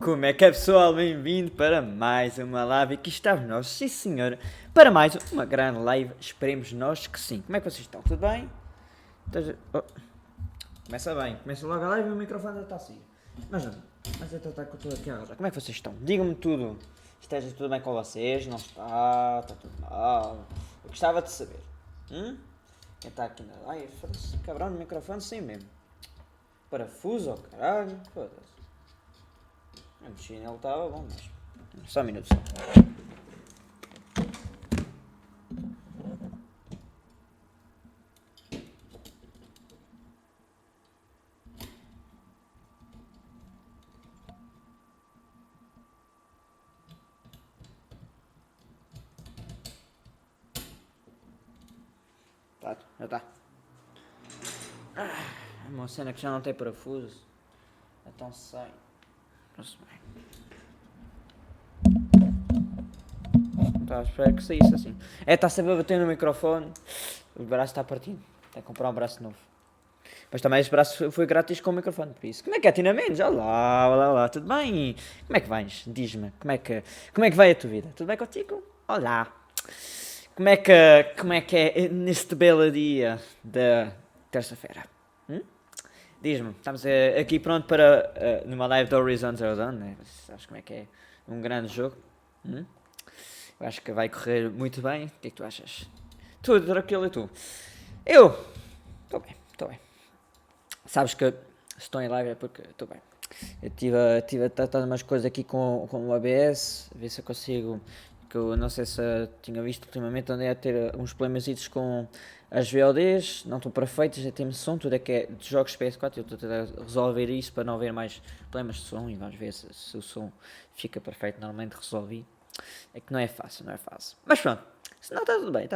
Como é que é, pessoal? Bem-vindo para mais uma live. Aqui estamos nós, sim senhor, para mais uma grande live. Esperemos nós que sim. Como é que vocês estão? Tudo bem? Oh. Começa bem, começa logo a live e o microfone já está assim. Mas eu estou com tudo aqui agora. Como é que vocês estão? Digam-me tudo. Esteja tudo bem com vocês? Não está? Está tudo mal? Eu gostava de saber. Quem está aqui na live? Cabrão no microfone, sim mesmo. Parafuso, oh caralho. Foda-se. A mexer nele estava bom, mas... Só um minuto só. Tá, já está. É uma cena que já não tem parafuso. Então sai. Não-se bem. Tá, espero que saísse assim. Está sempre a bater no microfone. O braço está partido. Tem que comprar um braço novo. Mas também esse braço foi grátis com o microfone, por isso. Como é que é, Tina Mendes? Olá, tudo bem? Como é que vais? Diz-me, como é que vai a tua vida? Tudo bem contigo? Olá. Como é que é neste belo dia da terça-feira? Diz-me, estamos aqui pronto para numa live do Horizon Zero Dawn, né? Sabes como é que é? Um grande jogo. Eu acho que vai correr muito bem. O que é que tu achas? Tudo tranquilo e tu? Eu estou bem. Sabes que se estou em live é porque estou bem. Eu estive a tratar umas coisas aqui com o ABS, a ver se eu consigo, que eu não sei se tinha visto ultimamente, andei a ter uns problemas com as VODs, não estão perfeitas, já temos som, tudo é que é de jogos PS4, eu estou a tentar resolver isso para não haver mais problemas de som e vamos ver se o som fica perfeito, normalmente resolvi. É que não é fácil. Mas pronto, se não está tudo bem.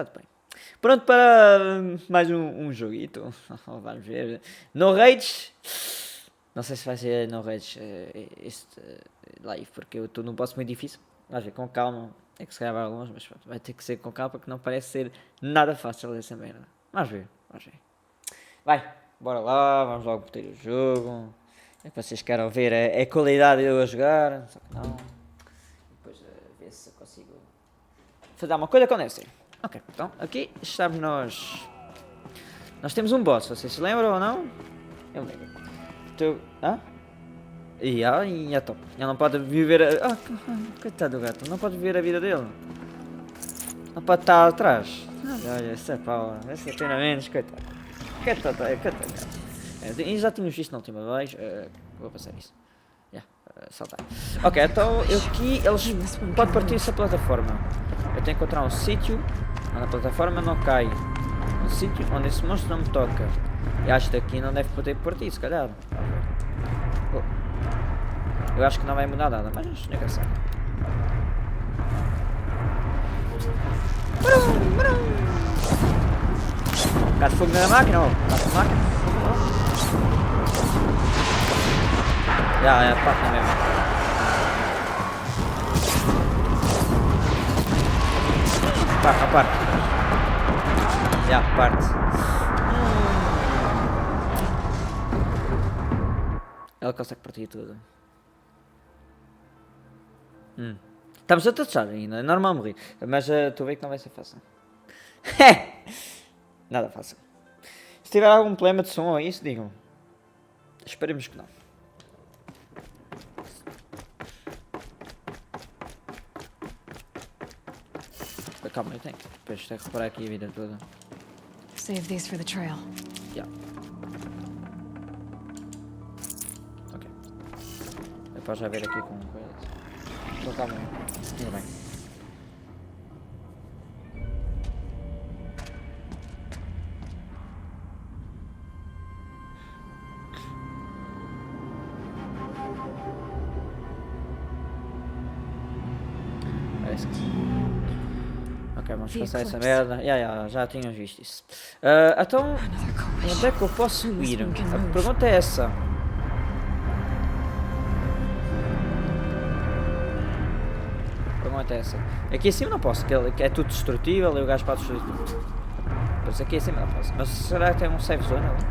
Pronto para mais um joguito. Vamos ver. No Rage. Não sei se vai ser no Rage este live, porque eu estou num boss muito difícil. Vamos ver, com calma. É que se calhar vai longe, mas pronto, vai ter que ser com calma, porque não parece ser nada fácil essa merda. Vamos ver. Vai, bora lá, vamos logo meter o jogo. É que vocês querem ver a qualidade de eu a jogar, só que não. Depois ver se eu consigo fazer uma coisa que deve ser. Ok, então aqui estamos nós. Nós temos um boss, vocês se lembram ou não? Eu lembro. Já top. Ele não pode viver coitado do gato, não pode viver a vida dele. Não pode estar atrás. Olha, essa é pau, essa é pena menos, coitado. E já tínhamos visto na última vez, vou passar isso. Saltar. Ok, então aqui eles podem partir-se a plataforma. Eu tenho que encontrar um sítio onde a plataforma não cai. Um sítio onde esse monstro não me toca. E acho que aqui não deve poder partir, se calhar. Eu acho que não vai mudar nada, mas nunca sabe. Gato fogo na máquina, ó. Já, parte na mesma. Parte. Já, parte. Ela consegue partir tudo. Estamos a touchar ainda, é normal morrer. Mas estou a ver que não vai ser fácil. Nada fácil. Se tiver algum problema de som ou isso, digam. Esperemos que não. Calma, eu tenho. Depois tenho que reparar aqui a vida toda. Save these for the trail. Yeah. Ok. Eu posso já ver aqui com coisa. Então calma aí. Tudo bem. Parece que sim. Ok, vamos passar essa merda. Já tínhamos visto isso. Então, onde é que eu posso ir? A pergunta é essa. Aqui em cima não posso, que é tudo destrutível e o gajo pode destruir tudo. Mas aqui em cima não posso. Mas será que tem um safe zone ali?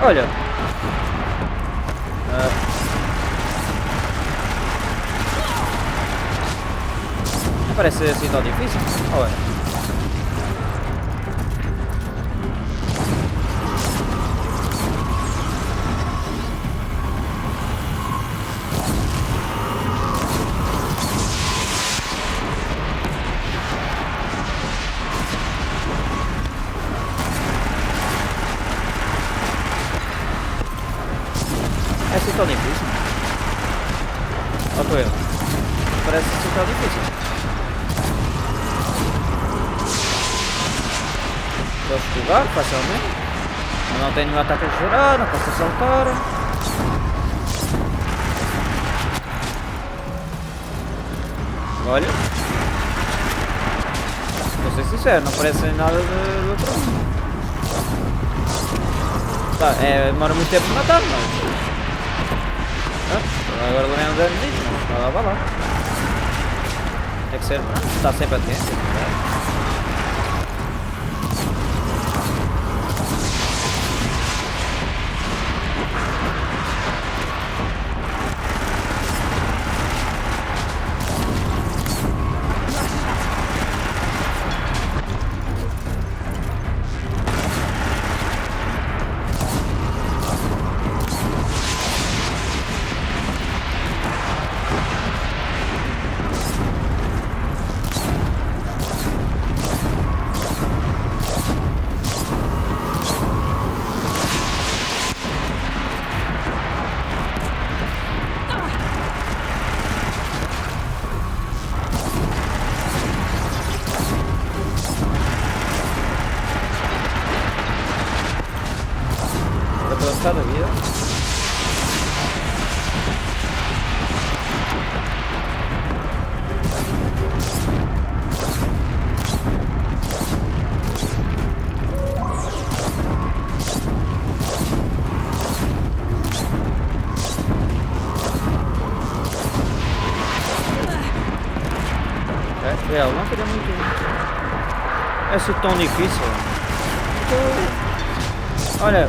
Olha. Não parece assim tão difícil. Olha. É assim tão difícil? Ou estou eu? Parece assim tão difícil. Posso jogar facilmente. Eu não tenho nenhum ataque a gerar, não posso saltar. Olha. Vou ser sincero, não parece nada do outro mundo. Tá, demora muito tempo de matar, mas... agora levei um dano nisso, mas vai lá. Tem que ser, está sempre atento. Da vida. Não queria muito. É assim tão difícil. Olha.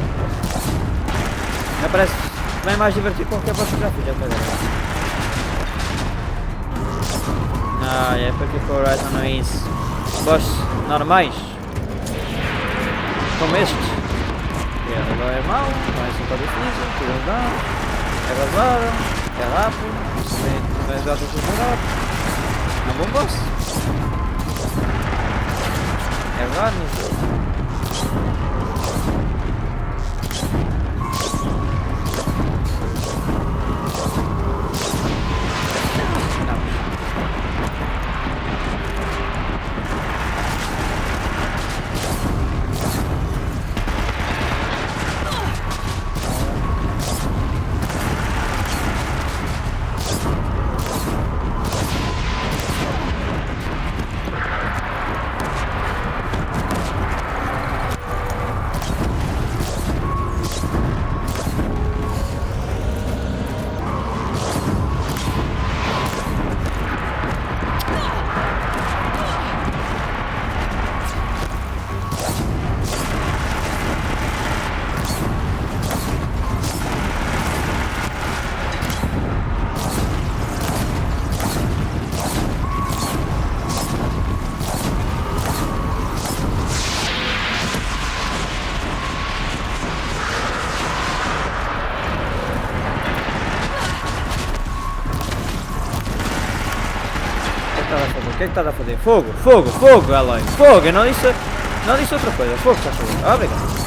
Me parece bem mais divertido que qualquer boss que já fiz até agora. É porque o Horizon não é isso. Boss normais. Como este. Não é mau, não é assim tão difícil, tira dano, é vazado, é rápido, tem datas de rápido. É um bom boss. É raro no jogo. O que é que estás a fazer? Fogo, fogo, fogo, Eloy, fogo, eu não disse outra coisa, fogo, está fogo, obrigado.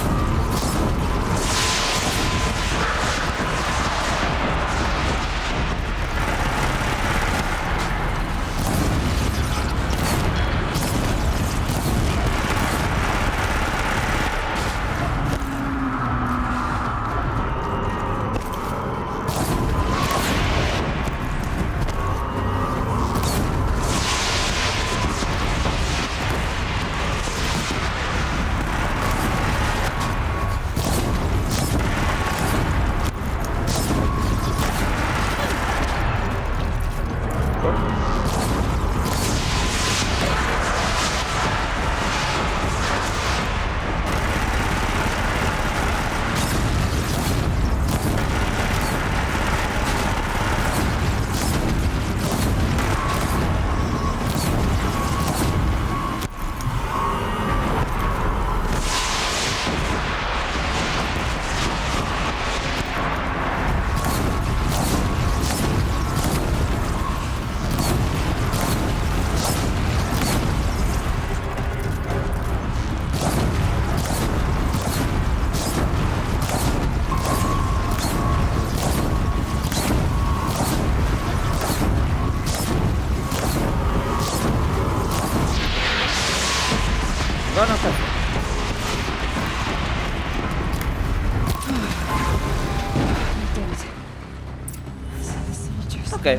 Ok,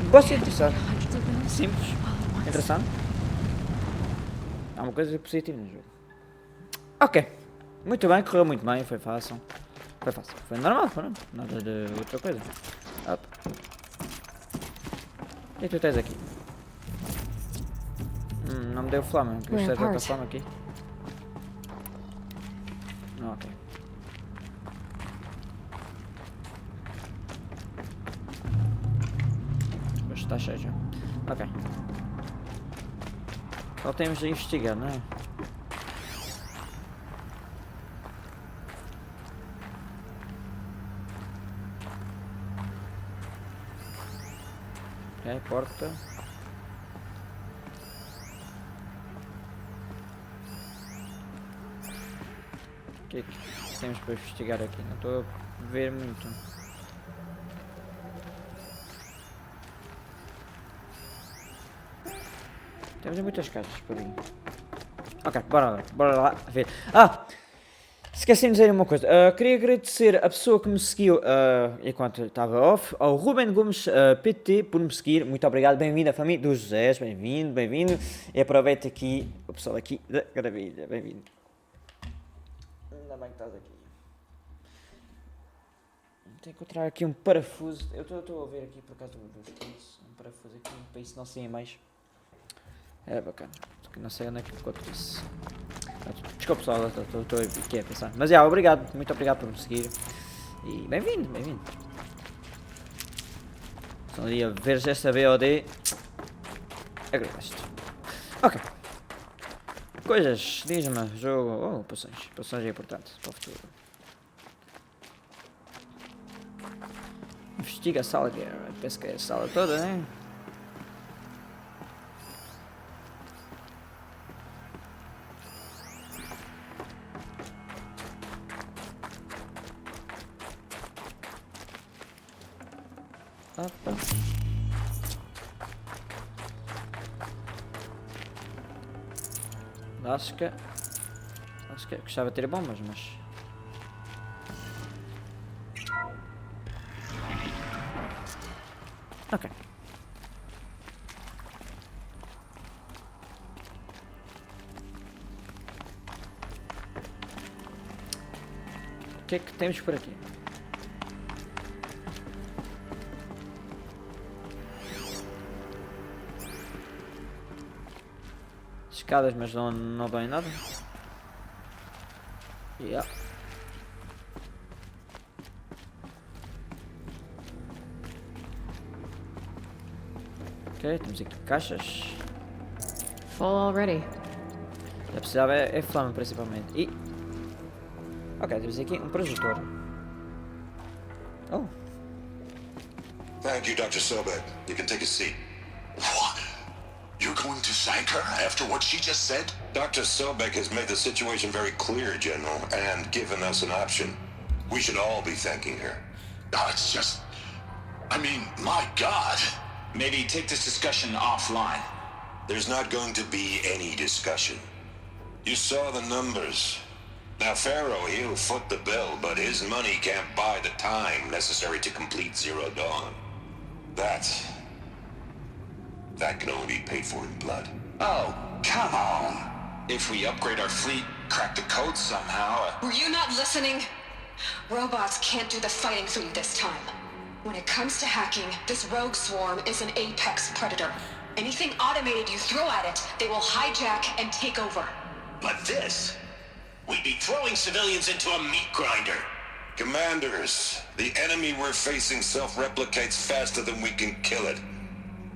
gosto interessante. Hundreds of those Simples, all at once. interessante. Há uma coisa positiva no jogo. Ok, muito bem, correu muito bem, foi fácil. Foi fácil, foi normal, foi não? Nada de outra coisa. Up. O que é que tu tens aqui? Não me deu flama, que isto é tanta flama aqui. Ok. Pois está cheio já. Ok. Só temos de investigar, não é? Ok, porta. O que é que temos para investigar aqui? Não estou a ver muito. Temos muitas caixas por aí. Ok, bora lá ver. Esqueci de dizer uma coisa. Queria agradecer a pessoa que me seguiu enquanto estava off, ao Ruben Gomes PT, por me seguir. Muito obrigado. Bem-vindo à família dos Josés. Bem-vindo, bem-vindo. E aproveito aqui o pessoal aqui da Gravilha. Bem-vindo. Ainda bem que estás aqui. Tenho que encontrar aqui um parafuso. Eu estou a ver aqui por acaso dos kits. Um parafuso aqui para isso não sair mais. Era bacana. Não sei onde é que encontro isso. Desculpa pessoal, estou aqui a pensar. Mas obrigado, muito obrigado por me seguir. E bem-vindo, bem-vindo. Se um dia veres esta VOD, agradeço-te. Ok. Coisas, diz-me, jogo. Oh, poções. Poções é importante para o futuro. Investiga a sala, penso que é a sala toda, né? Opa. Acho que gostava de ter bombas, mas... Ok. O que é que temos por aqui? Escadas, mas não dão em nada. Yeah. Ok, temos aqui caixas. Full already. Já precisava é flama principalmente. E... ok, temos aqui um projetor. Oh. Thank you, Dr. Sobek. You can take a seat. What? You're going to thank her after what she just said? Dr. Sobek has made the situation very clear, General, and given us an option. We should all be thanking her. No, it's just... I mean, my God. Maybe take this discussion offline. There's not going to be any discussion. You saw the numbers. Now, Pharaoh, he'll foot the bill, but his money can't buy the time necessary to complete Zero Dawn. That can only be paid for in blood. Oh, come on. If we upgrade our fleet, crack the code somehow... Were you not listening? Robots can't do the fighting for you this time. When it comes to hacking, this rogue swarm is an apex predator. Anything automated you throw at it, they will hijack and take over. But this... we'd be throwing civilians into a meat grinder. Commanders, the enemy we're facing self-replicates faster than we can kill it.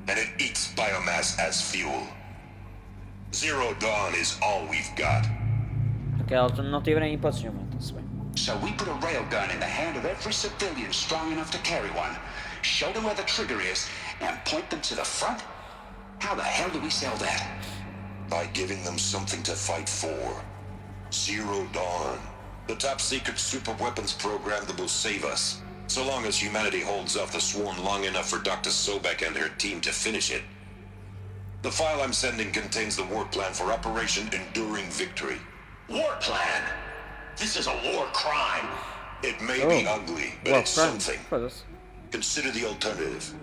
And it eats biomass as fuel. Zero Dawn is all we've got. Ok, eles não tiveram hipótese nenhuma, está-se bem. So we put a railgun in the hand of every civilian strong enough to carry one, show them where the trigger is, and point them to the front? How the hell do we sell that? By giving them something to fight for. Zero Dawn. The top secret super weapons program that will save us. So long as humanity holds off the swarm long enough for Dr. Sobek and her team to finish it. The file I'm sending contains the war plan for Operation Enduring Victory. War plan? This is a war crime. It may be ugly, but Well, it's friends, something. foda-se. Consider the alternative.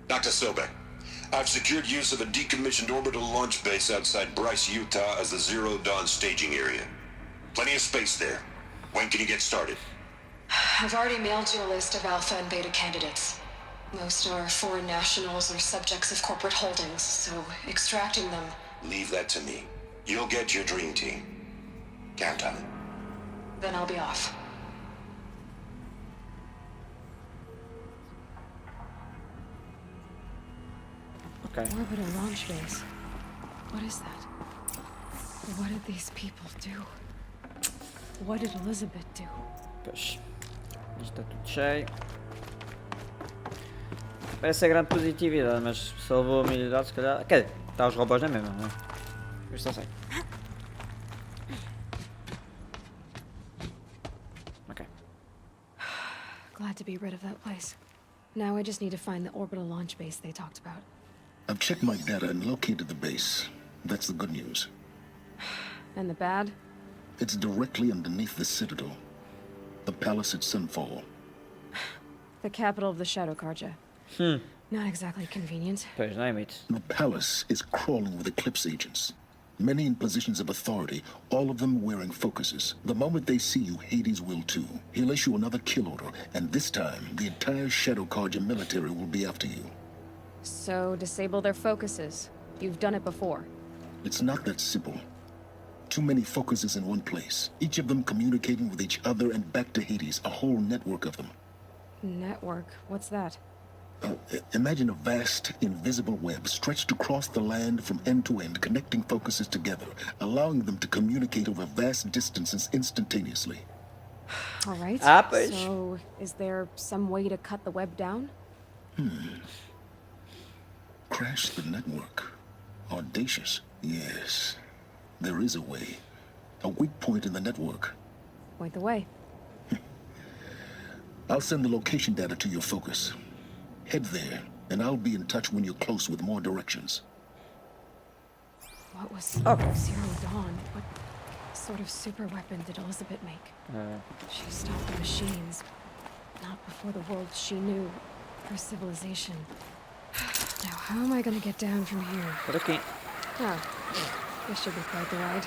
Dr. Sobek, I've secured use of a decommissioned orbital launch base outside Bryce, Utah as the Zero Dawn staging area. Plenty of space there. When can you get started? I've already mailed you a list of alpha and beta candidates. Most are foreign nationals or subjects of corporate holdings, so extracting them... Leave that to me. You'll get your dream team. Count on it. Then I'll be off. Ok. Orbital launch base. What is that? What did these people do? What did Elizabeth do? Pois. Isto está tudo cheio. Parece a grande positividade, mas se levou a milidade, se calhar. Quer dizer, está os robôs na mesma, não é? Isto não sei. Ok. Glad to be rid of that place. Now I just need to find the orbital launch base they talked about. I've checked my data and located the base. That's the good news. And the bad? It's directly underneath the Citadel. The palace at Sunfall. The capital of the Shadow Carja. Not exactly convenient. Pois, não é mito. The palace is crawling with Eclipse agents. Many in positions of authority, all of them wearing focuses. The moment they see you, Hades will too. He'll issue another kill order, and this time, the entire Shadow Carja military will be after you. So, disable their focuses. You've done it before. It's not that simple. Too many focuses in one place, each of them communicating with each other and back to Hades, a whole network of them. Network? What's that? Imagine a vast, invisible web stretched across the land from end to end, connecting focuses together, allowing them to communicate over vast distances instantaneously. All right. Pois. So, is there some way to cut the web down? Crash the network. Audacious. Yes, there is a way. A weak point in the network. Point the way. I'll send the location data to your focus. Head there, and I'll be in touch when you're close with more directions. What was Okay. Zero Dawn? What sort of super weapon did Elizabeth make? She stopped the machines. Not before the world she knew. Her civilization. Now, how am I gonna get down from here? Por aqui. Oh, this should be quite the ride.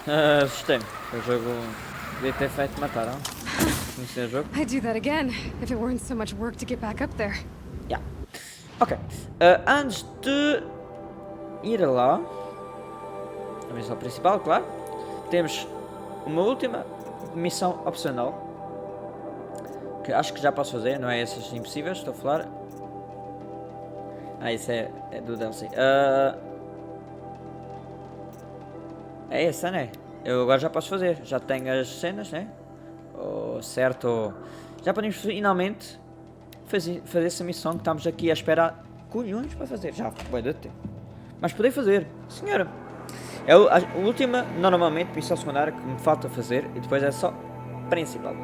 Assustei-me. O jogo devia ter feito matar, não? Conhecer o jogo? I'd do that again, if it weren't so much work to get back up there. Yeah. Ok. Antes de ir lá, a missão principal, claro, temos uma última missão opcional que acho que já posso fazer, não é essas impossíveis, estou a falar. Isso é do DLC. É essa, né? Eu agora já posso fazer, já tenho as cenas, né? Certo. Já podemos finalmente fazer essa missão que estamos aqui a esperar colhões para fazer. Já vai dar tempo. Mas poder fazer, senhora. É a última, normalmente, missão secundária que me falta fazer e depois é só principal.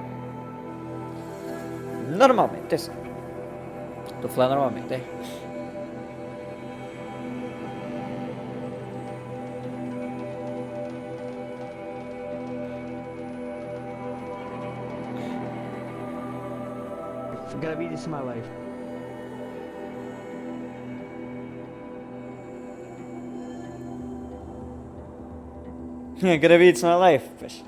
Normalmente, atenção. Estou a falar normalmente, é? Gonna be this in my life. Gravei It's My Life. Pois.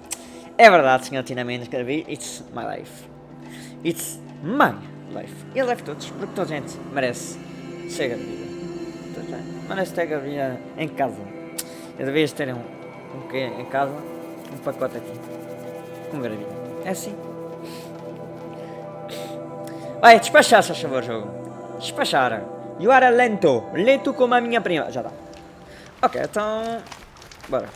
É verdade, senhor Tina Mendes, gravei It's My Life. It's My Life. E a life todos, porque toda a gente merece ser gravida. Toda a gente merece ter gravida em casa. Eu devias ter um quê em casa, um pacote aqui. Com gravida. É assim. Vai, despachar, se faz favor, jogo. Despachar. You are lento. Lento como a minha prima. Já dá. Ok, então... Bora.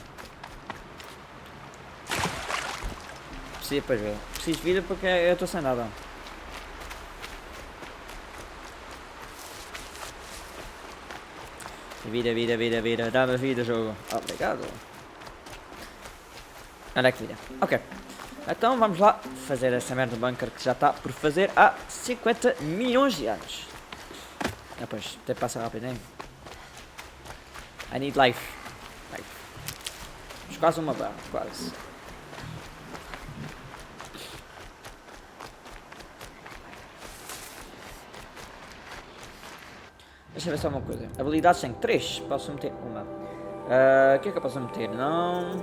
Preciso para ver. Preciso de vida porque eu estou sem nada. Vida, vida, vida, vida. Dá-me vida, jogo. Obrigado. Olha que vida. Ok. Então vamos lá fazer essa merda do bunker que já está por fazer há 50 milhões de anos. Ah, pois, até passa rápido, né? I need life. Life. Mas quase uma barra, quase. Deixa eu ver só uma coisa. Habilidades tem 3. Posso meter uma. O que é que eu posso meter? Não.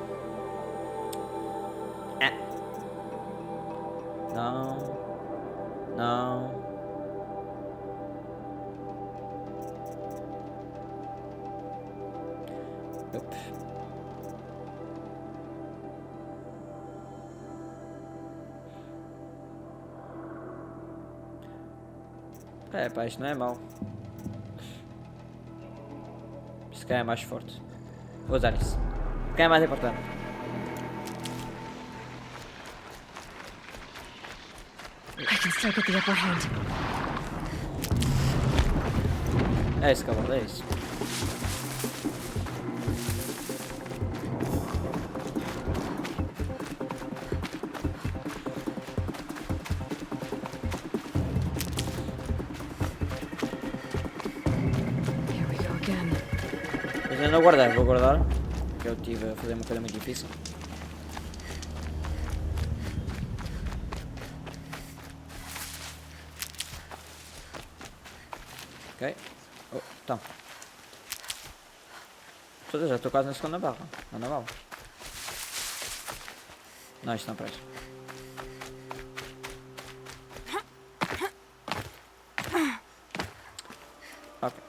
Não. Não. Ops. Pá, isto não é mau. Se calhar é mais forte. Vou usar isso. Se calhar é mais importante. I can still get the upper hand. É isso, cavalo, é isso. Here we go again. Mas eu não guardei, vou guardar. Porque eu estive a fazer uma coisa muito difícil. Ok. Oh, então. Já estou quase na segunda barra. Não na bala. Não, isto não presta. Ok.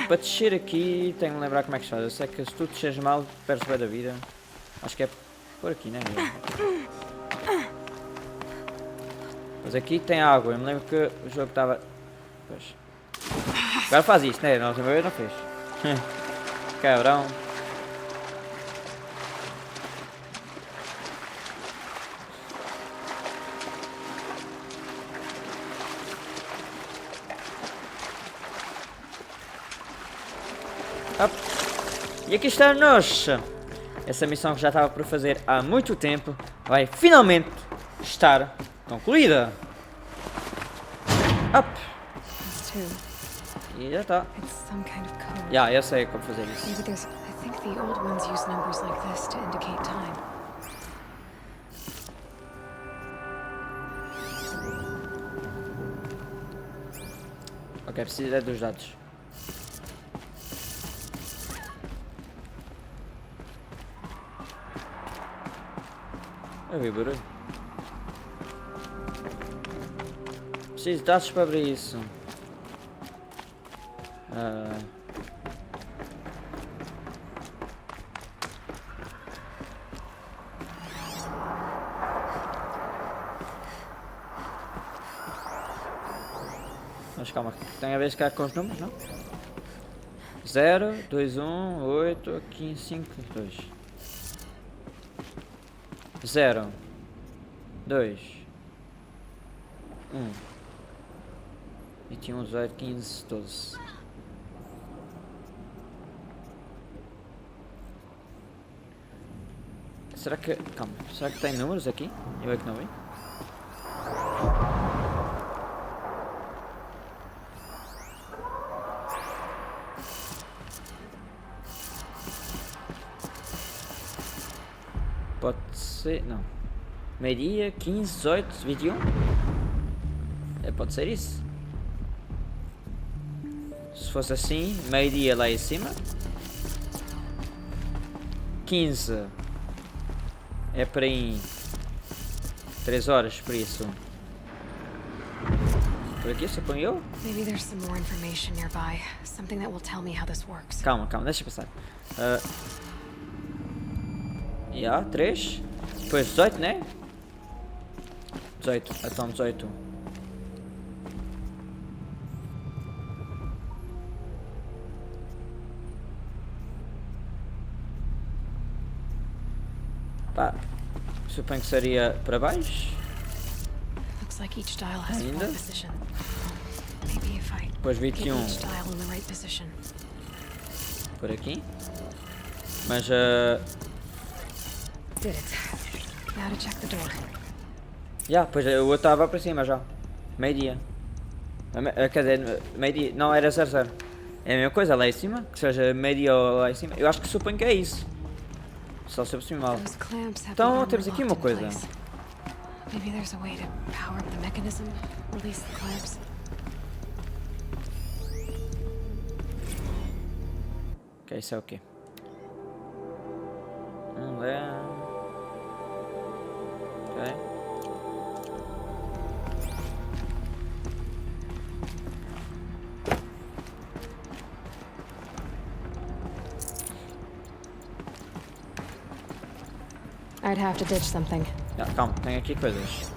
Para descer aqui, tenho de me lembrar como é que se faz. Eu sei que se tu desceres mal, perdes bem da vida. Acho que é por aqui, né? Mas aqui tem água. Eu me lembro que o jogo estava... Pois. Agora faz isto, né? Na última vez não fez. Cabrão. Up. E aqui está nós. Essa missão que já estava por fazer há muito tempo vai finalmente estar concluída. Up. E já está. It's some kind of code. Já, eu sei como fazer isso. Maybe there's. I think the old ones use numbers like this to indicate time. Ok, preciso é dos dados. Eu vi barulho. Preciso de dados para abrir isso. Mas calma, tem a ver cá com os números, não? 0, 2, 1, 8, 15, 5, 2. 0, 2, 1, 21, 18, 15, 12. Será que... Calma, será que tem números aqui? Eu é que não vi. Pode ser... não. Meio-dia, 15, 18, 21. Pode ser isso. Se fosse assim, meio-dia lá em cima. 15. É para aí 3 horas, por isso. Por aqui, suponho eu? Maybe there's some more information nearby. Something that will tell me how this works. Calma, calma, deixa eu passar. 3. Depois 18, né? 18, então 18. Pá, suponho que seria para baixo. Looks like each dial has Ainda? one position. Maybe if I Depois get 21 each dial in the right position. por aqui. Mas Did it. Now to check the door. pois o outro estava para cima já. Meio-dia. Quer dizer, meio-dia. Não, era 00. É a mesma coisa lá em cima? Que seja meio-dia ou lá em cima? Eu acho que suponho que é isso. Só se eu percebi mal. Those clamps have the Então armor temos aqui uma locked in coisa. place. Maybe there's a way to power up the mechanism, release the clamps. Ok, isso é o quê? Vamos ver. Ok. I'd have to ditch something. Calma, tem aqui coisas.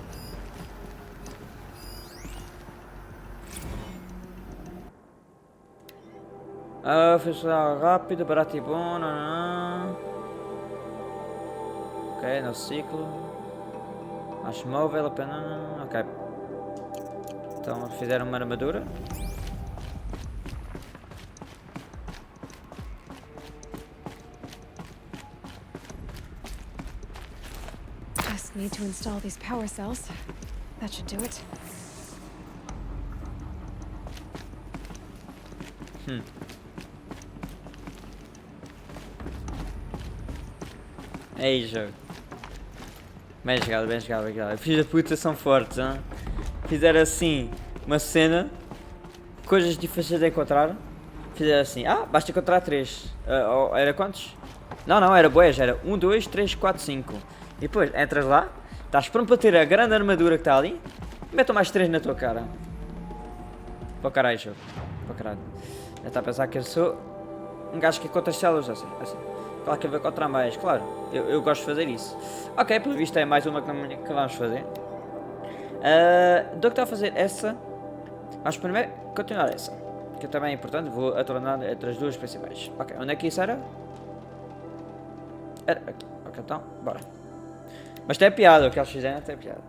Fechar rápido, barato e bom. Não. Ok, no ciclo. Acho móvel, apenas. Ok. Então fizeram uma armadura. Just need to install these power cells. That should do it. Ei, jogo. Bem jogado, bem jogado, bem jogado. Filhos da puta são fortes, hein? Fizeram assim uma cena, coisas difíceis de encontrar. Fizeram assim, basta encontrar 3. Era quantos? Não, era bués, era 1, 2, 3, 4, 5. E depois entras lá, estás pronto para ter a grande armadura que está ali, e metam mais 3 na tua cara. Para o caralho, jogo. Para o caralho. Já está a pensar que eu sou um gajo que encontra células assim. Claro que eu vou encontrar mais, claro. Eu gosto de fazer isso. Ok, pelo visto é mais uma que vamos fazer. Do que está a fazer essa, vamos primeiro continuar essa. Que também é importante, vou atornar entre as duas principais. Ok, onde é que isso era? Era aqui. Ok, então, bora. Mas tem piada, o que eles fizeram tem piada.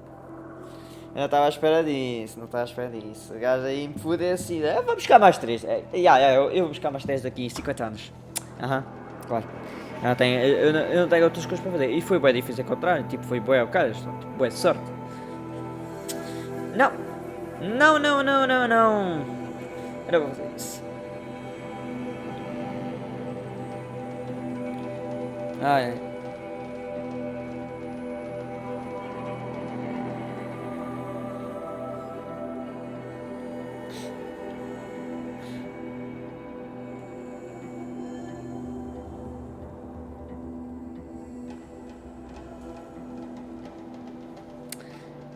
Eu não estava à espera disso, não estava à espera disso. O gajo aí me fudeu assim, vou buscar mais 3. Eu vou buscar mais 3 daqui 50 anos. Claro. Eu não tenho outras coisas para fazer. E foi bem difícil encontrar, tipo, foi bem ao cara, tipo, boa sorte. Não. Era bom fazer isso. Ai.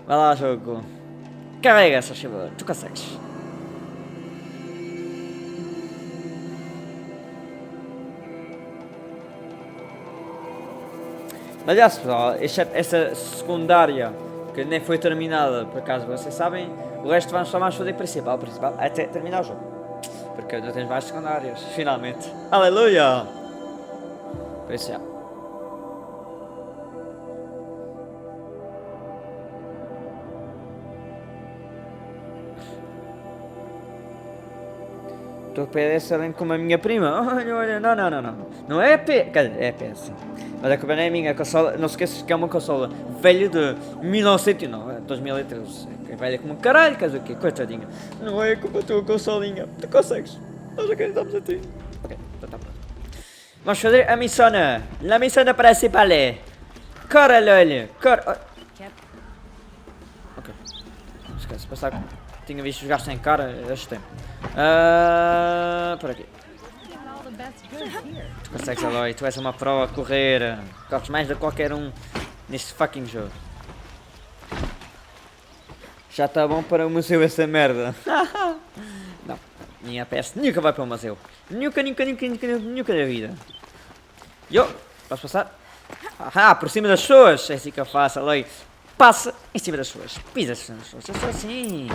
Vai lá, jogo. Carrega essa chuva, tu consegues. Aliás, pessoal, essa secundária que nem foi terminada, por acaso vocês sabem, o resto vamos só mais fazer principal até terminar o jogo. Porque ainda temos mais secundárias, finalmente. Aleluia! Por isso é. Estou a PS além como a minha prima. Olha, não. Não é PS. Quer dizer, é PS. Mas a culpa não é minha. A consola, não se esqueças que é uma consola velha de 1909, 2013. É velha como um caralho, quer dizer o quê? Coitadinha. Não é culpa tua consolinha. Tu consegues. Nós acreditamos a ti. Ok, então tá pronto. Vamos fazer a missão. A missão principal. Caralho. Ok. Esquece, passar. Tinha visto os gajos sem cara este tempo. Por aqui. Tu consegues, Aloy, tu és uma prova a correr. Corres mais de qualquer um neste fucking jogo. Já está bom para o museu essa merda. Não, minha PS nunca vai para o museu. Nunca na vida. Posso passar? Por cima das pessoas. É assim que eu faço, Aloy. Passa em cima das pessoas. Pisa nas pessoas. Eu sou assim.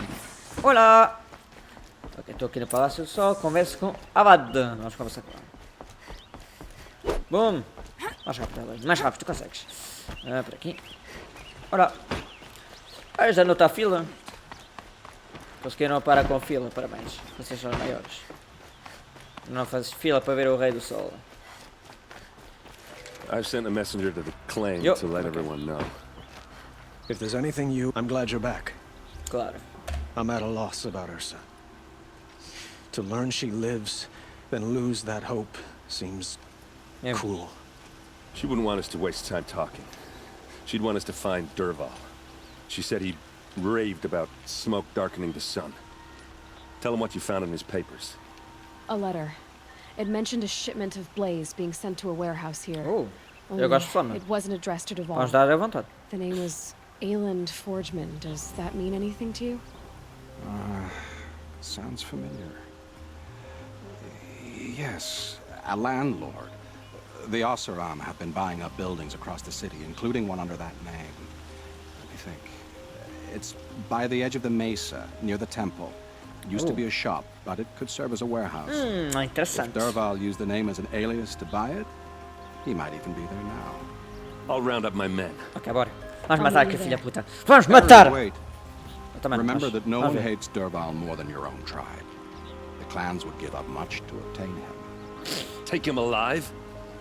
Olá! Ok, estou aqui no Palácio do Sol, converso com Abad. Vamos conversar com ela. Bom! Mais rápido, mais rápido, tu consegues. Por aqui. Ora! Já não está a fila. Conseguiram parar com fila, parabéns. Vocês são os maiores. Não fazes fila para ver o Rei do Sol. I've sent a messenger to the clan to let everyone know. If there's anything I'm glad you're back. Claro. I'm at a loss about Ursa. To learn she lives, then lose that hope, seems cruel. She wouldn't want us to waste time talking. She'd want us to find Derval. She said he raved about smoke darkening the sun. Tell him what you found in his papers. A letter. It mentioned a shipment of blaze being sent to a warehouse here. Oh, Only eu gosto de fama. it wasn't addressed to Derval. Vamos dar à vontade. The name was Ayland Forgeman. Does that mean anything to you? Sounds familiar. Yes, a landlord. The Oseram have been buying up buildings across the city, including one under that name. Let me think. It's by the edge of the mesa, near the temple. Used to be a shop, but it could serve as a warehouse. If Interessante. Derval used the name as an alias to buy it, he might even be there now. I'll round up my men. Ok, bora. Vamos Vamos matar ali aquele ver. filho da puta. Vamos matar! Wait, Eu também não, remember mas that no vamos one ver. hates Derval more than your own tribe. The clans would give up much to obtain him. Take him alive?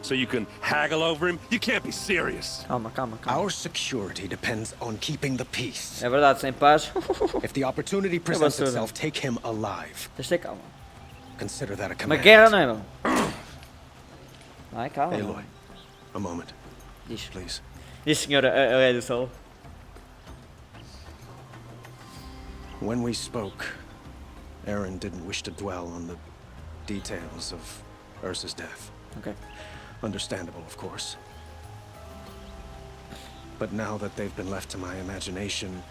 So you can haggle over him? You can't be serious. Calma, calma, calma. Our security depends on keeping the peace. É verdade, sem paz. If the opportunity presents basura. itself, take him alive. Deixa calma. Consider that a Uma command. guerra não é, meu? Vai, calma. Aloy, a moment, Diz. please. Diz, senhora, a Lei do Sol. When we spoke, Aaron didn't wish to dwell on the details of Ursa's death. Ok. Understandable, of course. But now that they've been left to my imagination,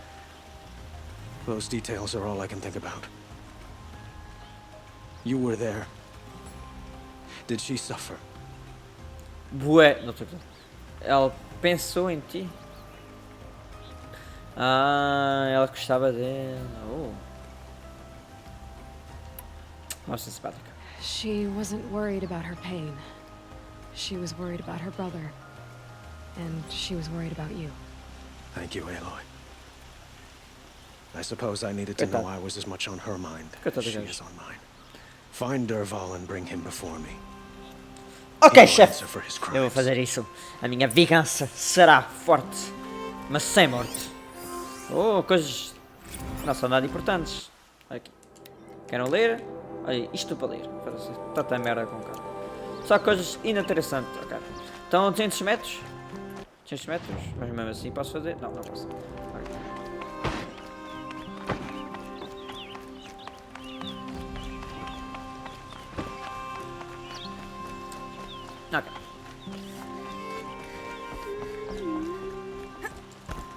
those details are all I can think about. You were there. Did she suffer? Bué. Não estou a Ela pensou em ti. Ah, ela gostava dela. Oh. Nossa, simpática. She wasn't worried about her pain. She was worried about her brother. And she was worried about you. Thank you, Aloy. I suppose I needed to know I was as much on her mind as she is on mine. Find Derval and bring him before me. Ok, He will chefe. answer for his Eu vou crimes. fazer isso. A minha vingança será forte, mas sem morte. Oh, coisas não são nada importantes. Aqui. Querem ler? Olha, isto para ler. Tanta merda com o cara. Só coisas ininteressantes. Ok. Então, 200 metros. 200 metros. Mas mesmo assim posso fazer? Não, não posso. Ok. Ok.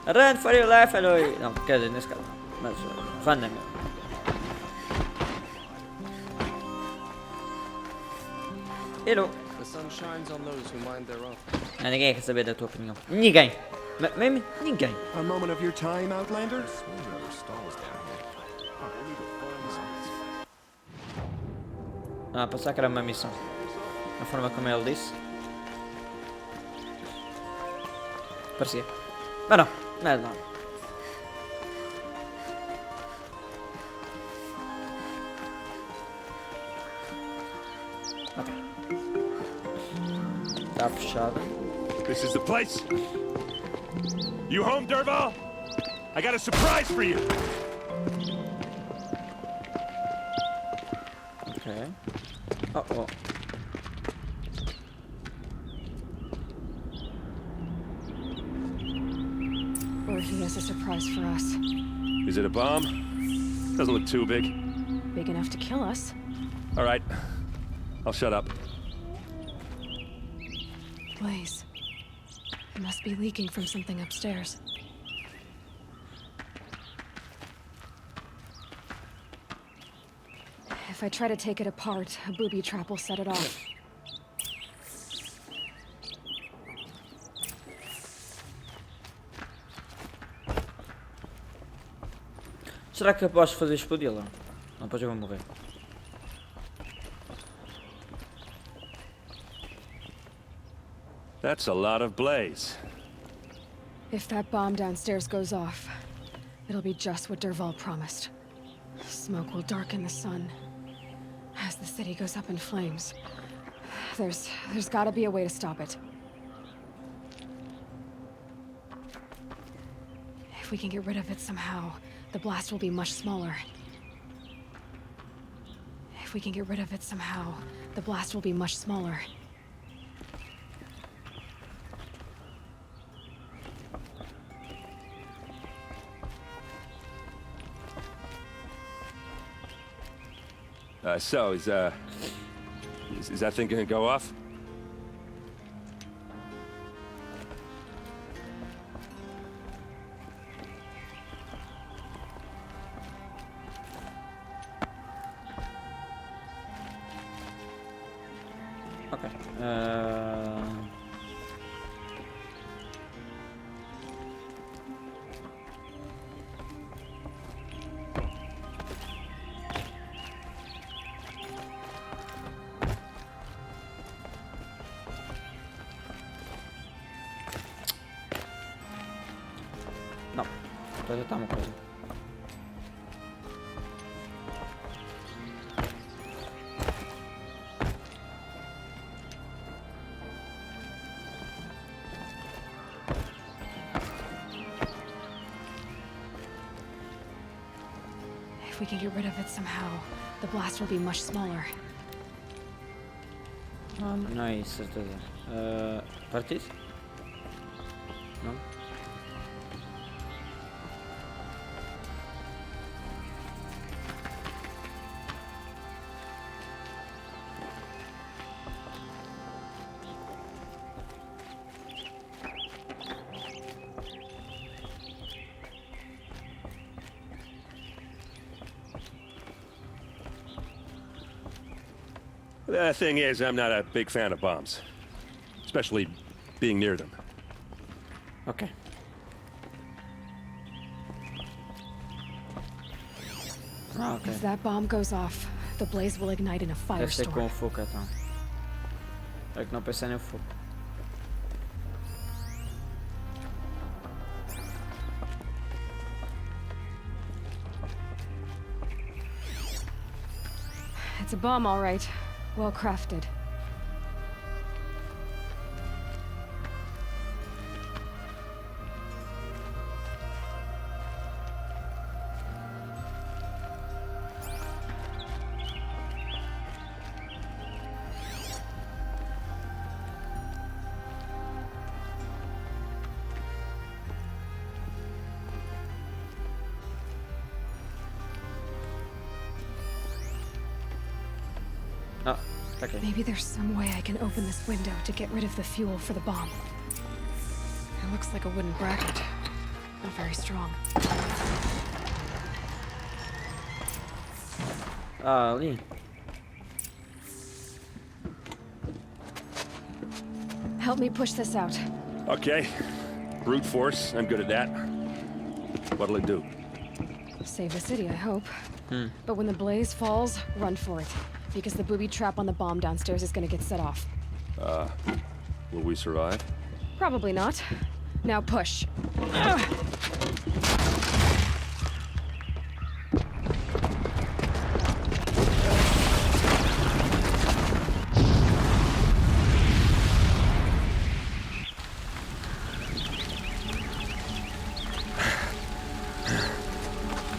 Run for your life, Aloy! Não, quer dizer, nesse caso não. Mas run é mesmo. Hello. The sun shines on those who mind their own. Não, ninguém quer saber da tua opinião. Ninguém. Mesmo ninguém. A moment of your time, Outlander? Ah, pensava que era uma missão. A forma como ele disse. Parecia. Mas não, não é nada. Ok. Está fechado. This is the place. You home, Derval? I got a surprise for you. Ok. Oh, oh. Or he has a surprise for us. Is it a bomb? Doesn't look too big. Big enough to kill us. All right. I'll shut up. Blaze. It must be leaking from something upstairs. If I try to take it apart, a booby trap will set it off. Será que eu posso fazer explodi-la? Não, depois eu vou morrer. That's a lot of blaze. If that bomb downstairs goes off, it'll be just what Derval promised. Smoke will darken the sun as the city goes up in flames. There's gotta be a way to stop it. If we can get rid of it somehow, the blast will be much smaller. If we can get rid of it somehow, the blast will be much smaller. So, is that thing gonna go off? Ok. Não, vou tentar uma coisa. If we can get rid of it somehow, the blast will be much smaller. Não é isso, certeza. Partir? Não? The thing is, I'm not a big fan of bombs. Especially being near them. Ok. Ah, ok. If that bomb goes off, the blaze will ignite in a Deve ser com firestorm. o fogo, então. É que não pensei no fogo. It's a bomb, all right. Well crafted. Ah, ok. Maybe there's some way I can open this window to get rid of the fuel for the bomb. It looks like a wooden bracket. Not very strong. Ah, ali. Help me push this out. Okay. Brute force, I'm good at that. What'll it do? Save the city, I hope. But when the blaze falls, run for it. Because the booby trap on the bomb downstairs is gonna get set off. Will we survive? Probably not. Now push.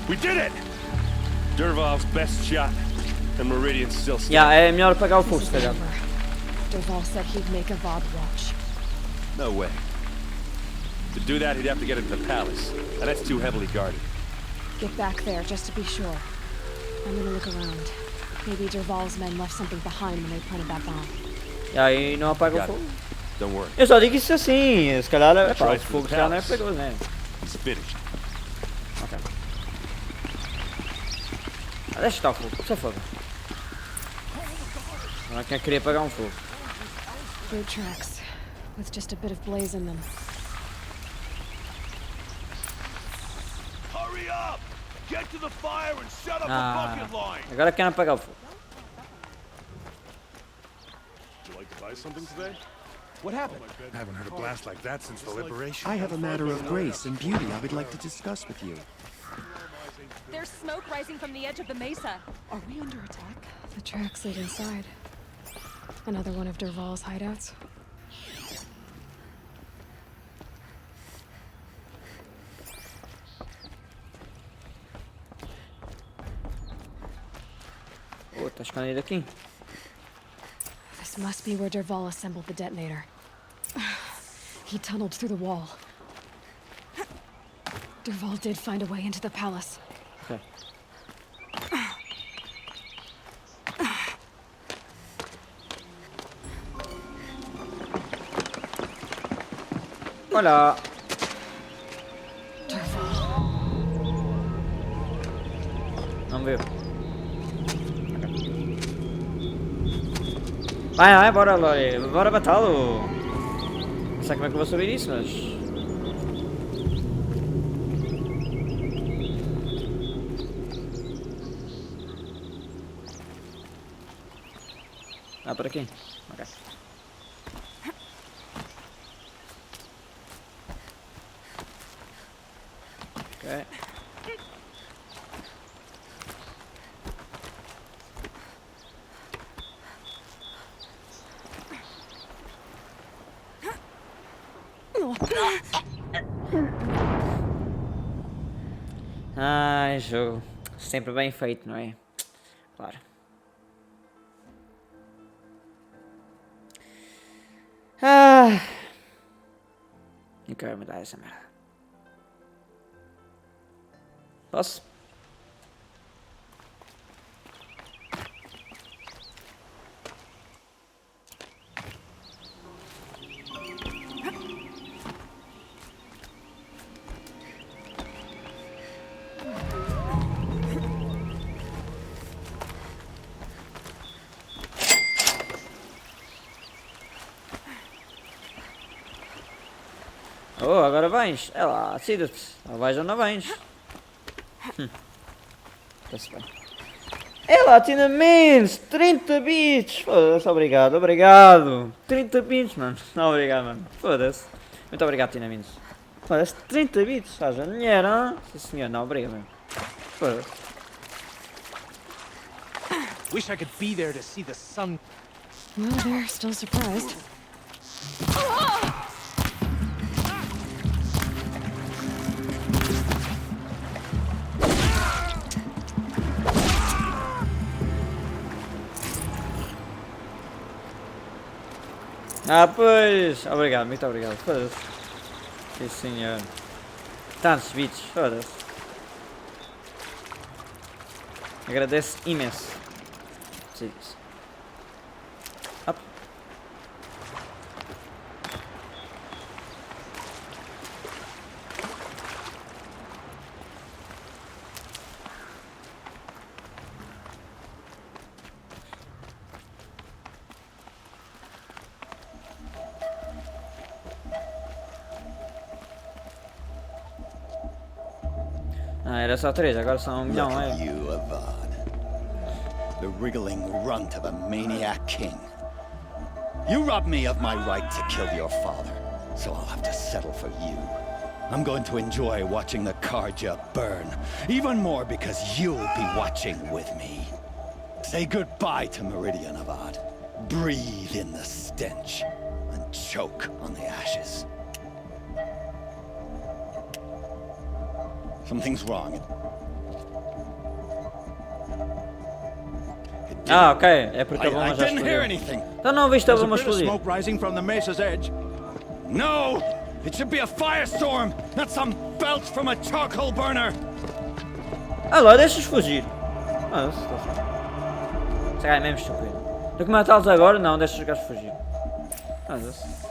We did it! Derval's best shot, and Meridian's still standing. Yeah, é melhor apagar o fogo, se This is calhar. over. Derval said he'd make a VOD watch. No way. To do that, he'd have to get into the palace, and that's too heavily guarded. Get back there, just to be sure. I'm gonna look around. Maybe Derval's men left something behind when they planted that bomb. E aí não apaga o Got it. fogo. Don't worry. Eu só digo isso assim, se calhar That's pá, right, o fogo se calhar não é perigoso, né? He's finished. Ok. Ah, deixa estar o fogo, se foda. Não é quem queria apagar um fogo. Boot tracks, with just a bit of blaze in them. Hurry up! Get to the fire and set up a Ah, bucket line! agora querem apagar o fogo. Would you like to buy something today? What happened? I haven't heard a blast like that since the liberation. I have a matter of grace and beauty I would like to discuss with you. There's smoke rising from the edge of the mesa. Are we under attack? The tracks lead inside. Another one of Derval's hideouts. Oh, tá escondido aqui. This must be where Dervahl assembled the detonator. He tunneled through the wall. Dervahl did find a way into the palace. Okay. Olá. Não viu. Vai, bora, Lori. Bora matá-lo. Não sei como é que eu vou saber isso, mas... Ah, por aqui. Ok. Ok. Ai, jogo. Sempre bem feito, não é? Claro. Ah. Eu quero mudar essa merda. Posso? Oh, agora vens. É lá, decida-te. Ou vais ou não vens. Está-se bem. É lá, Tina Means! 30 bits! Foda-se, obrigado, obrigado! 30 bits, mano. Obrigado, mano. Foda-se. Muito obrigado, Tina Means. Foda-se, 30 bits. Haja dinheiro, não? Sim, senhor, não, obrigado, mano. Foda-se. Wish I could be there to see the sun. Well, they're still surprised. Ah, pois! Obrigado, muito obrigado. Foda-se. Sim, senhor. Tantos bits, foda-se. Agradeço imenso. Sim, isso. Up. Ah, era só 3, agora são 1 milhão, Look é? at you, Avad. The wriggling runt of a maniac king. You robbed me of my right to kill your father, so I'll have to settle for you. I'm going to enjoy watching the Karja burn, even more because you'll be watching with me. Say goodbye to Meridian, Avad. Breathe in the stench, and choke on the ashes. Something's wrong. Ah, ok. É porque a bomba já explodiu. Então não viste a bomba explodir. Smoke rising from the mesa's edge. No! It should be a firestorm, not some belch from a charcoal burner. Ah lá, deixa-os fugir. Ah, isso está certo. Esse cara é mesmo estúpido. Tem que matá-los agora? Não, deixa os gajos fugir. Ah, isso.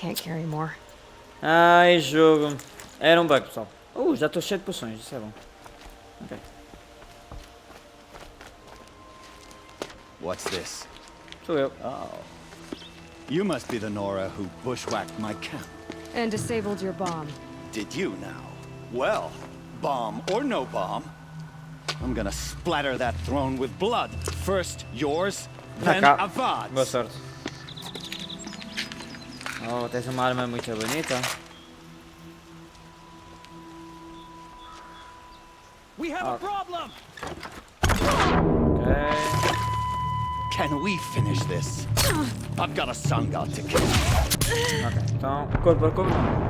Can't carry more. Ai, jogo. Era um bug, pessoal. Já estou cheio de poções, isso é bom. Ok. What's this? Sou eu. Oh. You must be the Nora who bushwhacked my camp. And disabled your bomb. Did you now? Well, bomb or no bomb, I'm gonna splatter that throne with blood. First yours, then Avad's. Boa sorte. Oh, tens uma arma muito bonita. We have a problem. Ok. Can we finish this? I've got a sun god to kill. Ok, então corpo a corpo não.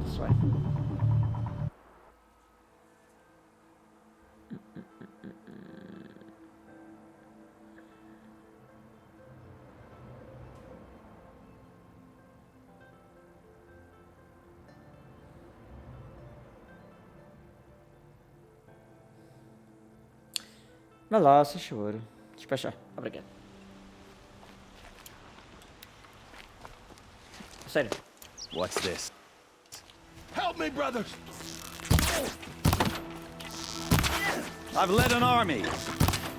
Isso vai. Vai lá, se choro. Despachar. Obrigado. Sério. What's this? Help me, brothers! I've led an army.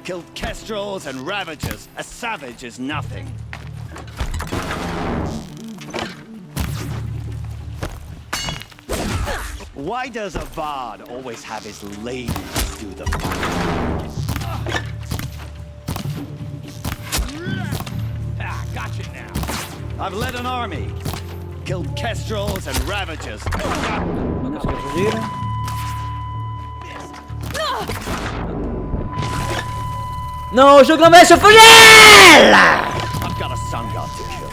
Killed kestrels and ravagers. A savage is nothing. Why does a bard always have his ladies do the fighting? Ah, gotcha now. I've led an army. Killed kestrels and ravagers. Não consegui fugir. Não, o jogo não mexe a fugir! I've got a sun god to kill.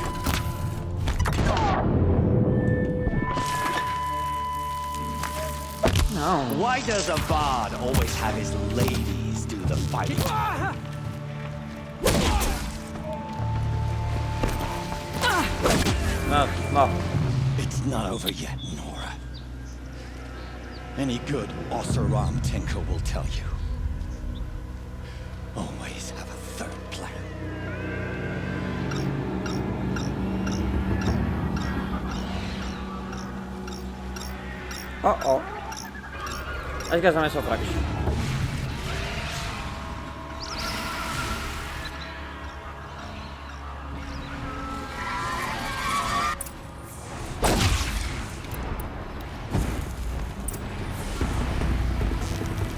Não. Why does a bard always have his ladies do the fighting? No. It's not over yet, Nora. Any good Oseram tinker will tell you. Always have a third plan. Oh. As gajos também são fracos.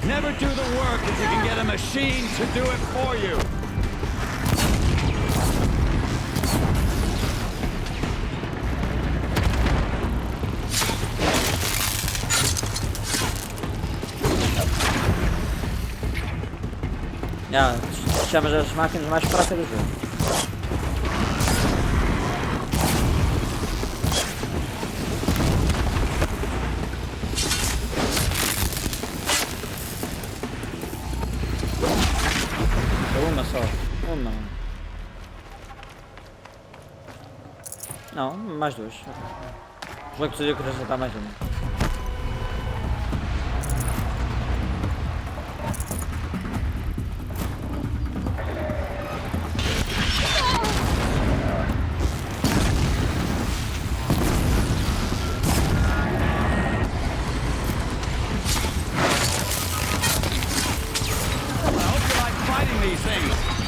Never do the work if you can get a machine to do it for you. Não, chamas as máquinas mais fracas do jogo. Uma só. Uma. Não, mais duas. O jogo decidiu que acrescentar mais uma.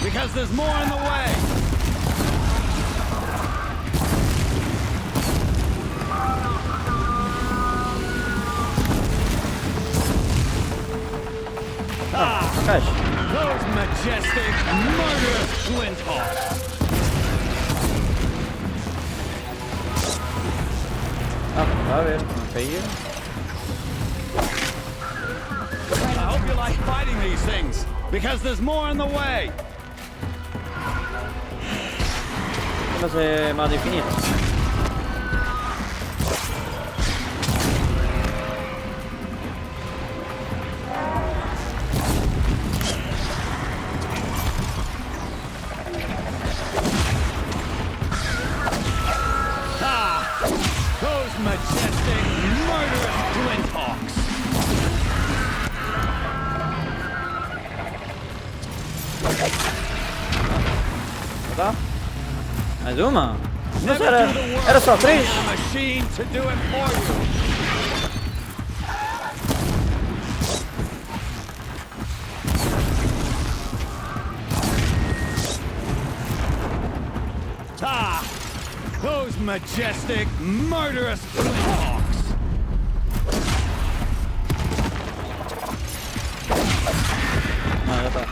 Because there's more in the way. Gosh. Those majestic, murderous flinthawks. A ver, feio. I hope you like fighting these things, because there's more in the way. Mas é modo infinito. Those majestic, murderous flinthawks. Tá? Mais uma? Mas era só três? Those majestic, murderous flinthawks. Ah, já tá.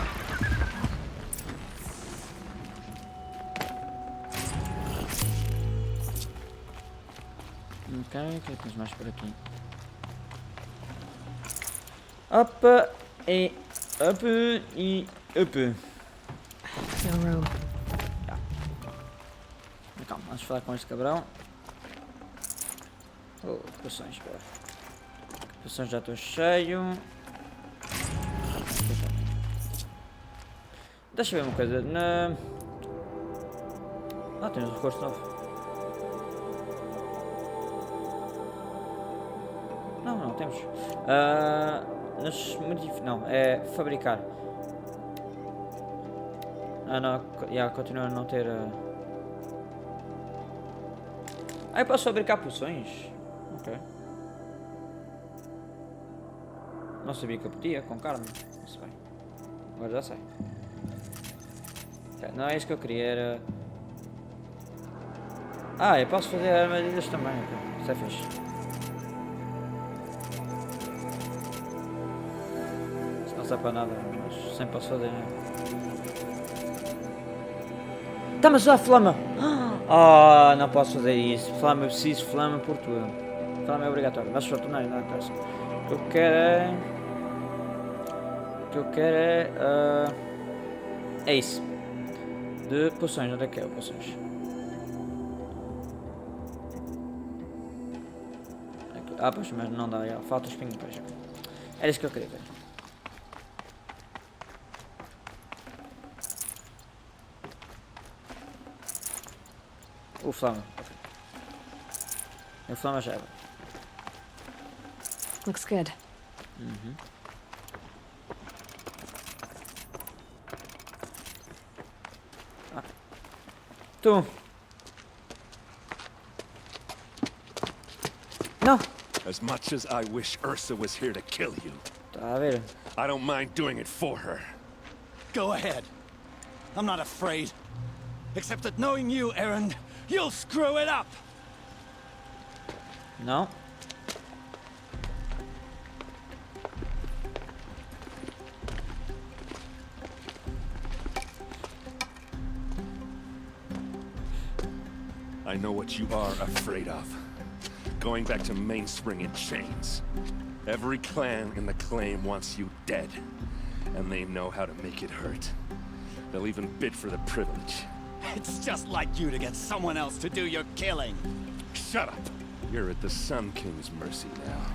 Ok, o que temos mais por aqui? Up e up e up. No room. Calma, vamos falar com este cabrão. Oh, poções, bora. Poções já estou cheio. Deixa eu ver uma coisa. Ah, tens um recurso novo. Não temos. Não, é fabricar. Não, continua a não ter. Eu posso fabricar poções? Ok. Não sabia que eu podia com carne. Não sei. Agora já sei. Okay, não é isso que eu queria, era. Eu posso fazer armadilhas também, ok. Isso é fixe. Isso não serve para nada, mas sempre posso fazer, né? Mas a flama! Não posso fazer isso. Flama, eu preciso de flama por tudo. Flama é obrigatório, mas pronto, não interessa. O que eu quero é. É isso. De poções, onde é que é? Poções. Aqui. Pois, mas não dá, falta os espinhos, pois. Era isso que eu queria ver. O flama. O flama já é. Looks good. Tu. Não. As much as I wish Ursa was here to kill you, Tá a ver. I don't mind doing it for her. Go ahead. I'm not afraid. Except that knowing you, Aaron, you'll screw it up. Não. I know what you are afraid of. Going back to Mainspring in chains. Every clan in the claim wants you dead. And they know how to make it hurt. They'll even bid for the privilege. It's just like you to get someone else to do your killing. Shut up! You're at the Sun King's mercy now.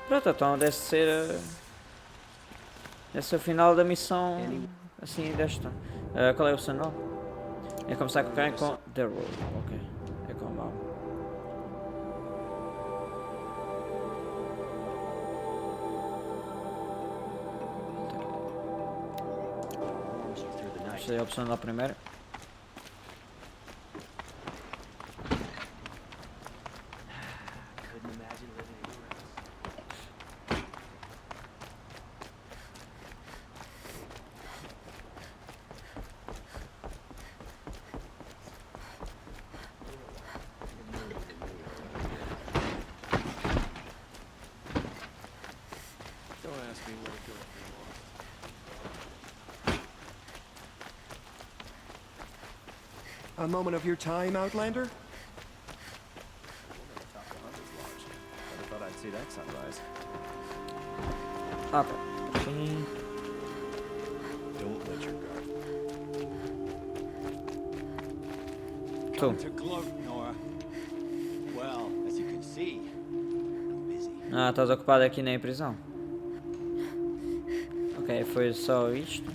Pronto, então deve ser. Deve ser o final da missão. Assim, desta. Qual é o seu nome? É começar com quem? Com The Road. Ok. É com o mal. Esta é a opção da primeira. A moment of your time, Outlander? I thought I'd see that sunrise. Ok. Don't let your guard. Come to gloat, Nora. Well, as you can see, I'm busy. Estás ocupado aqui na prisão. Ok, foi só isto.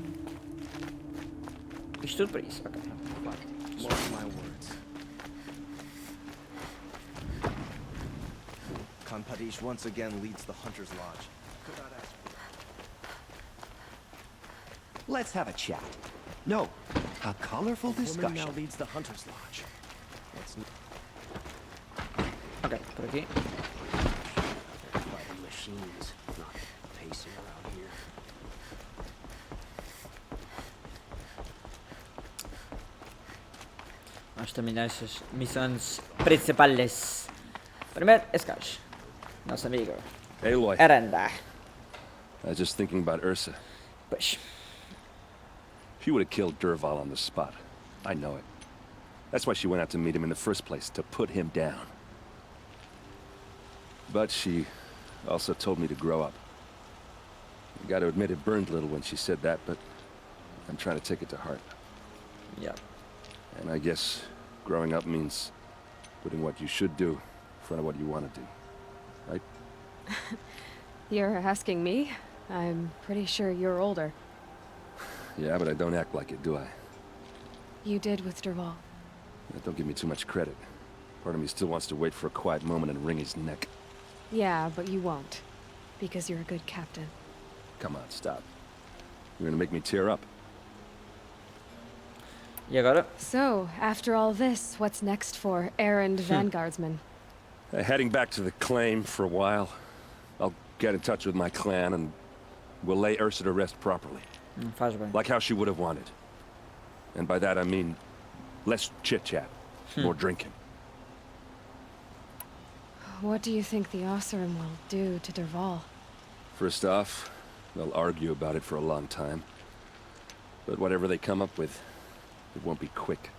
Isto tudo para isso, ok. Mark my words. Kanpadish once again leads the Hunter's Lodge. Could not ask for that. Let's have a chat. No, a colorful discussion. Woman now leads the Hunter's Lodge. Let's Ok, por aqui. fighting machines, not pacing around here. Vamos terminar essas missões principais. Primeiro, esse gajo. Nosso amigo. Aloy. Aranda. I was just thinking about Ursa. Pois. She would have killed Dervahl on the spot. I know it. That's why she went out to meet him in the first place, to put him down. But she also told me to grow up. I gotta admit it burned a little when she said that, but I'm trying to take it to heart. Yeah. And I guess growing up means putting what you should do in front of what you want to do. Right? You're asking me? I'm pretty sure you're older. Yeah, but I don't act like it, do I? You did with Dervahl. Don't give me too much credit. Part of me still wants to wait for a quiet moment and wring his neck. Yeah, but you won't. Because you're a good captain. Come on, stop. You're gonna make me tear up. E agora? So, after all this, what's next for errand vanguardsman? Heading back to the claim for a while. I'll get in touch with my clan and we'll lay Ursa to rest properly. Faz bem. Like how she would have wanted. And by that I mean less chit-chat, more drinking. What do you think the Oseram will do to Dervahl? First off, they'll argue about it for a long time. But whatever they come up with, it won't be quick.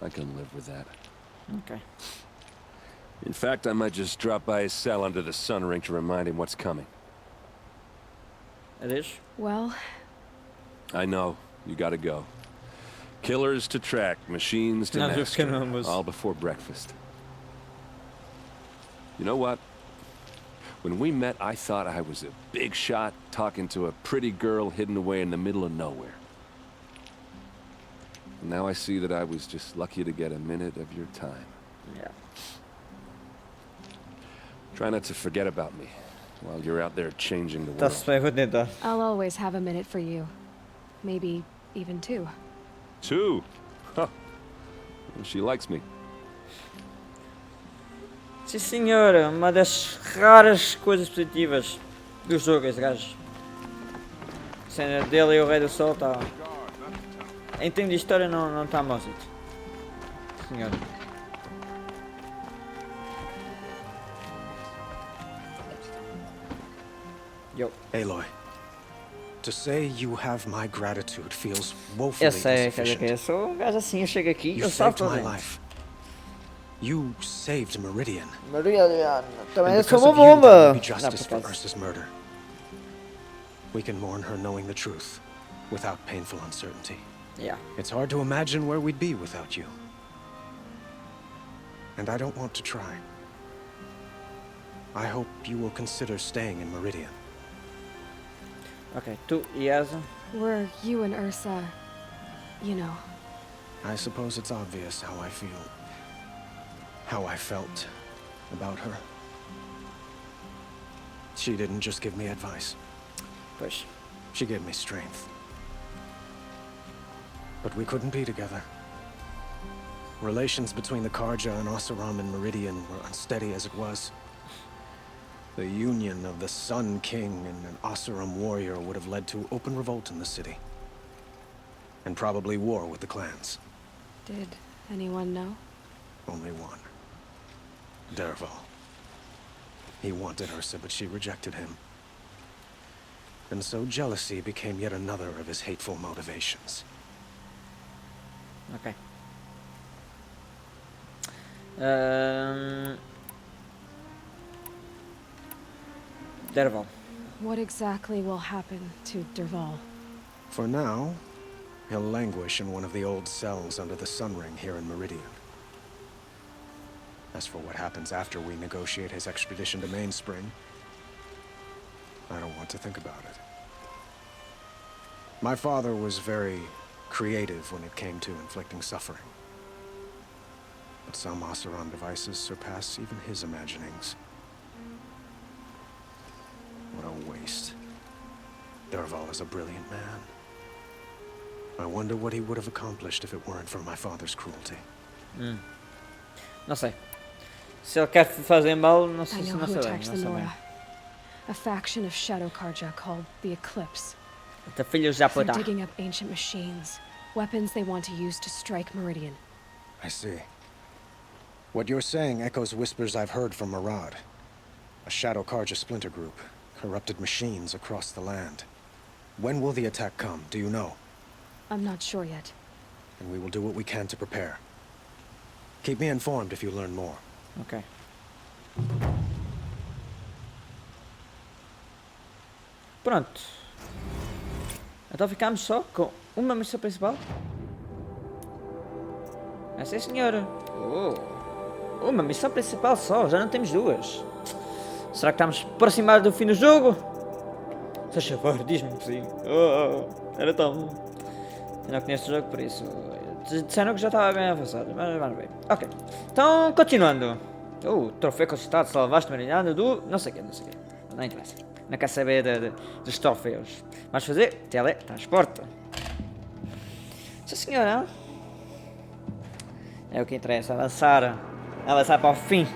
I can live with that. Ok. In fact, I might just drop by his cell under the sun ring to remind him what's coming. It is? Well... I know. You gotta go. Killers to track, machines to master. All before breakfast. You know what? When we met, I thought I was a big shot talking to a pretty girl hidden away in the middle of nowhere. And now I see that I was just lucky to get a minute of your time. Yeah. Try not to forget about me while you're out there changing the world. Está-se bem, vou tentar. I'll always have a minute for you. Maybe even two. Two? Huh. She likes me. Sim senhora, uma das raras coisas positivas do jogo, esse gajo. A cena dele e o Rei do Sol está... Em termos de história não está mauzito. Senhora. Yo. Aloy, to say you have my gratitude feels woefully Eu sei, insufficient. eu sou um gajo assim, eu chego aqui e You eu salto saved my dentro. life. You saved Meridian. Meridian, também And sou because uma of you, there bomba. will be justice for Ursa's murder. We can mourn her knowing the truth, without painful uncertainty. Yeah. It's hard to imagine where we'd be without you. And I don't want to try. I hope you will consider staying in Meridian. Ok, tu e Asa. Were you and Ursa, you know. I suppose it's obvious how I feel. How I felt about her. She didn't just give me advice. Pois. She gave me strength. But we couldn't be together. Relations between the Karja and Oseram and Meridian were unsteady as it was. The union of the Sun King and an Oseram warrior would have led to open revolt in the city. And probably war with the clans. Did anyone know? Only one. Dervahl. He wanted Ursa, but she rejected him. And so jealousy became yet another of his hateful motivations. Ok. Dervahl. What exactly will happen to Dervahl? For now, he'll languish in one of the old cells under the Sun Ring here in Meridian. As for what happens after we negotiate his extradition to Mainspring, I don't want to think about it. My father was very creative when it came to inflicting suffering. But some Oseram devices surpass even his imaginings. What a waste. Dervahl is a brilliant man. I wonder what he would have accomplished if it weren't for my father's cruelty. Não sei. Se ele quer fazer mal, não I sei se know não who sei bem. attacked the Não sei bem. Nora. A faction of Shadow Karja called the Eclipse. Até filhos já They're podar. digging up ancient machines, Weapons they want to use to strike Meridian. I see. What you're saying echoes whispers I've heard from Murad. A Shadow Karja splinter group. Corrupted machines across the land. When will the attack come, do you know? I'm not sure yet. And we will do what we can to prepare. Keep me informed if you learn more. Ok. Pronto. Então ficamos só com uma missão principal. É sim, senhora. Oh. Uma missão principal só, já não temos duas. Será que estamos aproximados do fim do jogo? Se faz favor, diz-me que sim. Era tão bom. Eu não conheço o jogo, por isso... Disseram que já estava bem avançado, mas vamos ver. Ok. Então, continuando. Troféu conquistado, salvaste Meridiano do... Não sei o quê. Não interessa. Não quero saber dos troféus. Vamos fazer teletransporte. Sim, senhora. É o que interessa. Avançar para o fim.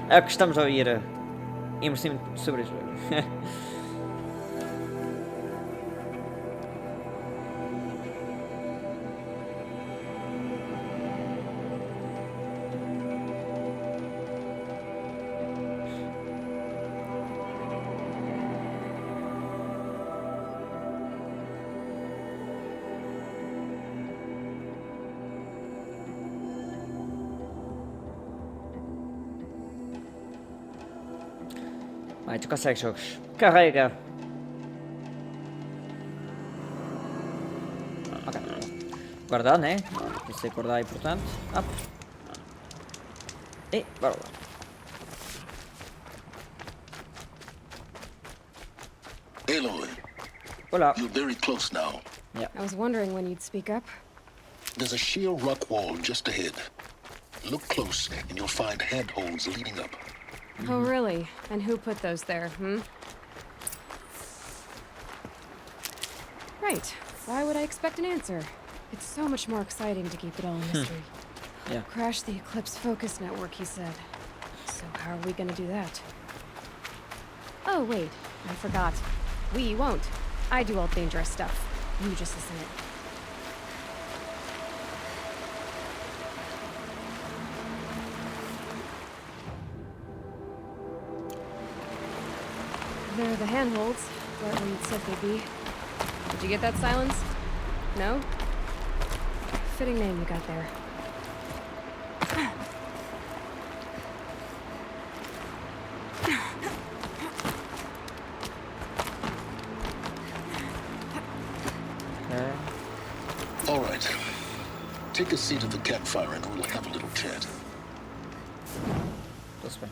É o que estamos a ouvir. Imersimos sobre o jogo. Vai, tu consegues, jogos. Carrega. Ok. Guardar, né? Isso é guardar é importante. Up. E bora lá. Aloy. Olá. You're very close now. Yeah. I was wondering when you'd speak up. There's a sheer rock wall just ahead. Look close and you'll find handholds leading up. Oh, really? And who put those there, Right. Why would I expect an answer? It's so much more exciting to keep it all a mystery. Yeah. Crash the Eclipse focus network, he said. So how are we gonna do that? Oh, wait. I forgot. We won't. I do all dangerous stuff. You just listen in. There are the handholds, right where you'd said they'd be. Did you get that, Silence? No? Fitting name you got there. All right. Take a seat at the campfire and we'll have a little chat. This way.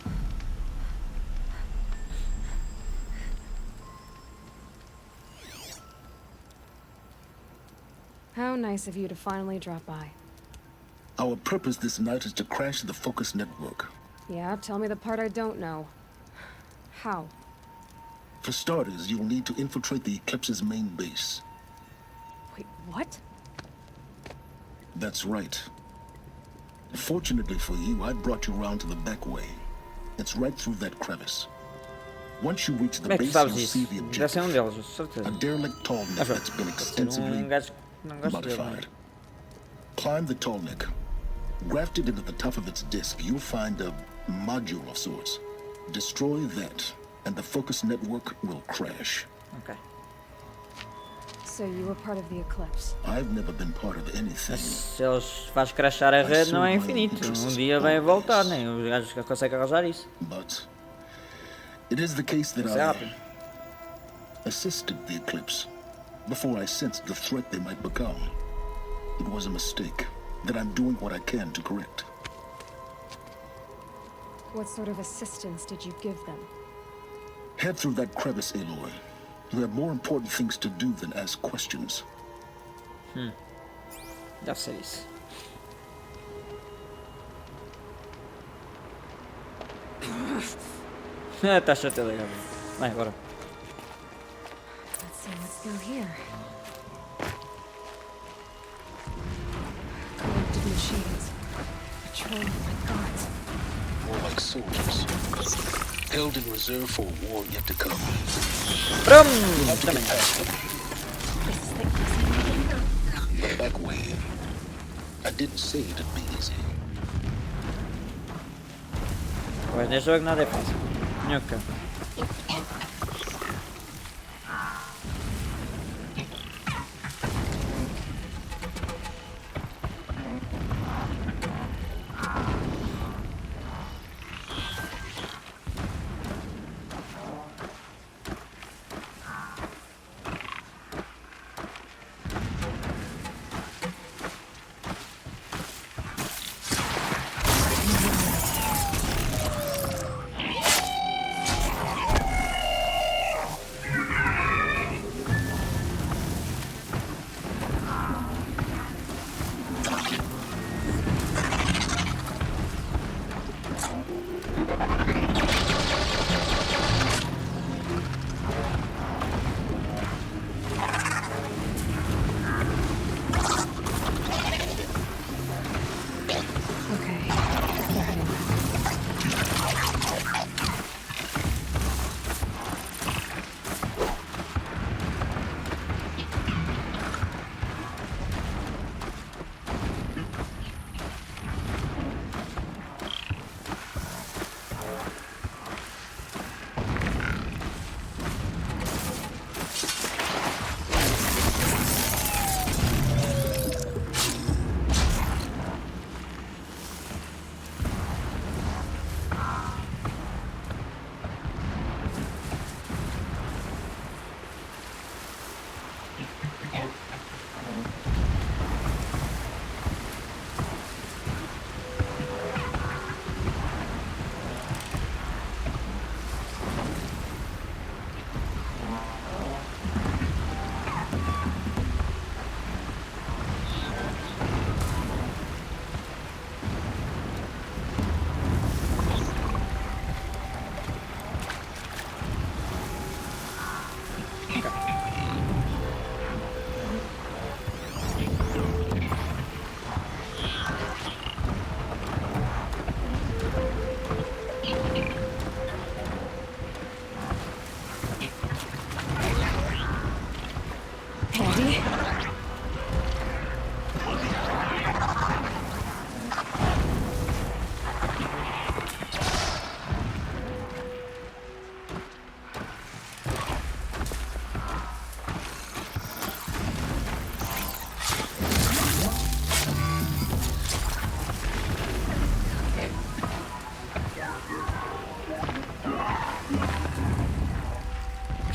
How nice of you to finally drop by. Our purpose this night is to crash the focus network. Yeah, tell me the part I don't know. How? For starters, you'll need to infiltrate the Eclipse's main base. Wait, what? That's right. Fortunately for you, I brought you around to the back way. It's right through that crevice. Once you reach the base, you'll see the objective. A derelict tall neck that's been extensively modified. Climb the tall neck. Grafted into the top of its disc, you'll find a module of sorts. Destroy that, and the focus network will crash. Okay. So you were part of the Eclipse. I've never been part of anything. Se eles faz crashar a rede não é infinito. Dia vai voltar, nem os gajos que conseguem arranjar isso. But it is the case that I assisted the Eclipse before I sensed the threat they might become. It was a mistake that I'm doing what I can to correct. What sort of assistance did you give them? Head through that crevice, Aloy. You have more important things to do than ask questions. Deve ser isso. Tá chateado aí, vai agora. Let's see what's through here. Corrupted machines. Patrolling like gods. More like soldiers. Held in reserve for a war yet to come. didn't say it'd be easy. Mas neste jogo nada é fácil. Nunca.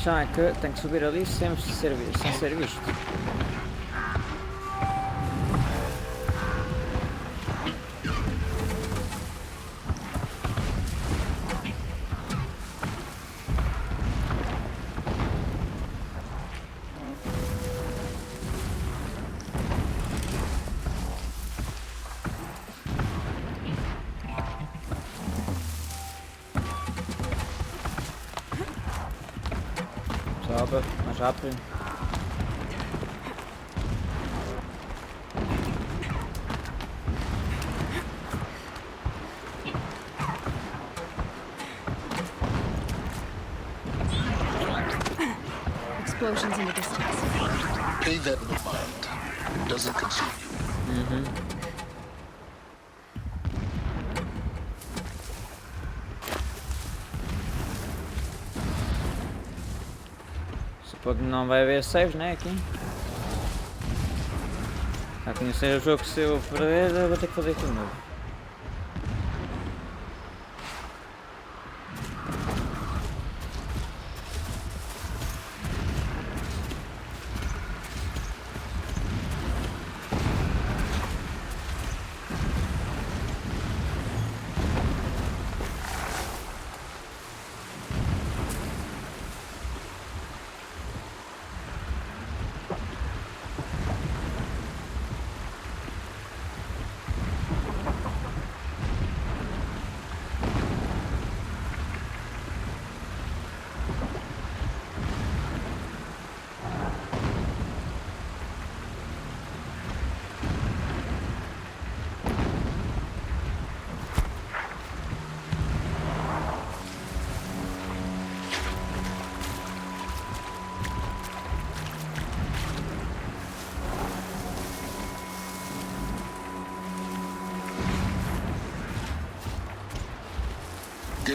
questão é que tem que subir ali sem ser visto. Sobra, mais rápido. Explosions in the distance. Pay that no mind. It doesn't concern you. Porque não vai haver saves, né, aqui. A conhecer o jogo, se eu perder, eu vou ter que fazer tudo novo.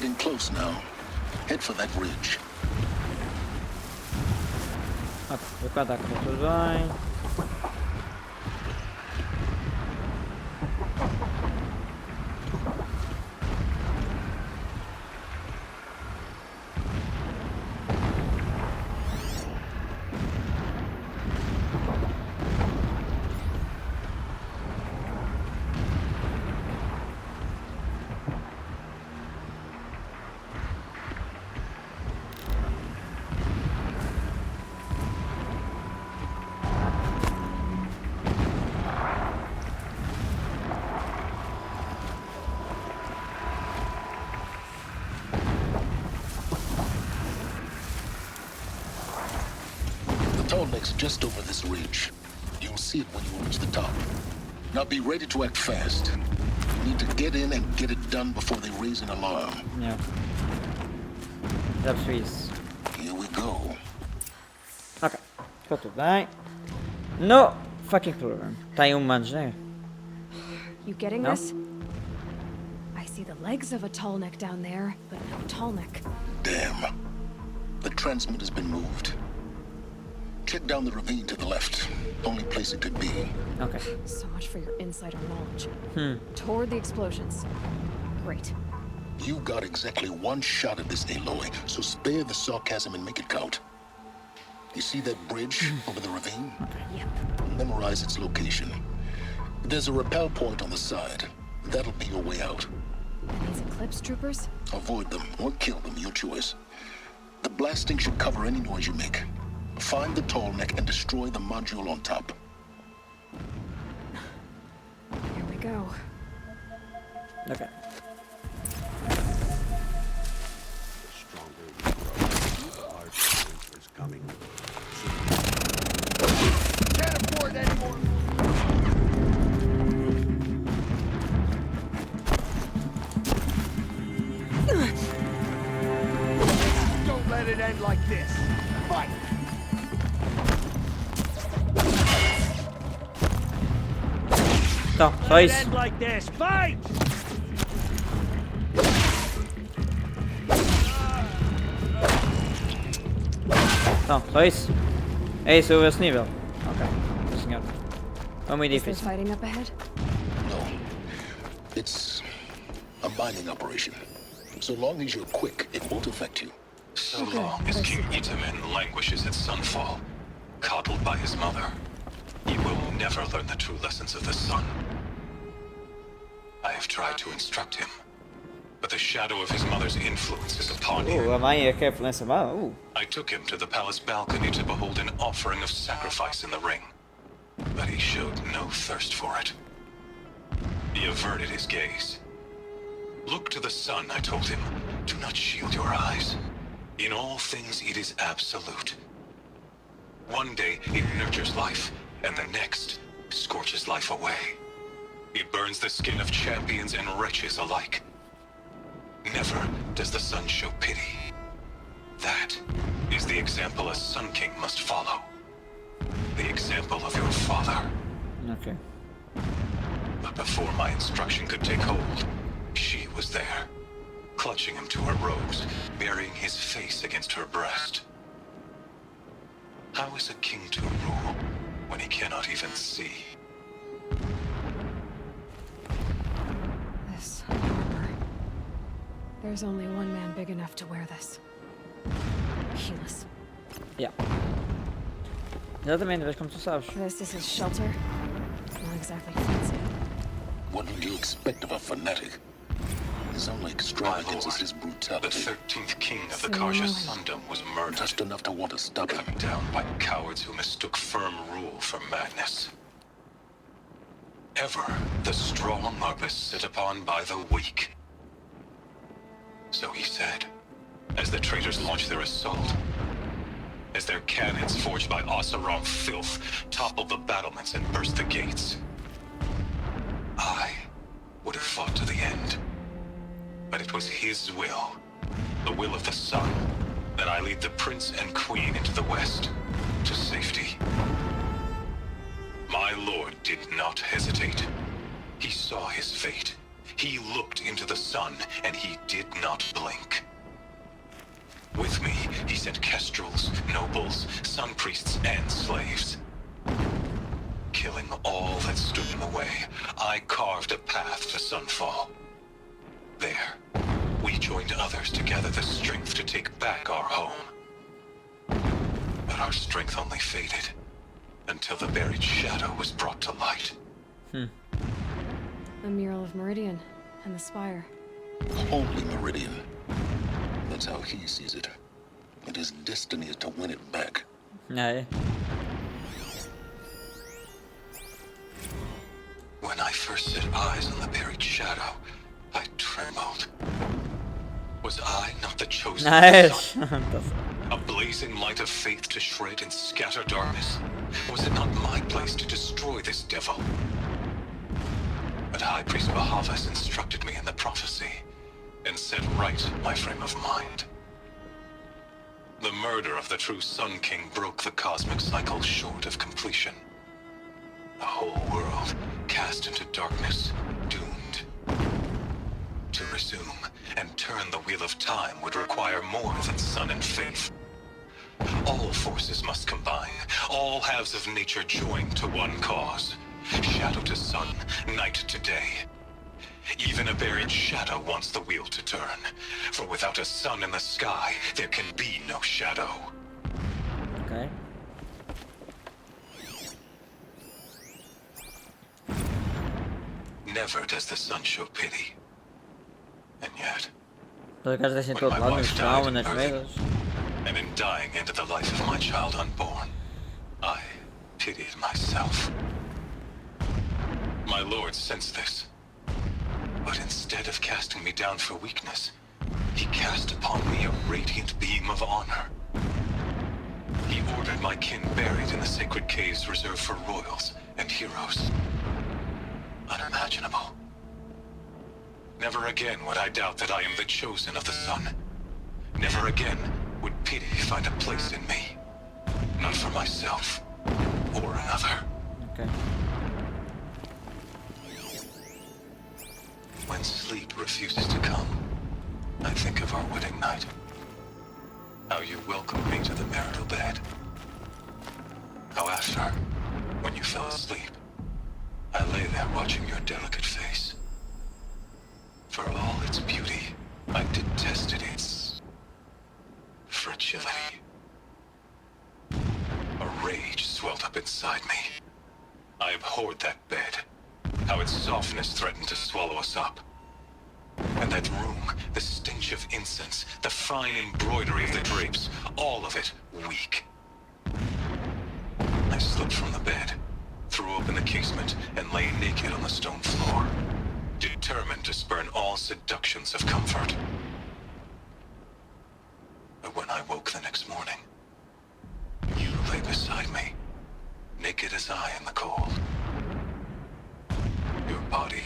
getting close now. Head for that ridge. Ok, vou contar que está tudo bem. The tall lake's just over this ridge. You'll see it when you reach the top. Now be ready to act fast. You need to get in and get it done before they raise an alarm. Yeah. Já percebi isso. Here we go. Ok, ficou tudo bem. No fucking problem. Tá aí humanos, né? You getting No? this? I see the legs of a tall neck down there, but no tall neck. Damn. The transmitter's been moved. Check down the ravine to the left. Only place it could be. Ok. So much for your insider knowledge. Toward the explosions. Great. You got exactly one shot at this, Aloy, so spare the sarcasm and make it count. You see that bridge over the ravine? Yep. Memorize its location. There's a rappel point on the side. That'll be your way out. These Eclipse troopers? Avoid them or kill them, your choice. The blasting should cover any noise you make. Find the tall neck and destroy the module on top. Here we go. Ok. Can't afford any more. Don't let it end like this. Fight! Então, só isso. End like this. Fight! Então, só isso. É isso, esse nível. Ok, sim, senhor. É muito Is there difícil. fighting up ahead? No. It's a mining operation. So long as you're quick, it won't affect you. So long as King Itamen languishes at sunfall, coddled by his mother, he will never learn the true lessons of the sun. I have tried to instruct him, but the shadow of his mother's influence is upon him. A mãe é que é influência má. I took him to the palace balcony to behold an offering of sacrifice in the ring, but he showed no thirst for it. He averted his gaze. Look to the sun, I told him. Do not shield your eyes. In all things it is absolute. One day it nurtures life, and the next scorches life away. It burns the skin of champions and wretches alike. Never does the sun show pity. That is the example a Sun King must follow. The example of your father. Ok. But before my instruction could take hold, she was there, clutching him to her robes, burying his face against her breast. How is a king to rule when he cannot even see? This armor. There's only one man big enough to wear this. Helis. Yeah. Exatamente, vês como tu sabes. This is his shelter. Not exactly fancy. What would you expect of a fanatic? His only extravagance is his The brutality. 13th king of the Karja Sundom was murdered, Just enough to want to stop him. cut down by cowards who mistook firm rule for madness. Ever the strong are beset upon by the weak. So he said, as the traitors launched their assault, as their cannons forged by Oseram filth toppled the battlements and burst the gates. I would have fought to the end. But it was his will, the will of the sun, that I lead the prince and queen into the west, to safety. My lord did not hesitate. He saw his fate, He looked into the sun, and he did not blink. With me, he sent kestrels, nobles, sun priests, and slaves. Killing all that stood in the way, I carved a path to sunfall. There, we joined others to gather the strength to take back our home. But our strength only faded, until the buried shadow was brought to light. The mural of Meridian and the spire. Holy Meridian. That's how he sees it. And his destiny is to win it back. Nej. When I first set eyes on the buried shadow, I trembled. Was I not the chosen Nice. son? A blazing light of faith to shred and scatter darkness? Was it not my place to destroy this devil? But High Priest Bahavas instructed me in the prophecy, and set right my frame of mind. The murder of the true Sun King broke the cosmic cycle short of completion. The whole world cast into darkness, doomed. To resume and turn the wheel of time would require more than sun and faith. All forces must combine, all halves of nature join to one cause. Shadow to sun, night to day. Even a buried shadow wants the wheel to turn, for without a sun in the sky, there can be no shadow. Okay. Never does the sun show pity. And yet, Por acaso deixem when todo my lado, no wife chão, died in nas birthing, mesas. and in dying into the life of my child unborn, I pitied myself. My lord sensed this, but instead of casting me down for weakness, he cast upon me a radiant beam of honor. He ordered my kin buried in the sacred caves reserved for royals and heroes. Unimaginable. Never again would I doubt that I am the chosen of the sun. Never again would pity find a place in me. Not for myself or another. Okay. When sleep refuses to come, I think of our wedding night. How you welcomed me to the marital bed. How after, when you fell asleep, I lay there watching your delicate face. For all its beauty, I detested its fragility. A rage swelled up inside me. I abhorred that bed. How its softness threatened to swallow us up. And that room, the stench of incense, the fine embroidery of the drapes, all of it weak. I slipped from the bed, threw open the casement, and lay naked on the stone floor, determined to spurn all seductions of comfort. But when I woke the next morning, you lay beside me, naked as I in the cold. Your body,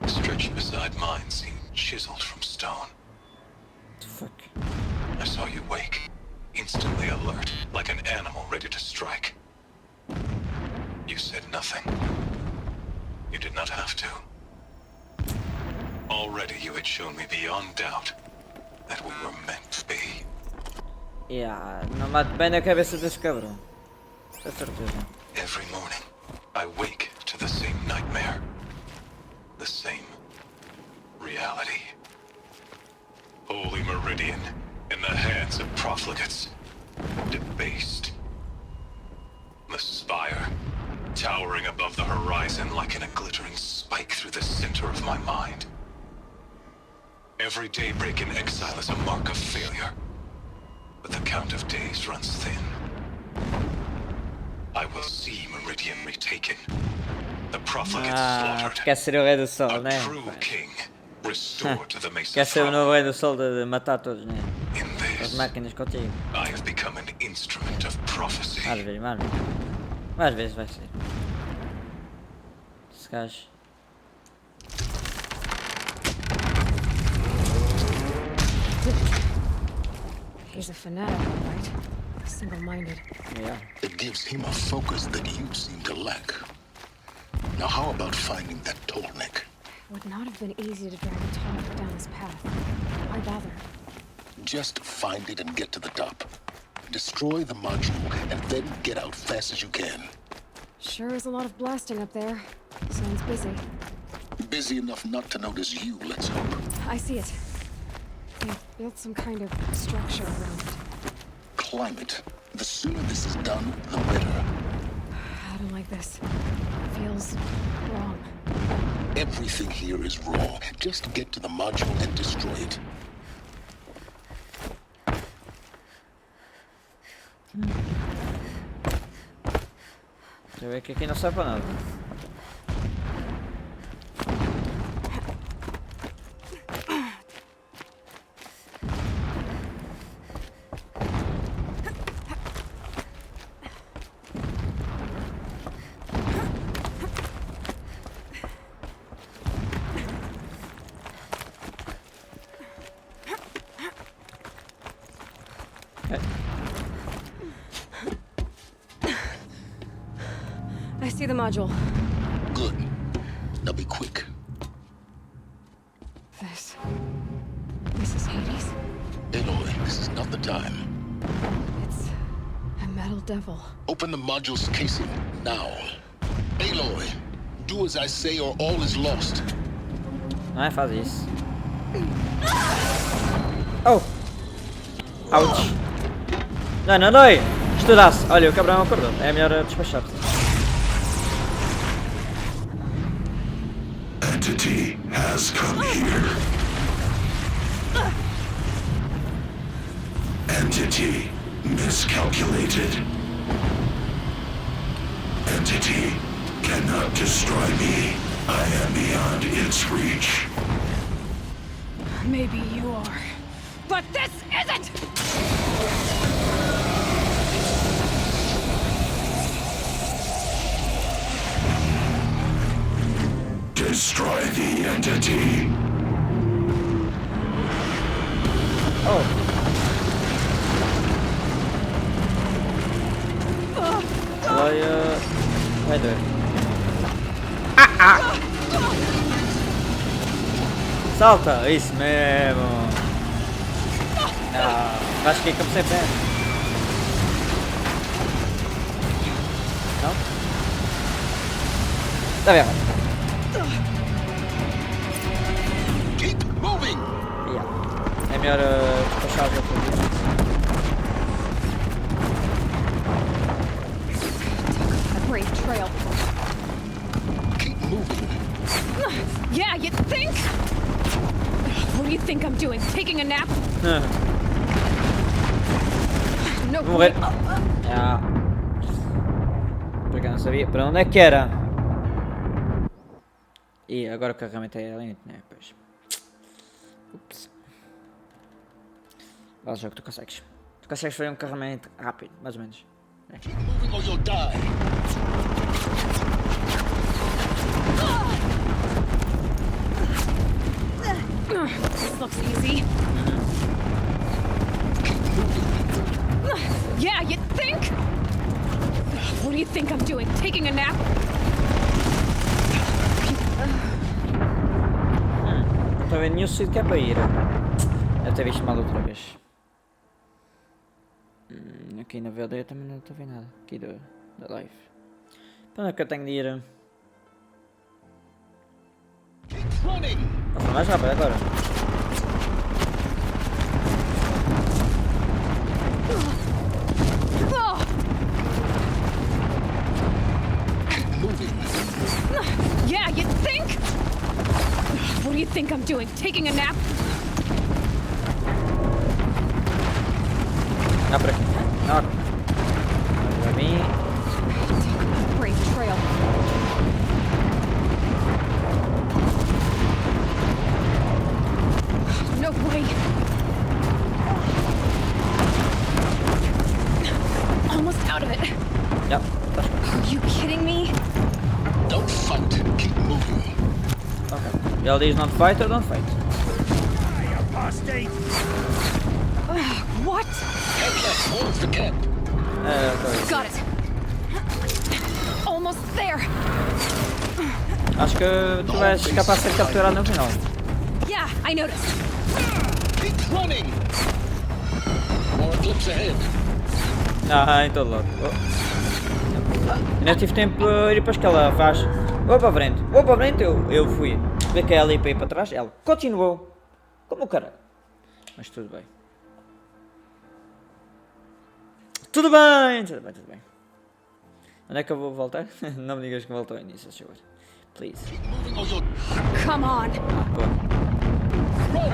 stretched beside mine, seemed chiseled from stone. Fuck. I saw you wake, instantly alert, like an animal ready to strike. You said nothing. You did not have to. Already you had shown me beyond doubt that we were meant to be. Yeah, não mate bem na cabeça desse cabrão. Com certeza. Every morning, I wake to the same nightmare. The same reality. Holy Meridian, in the hands of profligates. Debased. The spire, towering above the horizon like in a glittering spike through the center of my mind. Every daybreak in exile is a mark of failure. But the count of days runs thin. I will see Meridian retaken. The profligates slaughtered. Quer ser o rei do sol, né? A true king restored to the Mesa Quer ser o throne. novo rei do sol de matar todos, né? In As this, máquinas contigo. I have become an instrument of prophecy. Às vezes, mais vezes. Mais vezes vai ser. Esse gajo. He's a fanatic, all right? Single-minded. Yeah. It gives him a focus that you seem to lack. Now how about finding that tall neck? Would not have been easy to drag a top down this path. Why bother? Just find it and get to the top. Destroy the module and then get out fast as you can. Sure is a lot of blasting up there. Sounds busy. Busy enough not to notice you, let's hope. I see it. They built some kind of structure around it. Climate. The sooner this is done, the better. I don't like this. Feels wrong. Everything here is wrong. Just get to the module and destroy it. Se ve que aquí no serve para nada. I see the module. Good. Now be quick. This is Hades? Aloy, this is not the time. It's a metal devil. Open the module's casing, now. Aloy, do as I say or all is lost. Não é fazer isso. Oh! Ouch! Não, não dói! Estudasse! Olha, o cabrão acordou. É melhor despachar-se. Entity has come here. Entity miscalculated. Entity cannot destroy me. I am beyond its reach. Maybe you are. But this isn't! Destroy the entity. Oh. Vai doer. Salta! Isso mesmo! Acho que como sempre é. Não? Tá vendo? Keep moving! Yeah. É melhor despachar o outro. Brave trail. Keep moving. Yeah, you think? What do you think I'm doing? Taking a nap? No. Morrer. Porque eu não sabia para onde é que era. E agora o carregamento é lento, né? Pois. Ups. Vai, jogo, tu consegues. Tu consegues fazer um carregamento rápido, mais ou menos. Keep moving or you'll die. This looks easy. Yeah, you think? What do you think I'm doing? Taking a nap? Não estou a ver nenhum sítio que é para ir. Deve ter visto mal outra vez. Aqui na VLD também não estou a ver nada. Aqui da live. Para onde é que eu tenho de ir? Vou mais rápido agora. Yeah, you think? What do you think I'm doing? Taking a nap? Não, por aqui. Não. Para mim. Brave trail. No way. Almost out of it. Yep. Are you kidding me? Don't fight. Keep moving. Okay. LD's not fight or don't fight. Apostate! What? Headlights towards the camp. Got it. Almost there. Acho que tu vais capaz de ser capturado no final. Yeah, I noticed. Keep running! More clips ahead. Em todo lado. Ainda tive tempo para ir para a escala, faz. Vou para a frente, eu fui. Vê que é ali para ir para trás, ela continuou. Como o caralho. Mas tudo bem. Tudo bem. Onde é que eu vou voltar? Não me digas que volto ao início, senhor. Please. Come on.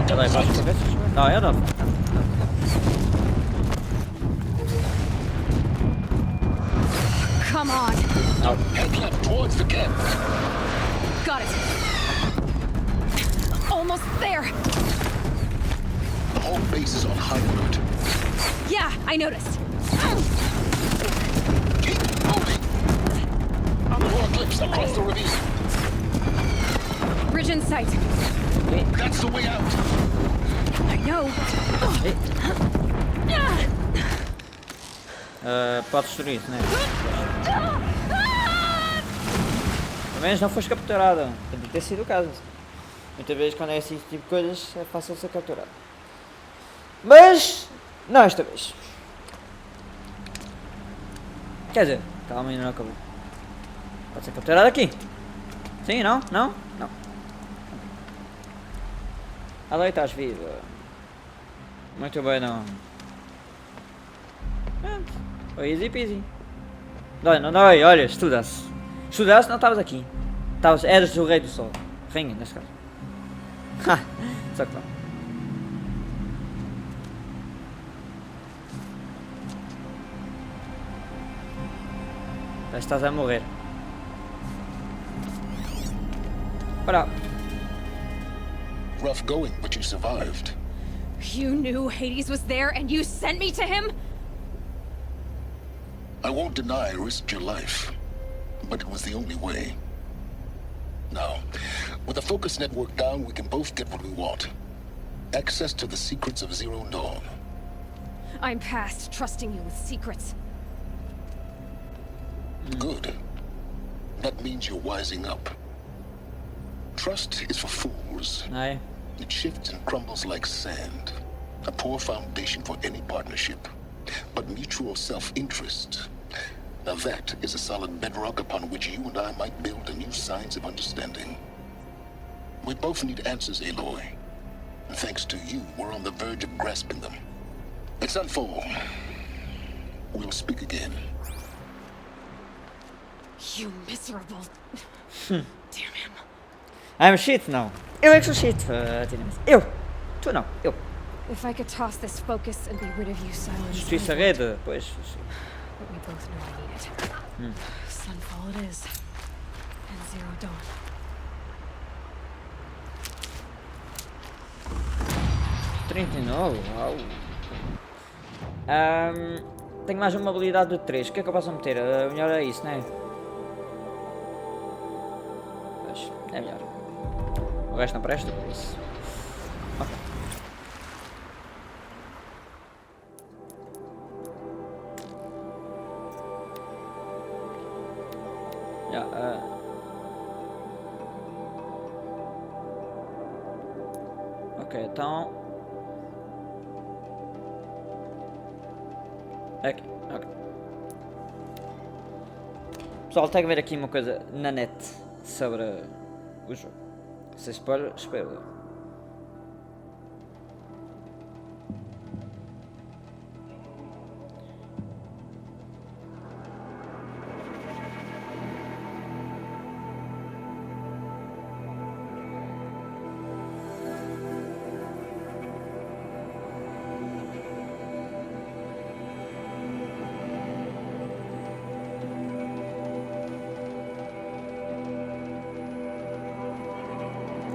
Ela é baixo para ver. Não, eu não. Come on. Não. Head left towards the camp. Got it. Almost there. The whole base is on high alert. Yeah, I noticed. Keep moving! More clips across the ravine. Bridge in sight. That's the way out. I know. Pode destruir isso, né? Pelo menos não foste capturado. Pode ter sido o caso. Muitas vezes quando é esse tipo de coisas é fácil ser capturado. Mas não esta vez. Quer dizer, calma, ainda não acabou. Pode ser capturado aqui. Sim, não? Não? Não. Ali estás viva. Muito bem, não. Easy peasy. Não, olha, estudasse. Estudasse não estavas aqui. Eras o rei do sol. Rainha, neste caso. Só que não. Estás a morrer. Ora. Rough going, but you survived. You knew Hades was there and you sent me to him? I won't deny I risked your life, but it was the only way. Now, with the focus network down, we can both get what we want. Access to the secrets of Zero Dawn. I'm past trusting you with secrets. Good. That means you're wising up. Trust is for fools. Aye. It shifts and crumbles like sand. A poor foundation for any partnership. But mutual self-interest. Now that is a solid bedrock upon which you and I might build a new science of understanding. We both need answers, Aloy. And thanks to you, we're on the verge of grasping them. It's unfold. We'll speak again. You miserable. Damn him. I'm shit now. Eu é que sou shit. Eu. Tu não. Eu. If I could toss this focus and be rid of you, silence. Justiça rede. Pois. But we both know I need it. Sunfall it is. And Zero Dawn. Uau. Tenho mais uma habilidade de 3. O que é que eu posso meter? Melhor é isso, não é? Pois, é melhor. O resto não presta, por isso. Ok. Ok, então. Aqui, ok. Pessoal, tenho que ver aqui uma coisa na net sobre o jogo. Se spoiler, spoiler.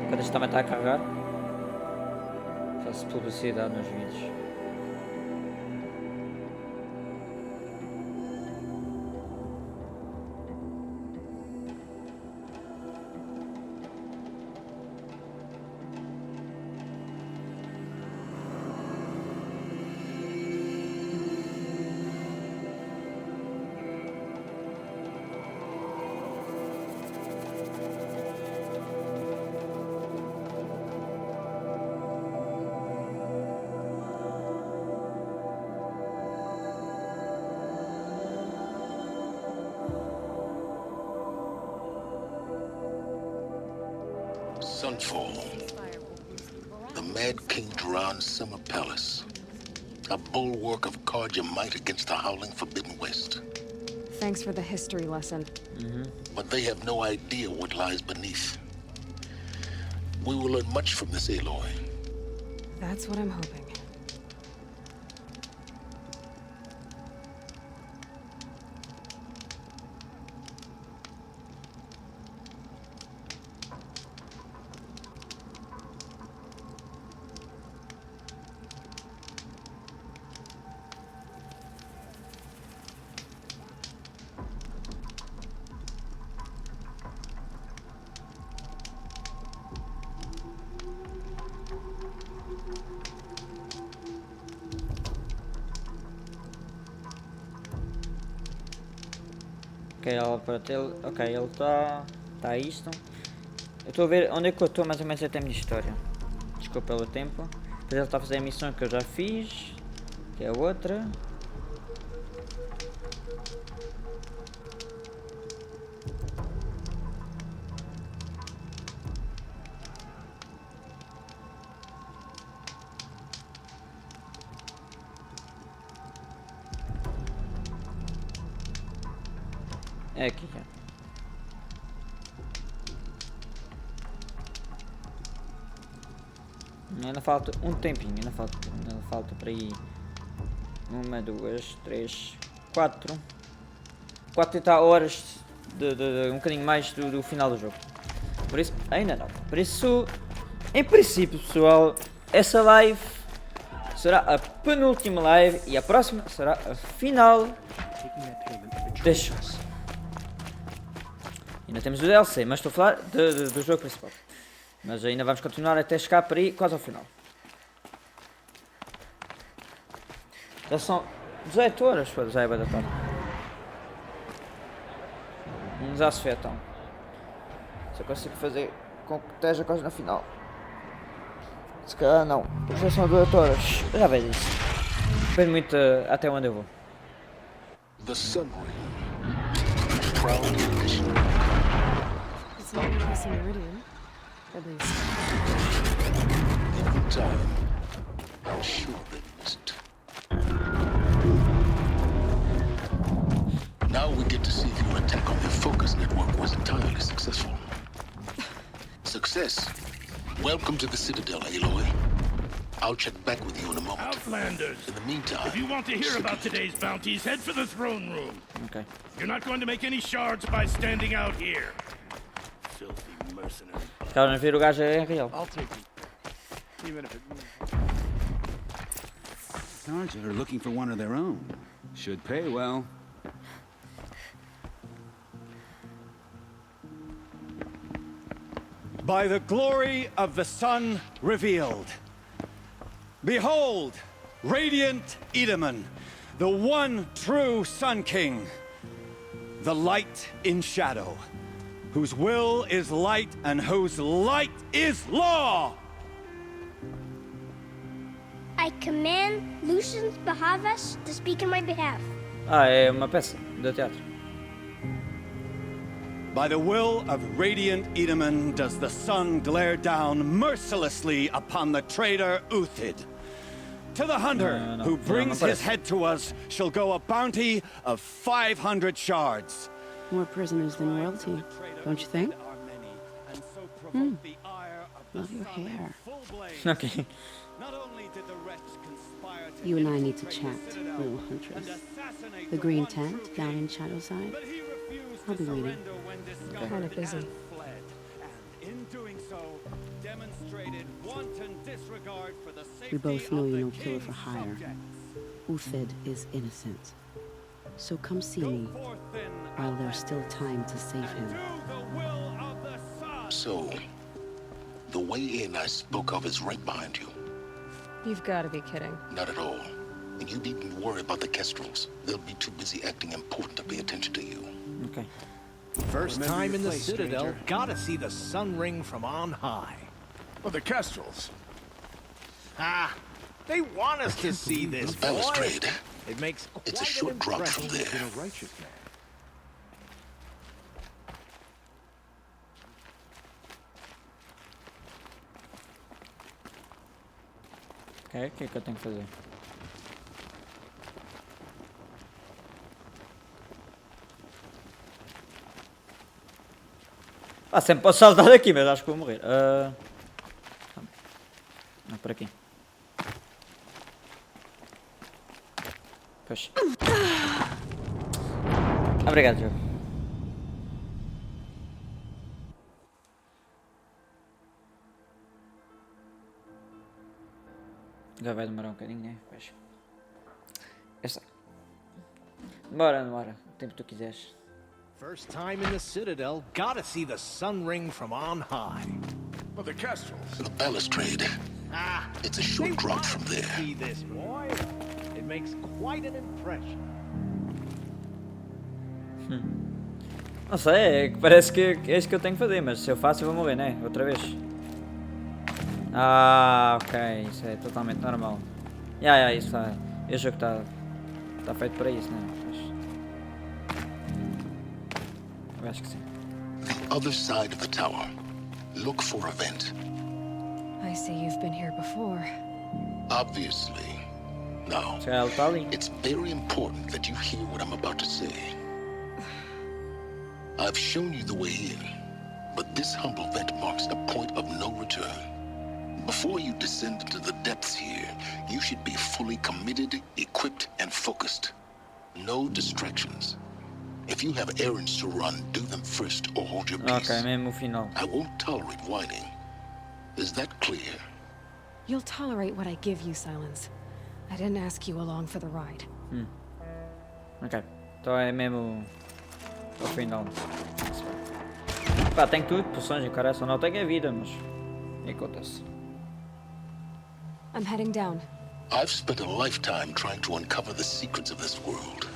Quando isto também está a carregar, faço publicidade nos vídeos. Sunfall. The Mad King Duran's summer palace. A bulwark of guard your might against the howling Forbidden West. Thanks for the history lesson. But they have no idea what lies beneath. We will learn much from this Aloy. That's what I'm hoping. Ok, ele está a isto. Eu estou a ver onde é que eu estou mais ou menos até a minha história. Desculpa pelo tempo. Depois ele está a fazer a missão que eu já fiz. Que é outra. É aqui já. Ainda falta um tempinho, ainda falta para aí 1, 2, 3, 4 e tal horas de um bocadinho mais do final do jogo. Por isso, ainda não. Por isso, em princípio, pessoal, essa live será a penúltima live e a próxima será a final deste jogo. Ainda temos o DLC, mas estou a falar do jogo principal. Mas ainda vamos continuar até chegar para aí quase ao final. Já são 18 horas, já é bem da tarde. Vamos à Sofia então. Se eu consigo fazer com que esteja quase na final. Se calhar não, já são 18 horas. Já vejo isso. Depende muito até onde eu vou. The Sun Ring. Proud tradition. It's not across Meridian, at least. Every time, I'm sure they missed. Now we get to see if your attack on the focus network was entirely successful. Success. Welcome to the Citadel, Aloy. I'll check back with you in a moment. Outlanders! In the meantime, if you want to hear about today's bounties, head for the throne room. Okay. You're not going to make any shards by standing out here. Filthy mercenary. Estava a ver o gajo é real. I'll take it. Even if it means... Sergeant are looking for one of their own. Should pay well. By the glory of the sun revealed. Behold, radiant Edaman, the one true Sun King. The light in shadow, whose will is light and whose light is law! I command Lucius Bahavas to speak in my behalf. Ah, é uma peça de teatro. By the will of radiant Edaman does the sun glare down mercilessly upon the traitor Uthid. To the hunter who brings his head to us shall go a bounty of 500 shards. More prisoners than royalty, don't you think? Love your hair. Okay. You and I need to chat, little huntress. The green tent down in Shadowside. I'll be waiting. Kind of busy. We both know you're no killer for hire. Uthid is innocent. So come see me while there's still time to save him. So, the way in I spoke of is right behind you. You've got to be kidding. Not at all. And you needn't worry about the Kestrels. They'll be too busy acting important to pay attention to you. Okay. First time in the Citadel, gotta see the sun ring from on high. Well, the Kestrels. Ah, they want us to see this, The balustrade. It makes quite It's a short drop from there. a righteous man. Ok, o que é que eu tenho que fazer? Ah, sempre posso saltar daqui, mas acho que vou morrer. Não, por aqui. Pois. Obrigado, jogo. Já vai demorar um bocadinho, né? Pois. Eu sei. Demora. O tempo que tu quiseres. First time in the Citadel, gotta see the sun ring from on high. Well, the castles. The balustrade. It's a short drop from there. See this, boy? It makes quite an impression. Não sei, é que parece que é isso que eu tenho que fazer, mas se eu faço eu vou morrer, né? Outra vez. Ah, ok, isso é totalmente normal. Isso está. Eu jogo que está feito para isso, né? Eu acho que sim. The other side of the tower. Look for a vent. I see you've been here before. Obviously. Now, it's very important that you hear what I'm about to say. I've shown you the way in, but this humble vent marks a point of no return. Before you descend into the depths here, you should be fully committed, equipped, and focused. No distractions. If you have errands to run, do them first or hold your peace. Ok, mesmo o final. I won't tolerate whining. Is that clear? You'll tolerate what I give you, Silence. I didn't ask you along for the ride. Ok, então é mesmo o final. Pá, tem tudo, poções e cara, só não tenho a vida, mas acontece. I'm heading down. I've spent a lifetime trying to uncover the secrets of this world.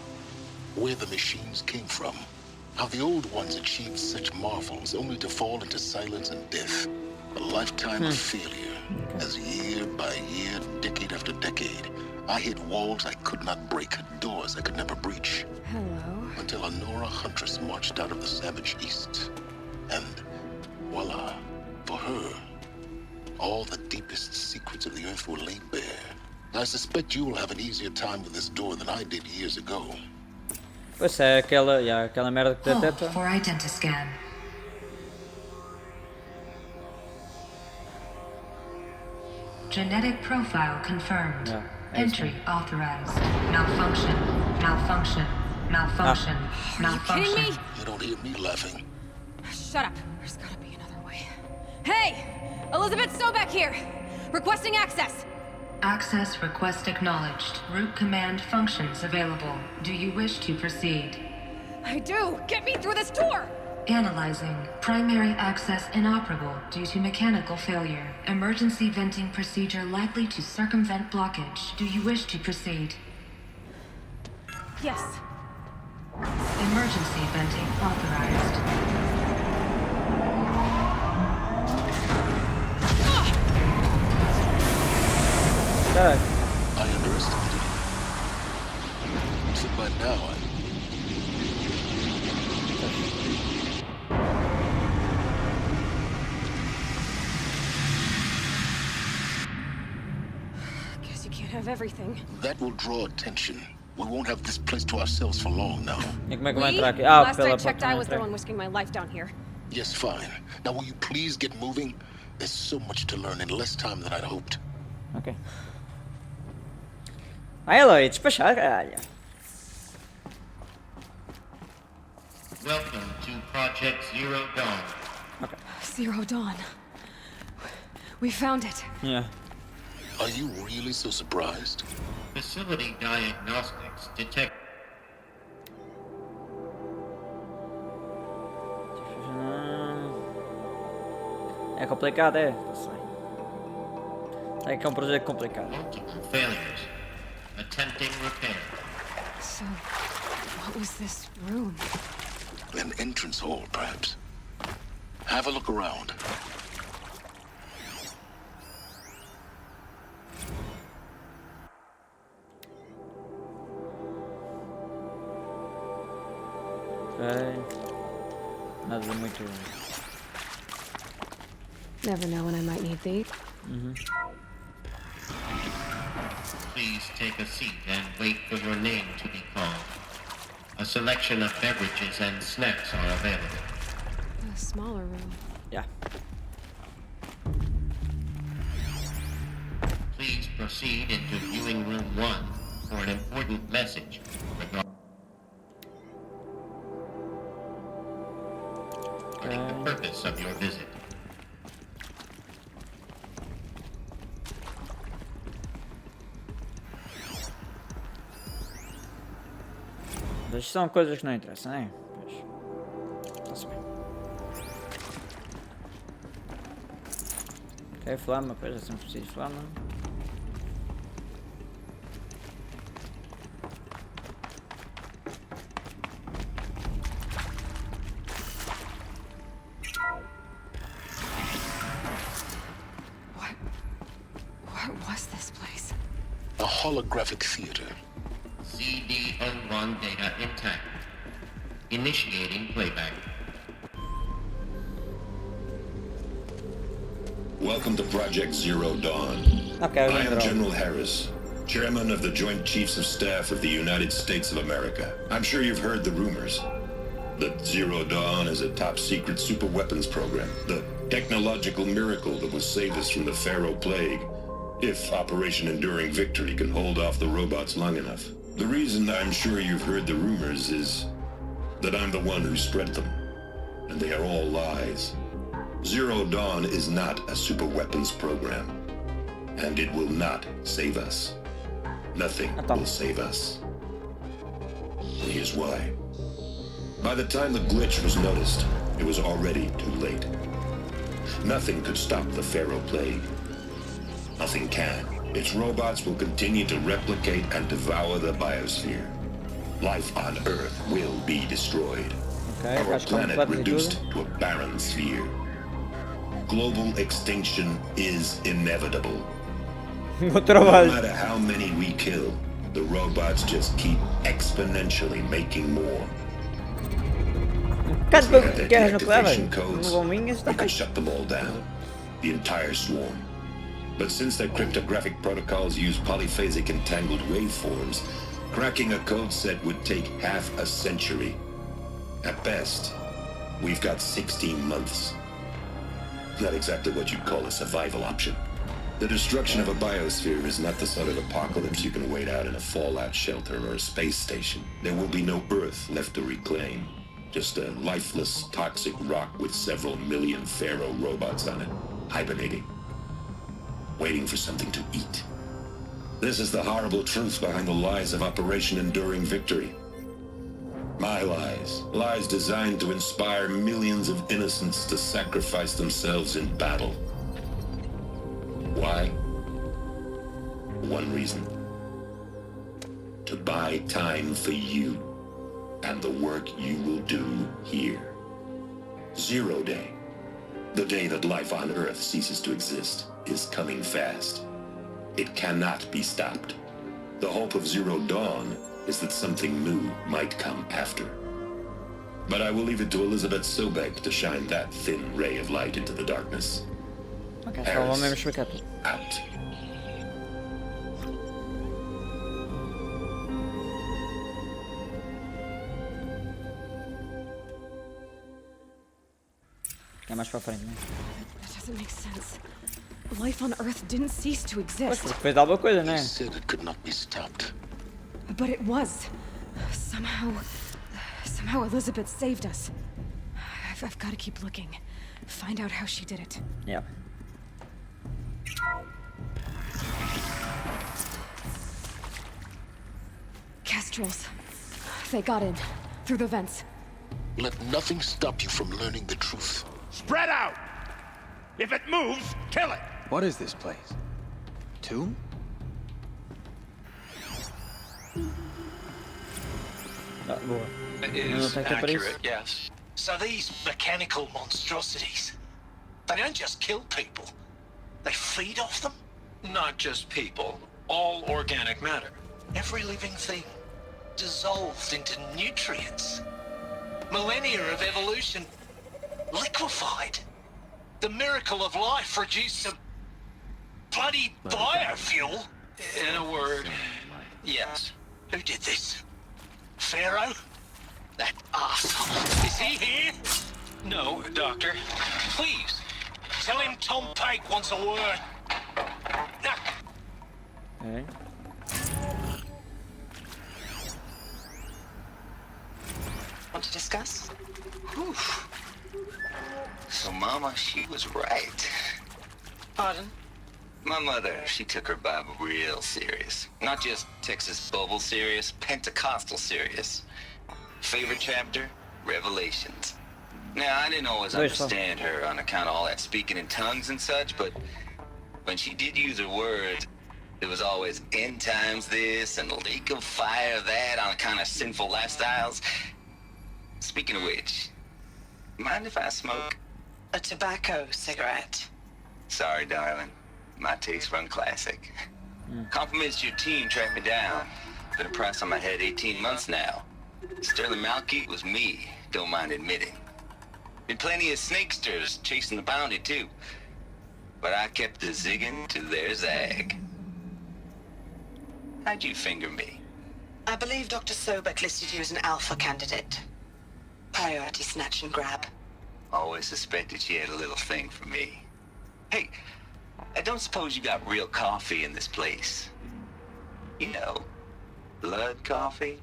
Where the machines came from. How the old ones achieved such marvels only to fall into silence and death. A lifetime of failure. As year by year, decade after decade, I hit walls I could not break, doors I could never breach. Hello. Until a Nora huntress marched out of the savage east. And voila, for her, all the deepest secrets of the earth were laid bare. I suspect you will have an easier time with this door than I did years ago. Pois é, aquela merda que detecta. For identiscan. Genetic profile confirmed. Entry authorized. Malfunction. Malfunction. Malfunction. Malfunction. Are you kidding me? You don't hear me laughing. Shut up. There's gotta be another way. Hey! Elizabeth Sobeck here! Requesting access! Access request acknowledged. Root command functions available. Do you wish to proceed? I do! Get me through this door! Analyzing. Primary access inoperable due to mechanical failure. Emergency venting procedure likely to circumvent blockage. Do you wish to proceed? Yes. Emergency venting authorized. I underestimated you. So by now, Guess you can't have everything. that will draw attention. We won't have this place to ourselves for long now. Last I checked, I was the one risking my life down here. Yes, fine. Now will you please get moving? There's so much to learn in less time than I'd hoped. Ok. Vai, Eloy, despachar, caralho. Welcome to Project Zero Dawn. Okay. Zero Dawn. We found it. Yeah. Are you really so surprised? Facility diagnostics detect. É complicado, é? É que é um projeto complicado. Multiple failures. Attempting repair. So, what was this room? An entrance hall, perhaps. Have a look around. Ok. Nada muito. Never know when I might need these. Please take a seat and wait for your name to be called. A selection of beverages and snacks are available. A smaller room. Yeah. Please proceed into viewing room 1 for an important message regarding the purpose of your visit. Mas são coisas que não interessam, né? Pois. Está-se bem. Ok, flama, pois já sempre preciso de flama. What was this place? A holographic theater. CD01 data intact. Initiating playback. Welcome to Project Zero Dawn. Okay, I am General Harris, Chairman of the Joint Chiefs of Staff of the United States of America. I'm sure you've heard the rumors that Zero Dawn is a top-secret superweapons program, the technological miracle that will save us from the Pharaoh Plague, if Operation Enduring Victory can hold off the robots long enough. The reason I'm sure you've heard the rumors is that I'm the one who spread them, and they are all lies. Zero Dawn is not a superweapons program, and it will not save us. Nothing will save us. And here's why. By the time the glitch was noticed, it was already too late. Nothing could stop the Pharaoh Plague. Nothing can. Its robots will continue to replicate and devour the biosphere. Life on Earth will be destroyed. Our planet reduced to a barren sphere. Global extinction is inevitable. No matter how many we kill, the robots just keep exponentially making more. If we had their deactivation codes, we could shut them all down. The entire swarm. But since their cryptographic protocols use polyphasic entangled waveforms, cracking a code set would take half a century. At best, we've got 16 months. Not exactly what you'd call a survival option. The destruction of a biosphere is not the sort of apocalypse you can wait out in a fallout shelter or a space station. There will be no Earth left to reclaim. Just a lifeless, toxic rock with several million Pharaoh robots on it, hibernating, waiting for something to eat. This is the horrible truth behind the lies of Operation Enduring Victory. My lies. Lies designed to inspire millions of innocents to sacrifice themselves in battle. Why? One reason. To buy time for you and the work you will do here. Zero Day, the day that life on Earth ceases to exist, is coming fast. It cannot be stopped. The hope of Zero Dawn is that something new might come after. But I will leave it to Elizabeth Sobek to shine that thin ray of light into the darkness. Okay, Harris, out. É mais para frente, né? That doesn't make sense. Life on Earth didn't cease to exist. Fez alguma coisa, né? He said it could not be stopped. But it was. Somehow Elizabeth saved us. I've got to keep looking. Find out how she did it. Yeah. Kestrels. They got in. Through the vents. Let nothing stop you from learning the truth. Spread out! If it moves, kill it! What is this place? Tomb? It is accurate, yes. So these mechanical monstrosities, they don't just kill people. They feed off them? Not just people. All organic matter. Every living thing dissolved into nutrients. Millennia of evolution liquefied. The miracle of life produced some bloody biofuel. In a word, yes. Who did this? Pharaoh? That arsehole. Is he here? No, Doctor. Please, tell him Tom Pike wants a word. Okay. Want to discuss? Whew. So, Mama, she was right. Pardon? My mother, she took her Bible real serious. Not just Texas Bible serious, Pentecostal serious. Favorite chapter? Revelations. Now, I didn't always understand her on account of all that speaking in tongues and such, but when she did use her words, it was always end times this and lake of fire that on account of sinful lifestyles. Speaking of which, mind if I smoke? A tobacco cigarette. Sorry, darling. My taste run classic. Compliments to your team tracked me down. Been a price on my head 18 months now. Sterling Malky was me, don't mind admitting. Been plenty of snakesters chasing the bounty too. But I kept the zigging to their zag. How'd you finger me? I believe Dr. Sobek listed you as an alpha candidate. Priority snatch and grab. Always suspected she had a little thing for me. Hey, I don't suppose you got real coffee in this place. You know, blood coffee?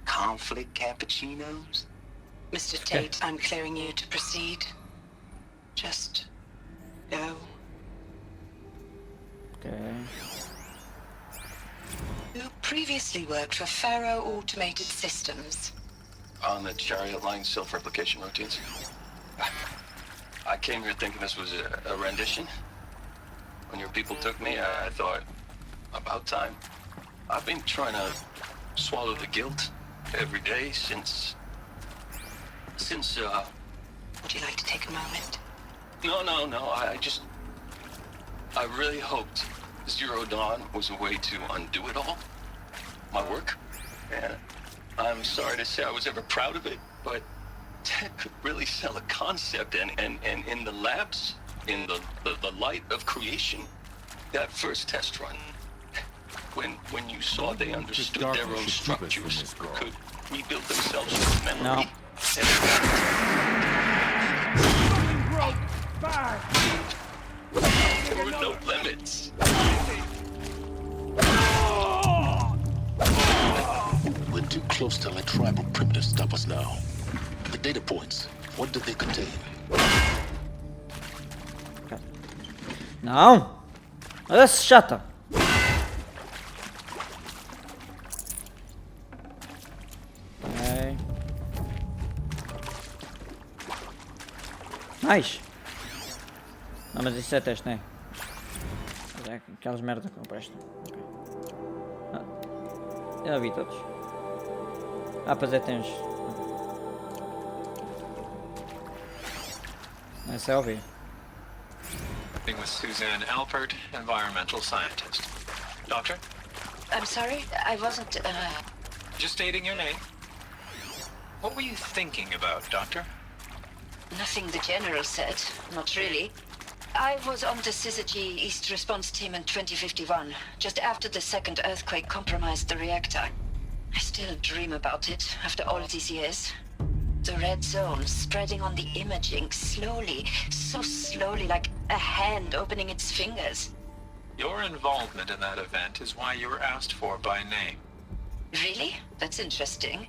Conflict cappuccinos? Mr. Tate, I'm clearing you to proceed. Just go. Okay. You previously worked for Faro Automated Systems. On the chariot line self-replication routines. I came here thinking this was a rendition. When your people took me, I thought, about time. I've been trying to swallow the guilt every day since... Would you like to take a moment? No, I really hoped Zero Dawn was a way to undo it all. My work. And I'm sorry to say I was ever proud of it, but Ted could really sell a concept, and in the labs, in the light of creation, that first test run, when you saw they understood their own structures, could rebuild themselves from memory. There were no limits. We're too close to let tribal primitives stop us now. The data points, what do they contain? Não! Olha essa chata! Ok. Mais! Não, mas isso é teste, não é? É aquelas merdas que não prestam. Okay. Ah, eu vi todos. Ah, pois é, tens. Essa é ouvir. With Suzanne Alpert, environmental scientist. Doctor? I'm sorry, I wasn't, Just stating your name. What were you thinking about, Doctor? Nothing the General said, not really. I was on the Syzygy East Response Team in 2051, just after the second earthquake compromised the reactor. I still dream about it, after all these years. The red zone spreading on the imaging, slowly, so slowly, like a hand opening its fingers. Your involvement in that event is why you were asked for by name. Really? That's interesting.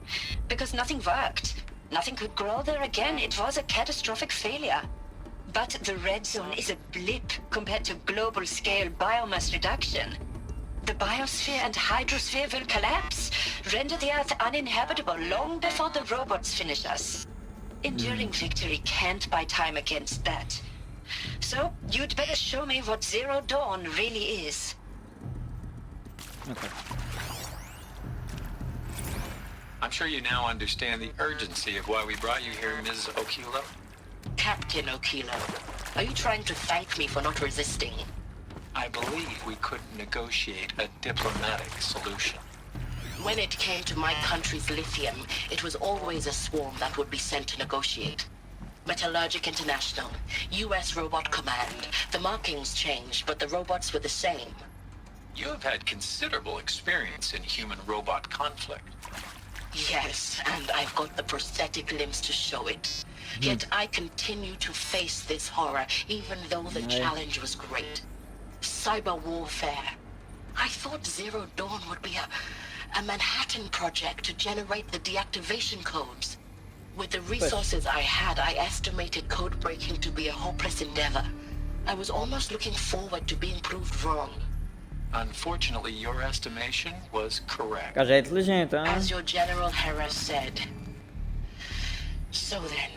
Because nothing worked. Nothing could grow there again. It was a catastrophic failure. But the red zone is a blip compared to global-scale biomass reduction. The biosphere and hydrosphere will collapse, render the Earth uninhabitable long before the robots finish us. Enduring victory can't buy time against that. So, you'd better show me what Zero Dawn really is. Okay. I'm sure you now understand the urgency of why we brought you here, Ms. Okilo. Captain Okilo, are you trying to thank me for not resisting? I believe we could negotiate a diplomatic solution. When it came to my country's lithium, it was always a swarm that would be sent to negotiate. Metallurgic International, US Robot Command. The markings changed, but the robots were the same. You have had considerable experience in human-robot conflict. Yes, and I've got the prosthetic limbs to show it. Yet I continue to face this horror, even though the challenge was great. Cyber warfare. I thought Zero Dawn would be a Manhattan project to generate the deactivation codes. With the resources I had, I estimated code breaking to be a hopeless endeavor. I was almost looking forward to being proved wrong. Unfortunately, your estimation was correct. Gajo é inteligente, hein? As your General Harris said. So then,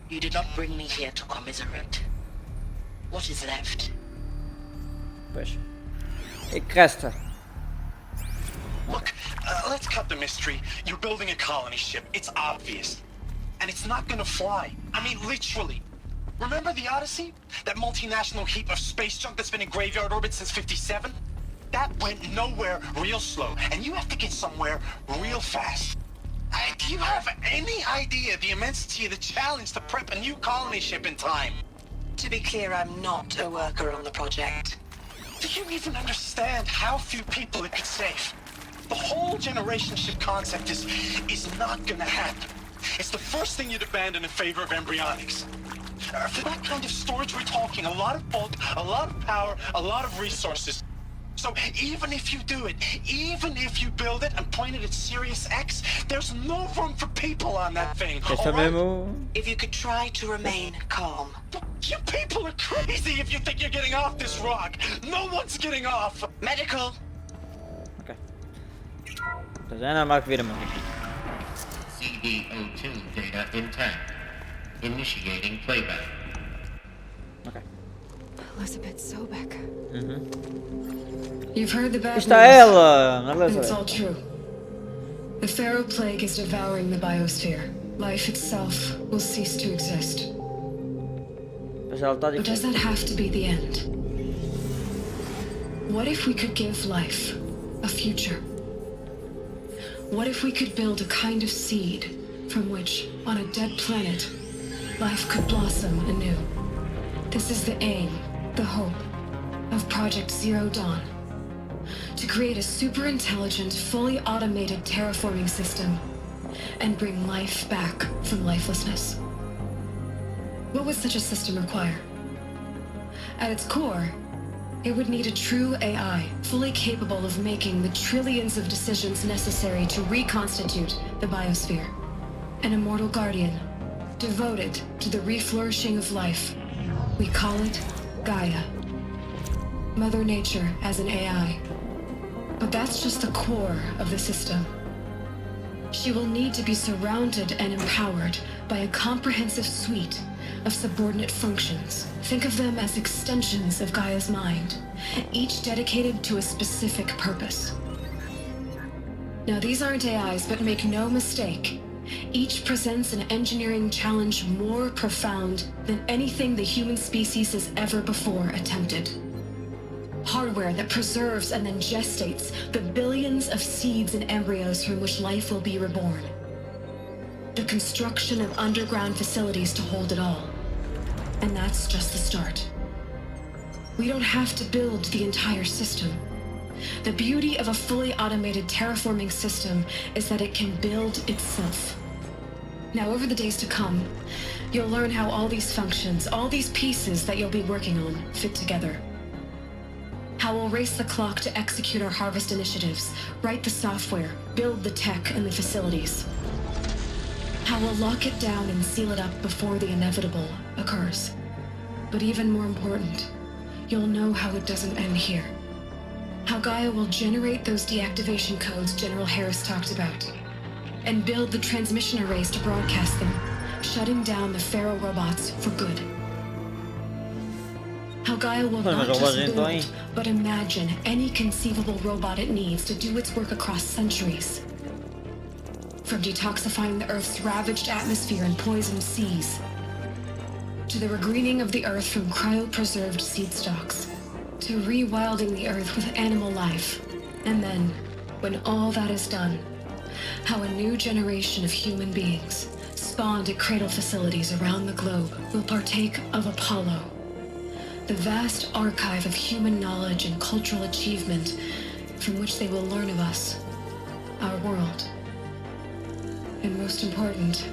you did not bring me here to commiserate. What is left? Pois. E que resta? Look, let's cut the mystery. You're building a colony ship. It's obvious. And it's not gonna fly. I mean, literally. Remember the Odyssey? That multinational heap of space junk that's been in graveyard orbit since '57? That went nowhere real slow. And you have to get somewhere real fast. Do you have any idea the immensity of the challenge to prep a new colony ship in time? To be clear, I'm not a worker on the project. Do you even understand how few people it could save? The whole generation ship concept is not gonna happen. It's the first thing you'd abandon in favor of embryonics. For that kind of storage we're talking a lot of bulk, a lot of power, a lot of resources. So even if you do it, even if you build it and point it at Sirius X, there's no room for people on that thing. Right? If you could try to remain calm. You people are crazy if you think you're getting off this rock. No one's getting off. Medical. Ok. Então já é normal que vira, mano. CDO2 data intact. Initiating playback. Ok. Elizabeth Sobek. You've heard the bad Está news. ela, não é And it's all true. The Pharaoh plague is devouring the biosphere. Life itself will cease to exist. Mas ela está But does that have to be the end? What if we could give life a future? What if we could build a kind of seed from which, on a dead planet, life could blossom anew? This is the aim, the hope, of Project Zero Dawn. To create a super-intelligent, fully automated terraforming system and bring life back from lifelessness. What would such a system require? At its core, it would need a true AI, fully capable of making the trillions of decisions necessary to reconstitute the biosphere. An immortal guardian, devoted to the reflourishing of life. We call it Gaia. Mother Nature as an AI. But that's just the core of the system. She will need to be surrounded and empowered by a comprehensive suite of subordinate functions. Think of them as extensions of Gaia's mind, each dedicated to a specific purpose. Now, these aren't AIs, but make no mistake, each presents an engineering challenge more profound than anything the human species has ever before attempted. Hardware that preserves and then gestates the billions of seeds and embryos from which life will be reborn. The construction of underground facilities to hold it all. And that's just the start. We don't have to build the entire system. The beauty of a fully automated terraforming system is that it can build itself. Now, over the days to come, you'll learn how all these functions, all these pieces that you'll be working on, fit together. How we'll race the clock to execute our harvest initiatives, write the software, build the tech and the facilities. How we'll lock it down and seal it up before the inevitable occurs. But even more important, you'll know how it doesn't end here. How Gaia will generate those deactivation codes General Harris talked about, and build the transmission arrays to broadcast them, shutting down the Pharaoh robots for good. How Gaia will not just build, but imagine any conceivable robot it needs to do its work across centuries. From detoxifying the Earth's ravaged atmosphere and poisoned seas, to the regreening of the Earth from cryopreserved seed stalks, to rewilding the Earth with animal life. And then, when all that is done, how a new generation of human beings, spawned at cradle facilities around the globe, will partake of Apollo, The vast archive of human knowledge and cultural achievement from which they will learn of us, our world. And most important,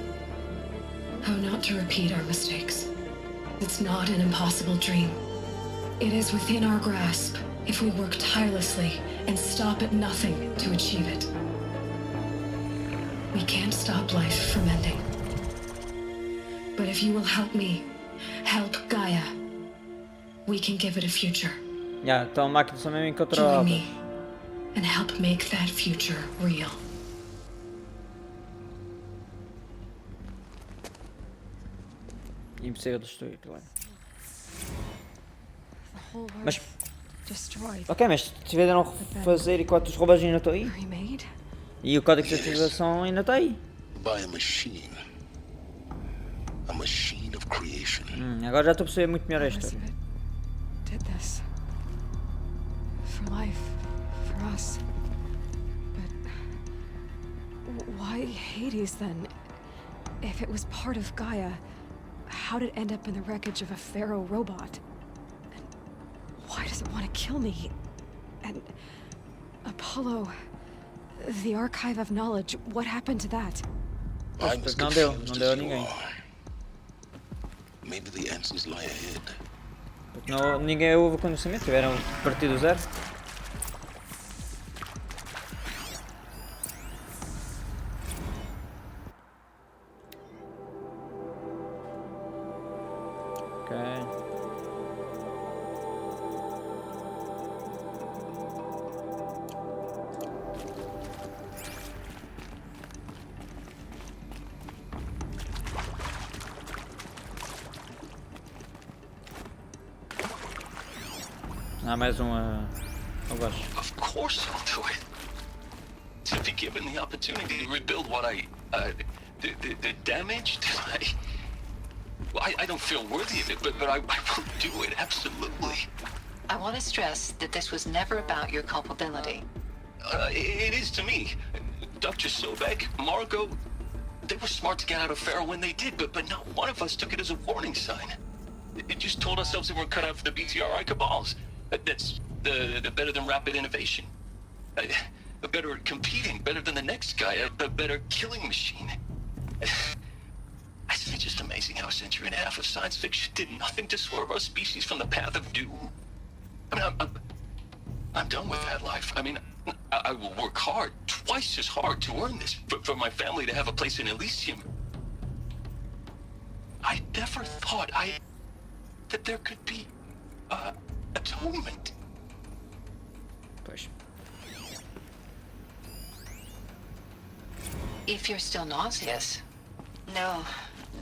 how not to repeat our mistakes. It's not an impossible dream. It is within our grasp if we work tirelessly and stop at nothing to achieve it. We can't stop life from ending. But if you will help me, help Gaia, we can give it a future. Yeah, então máquinas são mesmo Join incontroláveis. me and help make that future real. Impossível destruir, claro. The whole world Mas, destroyed. ok, mas tiveram a refazer enquanto os robôs ainda estão aí? Remade? E o código de ativação ainda está aí? By a machine. A machine of creation. Agora já estou a perceber muito melhor a história. Did this for life, for us. But why Hades then? If it was part of Gaia, how did it end up in the wreckage of a pharaoh robot? And why does it want to kill me? And Apollo, the archive of knowledge, what happened to that? Não deu a ninguém. Maybe the answers lie ahead. Não, ninguém houve conhecimento, tiveram partido zero. Ok. Há mais eu gosto. Of course I'll do it. To be given the opportunity to rebuild what the damage that I don't feel worthy of it, but I will do it, absolutely. I want to stress that this was never about your culpability. It is to me. Dr. Sobek, Margot, they were smart to get out of Pharaoh when they did, but not one of us took it as a warning sign. It just told ourselves that we're cut out for the BTRI cabals. That's the better than rapid innovation. Better at competing, better than the next guy, a better killing machine. It's just amazing how a century and a half of science fiction did nothing to swerve our species from the path of doom. I mean, I'm done with that life. I mean, I will work hard, twice as hard to earn this, for my family to have a place in Elysium. I never thought that there could be atonement. Pois. If you're still nauseous. No,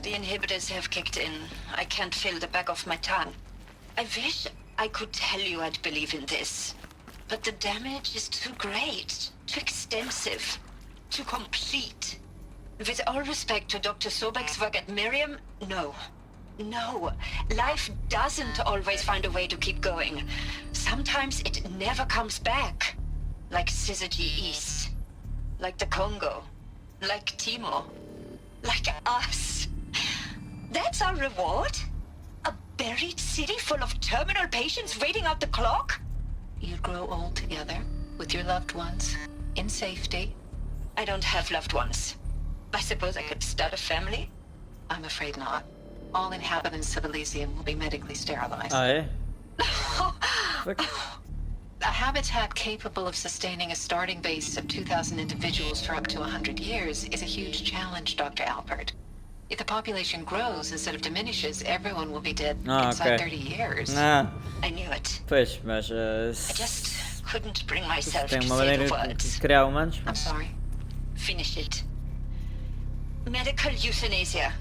the inhibitors have kicked in. I can't feel the back of my tongue. I wish I could tell you I'd believe in this. But the damage is too great, too extensive, too complete. With all respect to Dr. Sobek's work at Miriam, no. No, life doesn't always find a way to keep going. Sometimes it never comes back. Like Syzygy East. Like the Congo. Like Timor. Like us. That's our reward? A buried city full of terminal patients waiting out the clock? You grow old together, with your loved ones, in safety. I don't have loved ones. I suppose I could start a family? I'm afraid not. All inhabitants of Elysium will be medically sterilized. Ah, é? A habitat capable of sustaining a starting base of 2,000 individuals for up to 100 years is a huge challenge, Dr. Alpert. If the population grows instead of diminishes, everyone will be dead inside 30 years. I knew it. Pois, mas... I just couldn't bring myself to tem uma say maneira the words. de criar humanos. I'm sorry. Finish it. Medical euthanasia.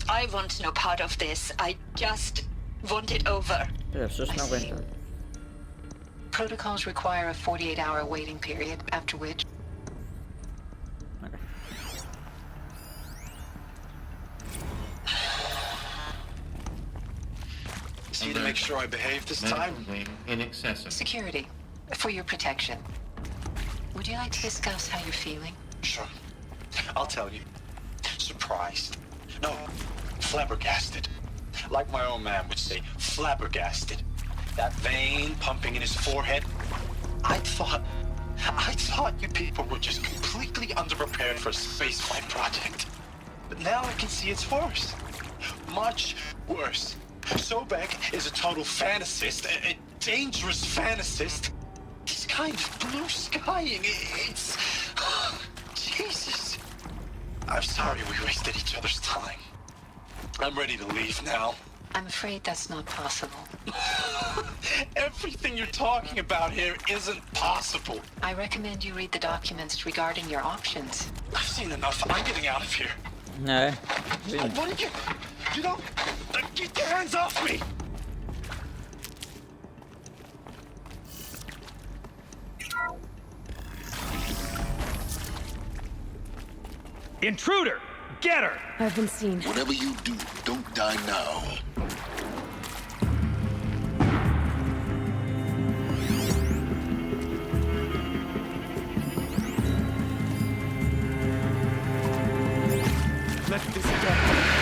I want no part of this. I just want it over. As pessoas não aguentam. Protocols require a 48-hour waiting period, after which... Okay. See to make sure I behave this time? Inaccessible. Security. For your protection. Would you like to discuss how you're feeling? Sure. I'll tell you. Surprised. No, flabbergasted. Like my own man would say, flabbergasted. That vein pumping in his forehead. I thought you people were just completely underprepared for a spaceflight project. But now I can see it's worse. Much worse. Sobek is a total fantasist, a dangerous fantasist. This kind of blue skying, it's... Jesus. I'm sorry we wasted each other's time. I'm ready to leave now. I'm afraid that's not possible. Everything you're talking about here isn't possible. I recommend you read the documents regarding your options. I've seen enough. I'm getting out of here. No. What did you... You don't... Get your hands off me! Intruder! Get her! I've been seen. Whatever you do, don't die now. Let this go.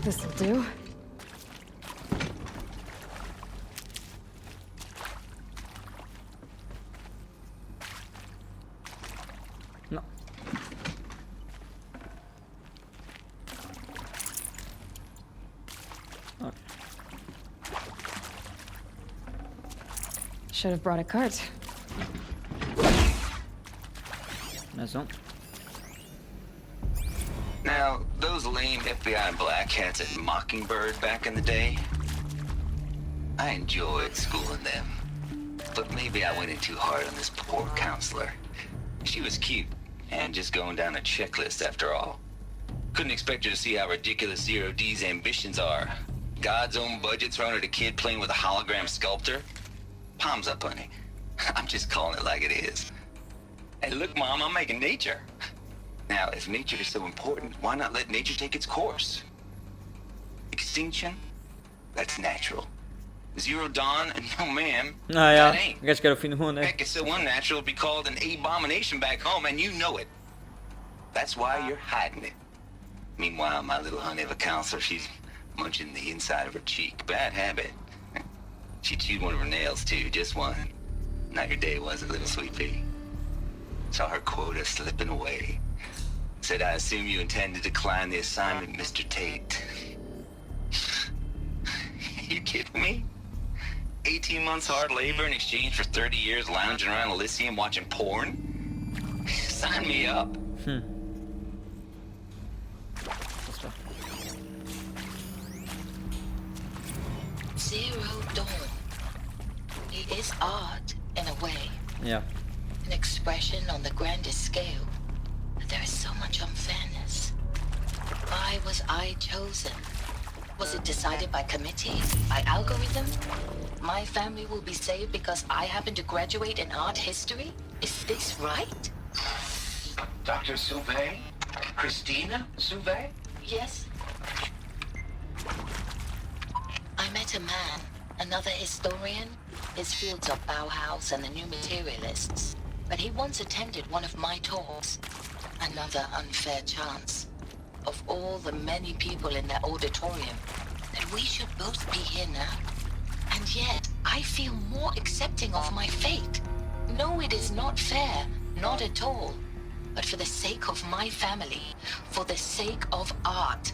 This'll do. No. Oh. Should have brought a cart. Maison. Now, those lame FBI black hats at Mockingbird back in the day, I enjoyed schooling them. But maybe I went in too hard on this poor counselor. She was cute, and just going down a checklist after all. Couldn't expect her to see how ridiculous Zero D's ambitions are. God's own budget thrown at a kid playing with a hologram sculptor? Palms up, honey. I'm just calling it like it is. Hey, look, Mom, I'm making nature. Now, if nature is so important, why not let nature take its course? Extinction? That's natural. Zero Dawn? No, ma'am. Ah, ja. That ain't. Ik ga het vinden gewoon, Heck, it's so unnatural to be called an abomination back home, and you know it. That's why you're hiding it. Meanwhile, my little honey of a counselor, she's munching the inside of her cheek. Bad habit. She chewed one of her nails, too, just one. Now your day was a little sweet pea. Saw her quota slipping away. Said, I assume you intend to decline the assignment, Mr. Tate. You kidding me? 18 months hard labor in exchange for 30 years lounging around Elysium watching porn? Sign me up. Zero Dawn. It is art, in a way. Yeah. An expression on the grandest scale. But there is so much unfairness. Why was I chosen? Was it decided by committee? By algorithm? My family will be saved because I happen to graduate in art history? Is this right? Dr. Sauvé? Christina Sauvé? Yes. I met a man, another historian. His fields are Bauhaus and the New Materialists. But he once attended one of my talks. Another unfair chance. Of all the many people in that auditorium, that we should both be here now. And yet, I feel more accepting of my fate. No, it is not fair, not at all. But for the sake of my family, for the sake of art,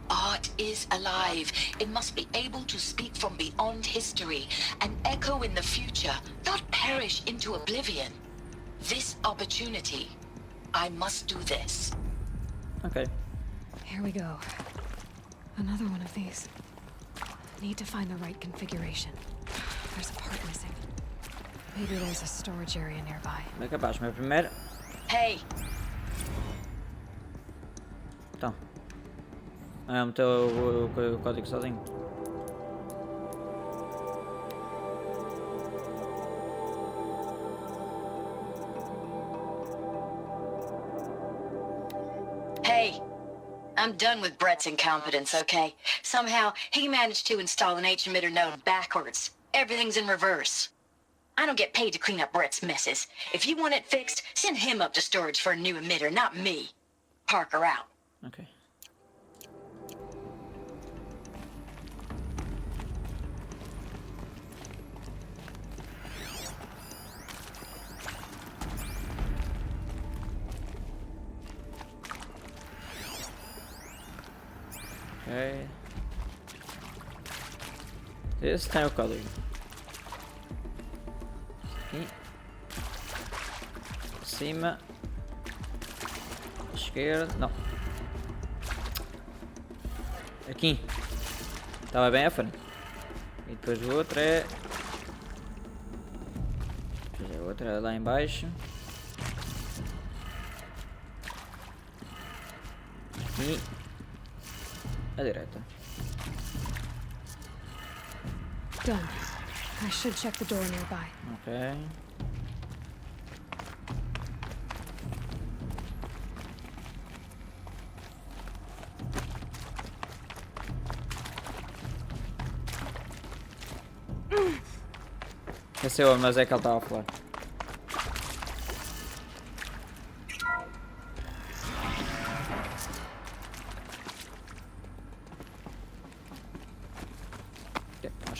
Art is alive. It must be able to speak from beyond history and echo in the future, not perish into oblivion. This opportunity, I must do this. Okay. Here we go. Another one of these. Need to find the right configuration. There's a part missing. Maybe there's a storage area nearby. É capaz, mas primeiro. Hey! Então. Meteu o código sozinho. Hey! I'm done with Brett's incompetence, okay? Somehow, he managed to install an H-emitter node backwards. Everything's in reverse. I don't get paid to clean up Brett's messes. If you want it fixed, send him up to storage for a new emitter, not me. Parker out. Okay. Ok. Esse tem o código. Aqui. Acima. Esquerda. Não. Aqui. Estava bem à frente. E depois o outro é. Depois a outra é lá em baixo. Aqui. À direita. Done. I should check the door nearby. Ok. Esse é o mas é que ele estava a falar.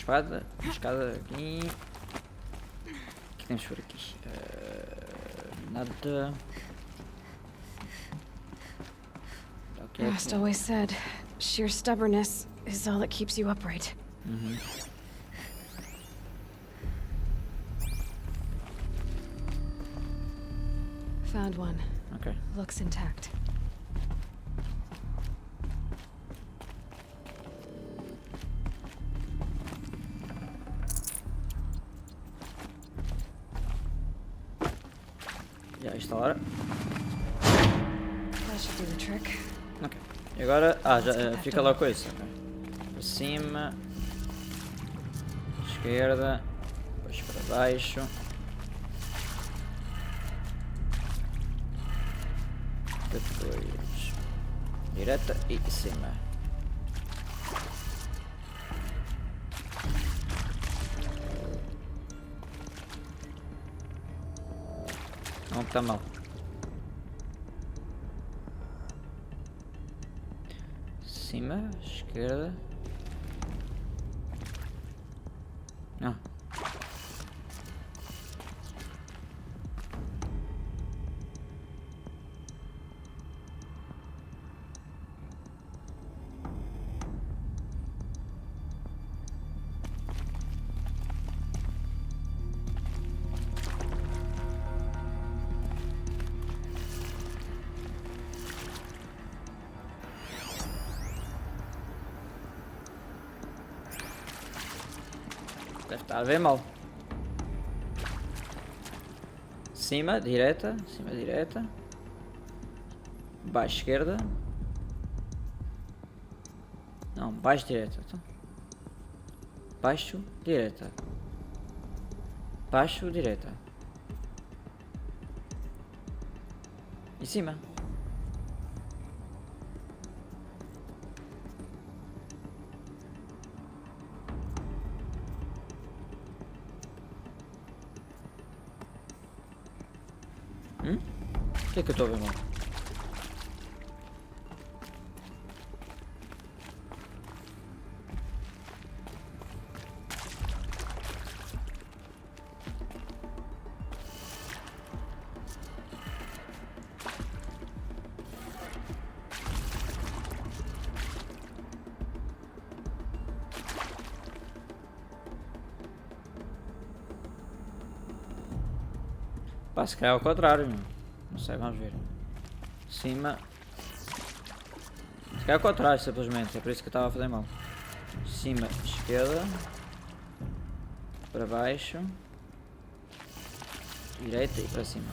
Uma escada aqui. O que temos por aqui? Nada. Okay, Rust always said, sheer stubbornness is all that keeps you upright. Found one. Okay. Looks intact. Já instalar. That should do the trick. Ok. E agora. Já fica lá com isso. Okay. Para cima. Esquerda. Depois para baixo. Depois. Direita e cima. Não está mal. Cima, esquerda. Não. Deve estar a ver mal. Cima, direita. Cima, direita. Baixo, esquerda. Não, baixo, direita. Então. Baixo, direita. Baixo, direita. Em cima. O que é que eu estou a ver mal? Pá, se calhar é ao contrário, meu. Não sei, vamos ver. Cima. Se calhar é ao contrário, simplesmente. É por isso que eu estava a fazer mal. Cima, esquerda. Para baixo. Direita e para cima.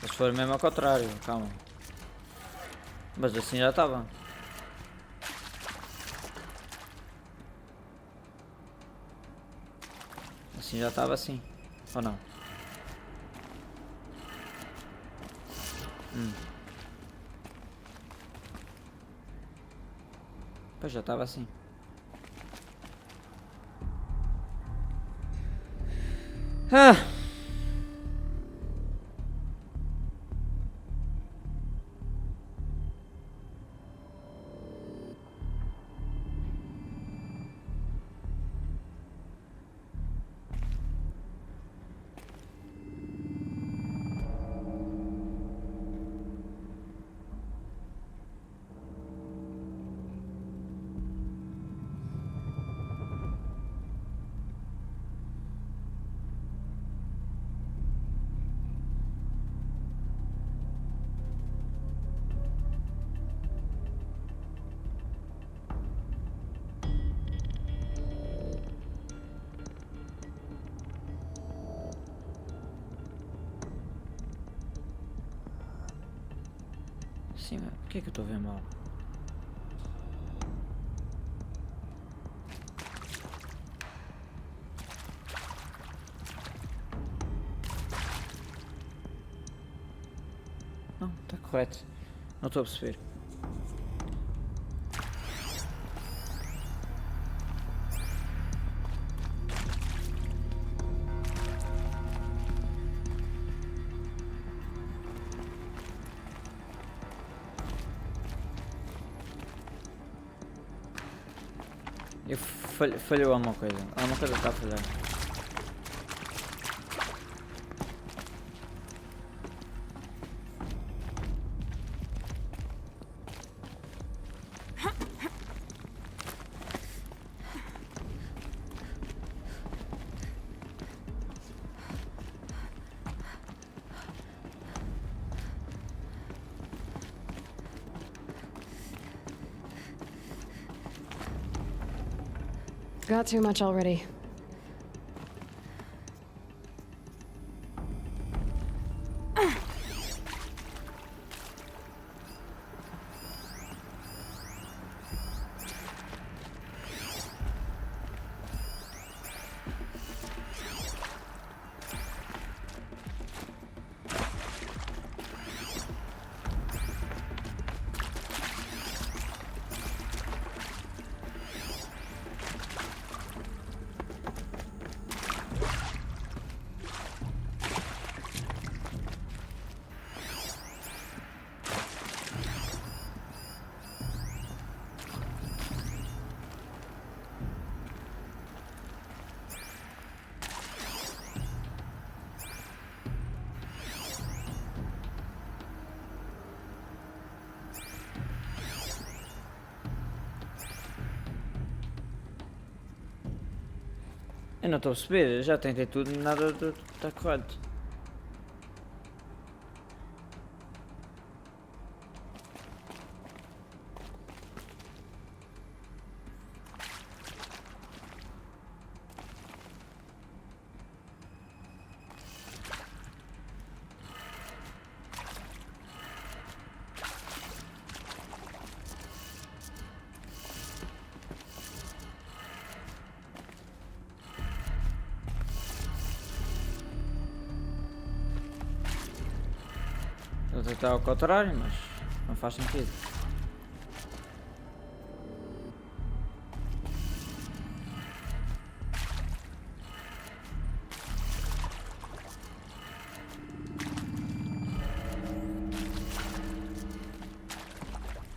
Se for mesmo ao contrário, calma. Mas assim já estava. Assim já estava assim. Ou não? Pois já estava assim. Ah! Sim, mas por que é que eu estou a ver mal? Não, está correto. Não estou a perceber. Eu falhou alguma coisa. Alguma coisa está a falhar. Got too much already. Eu não estou a perceber, já tentei tudo e nada está correto. Vou tentar ao contrário, mas não faz sentido.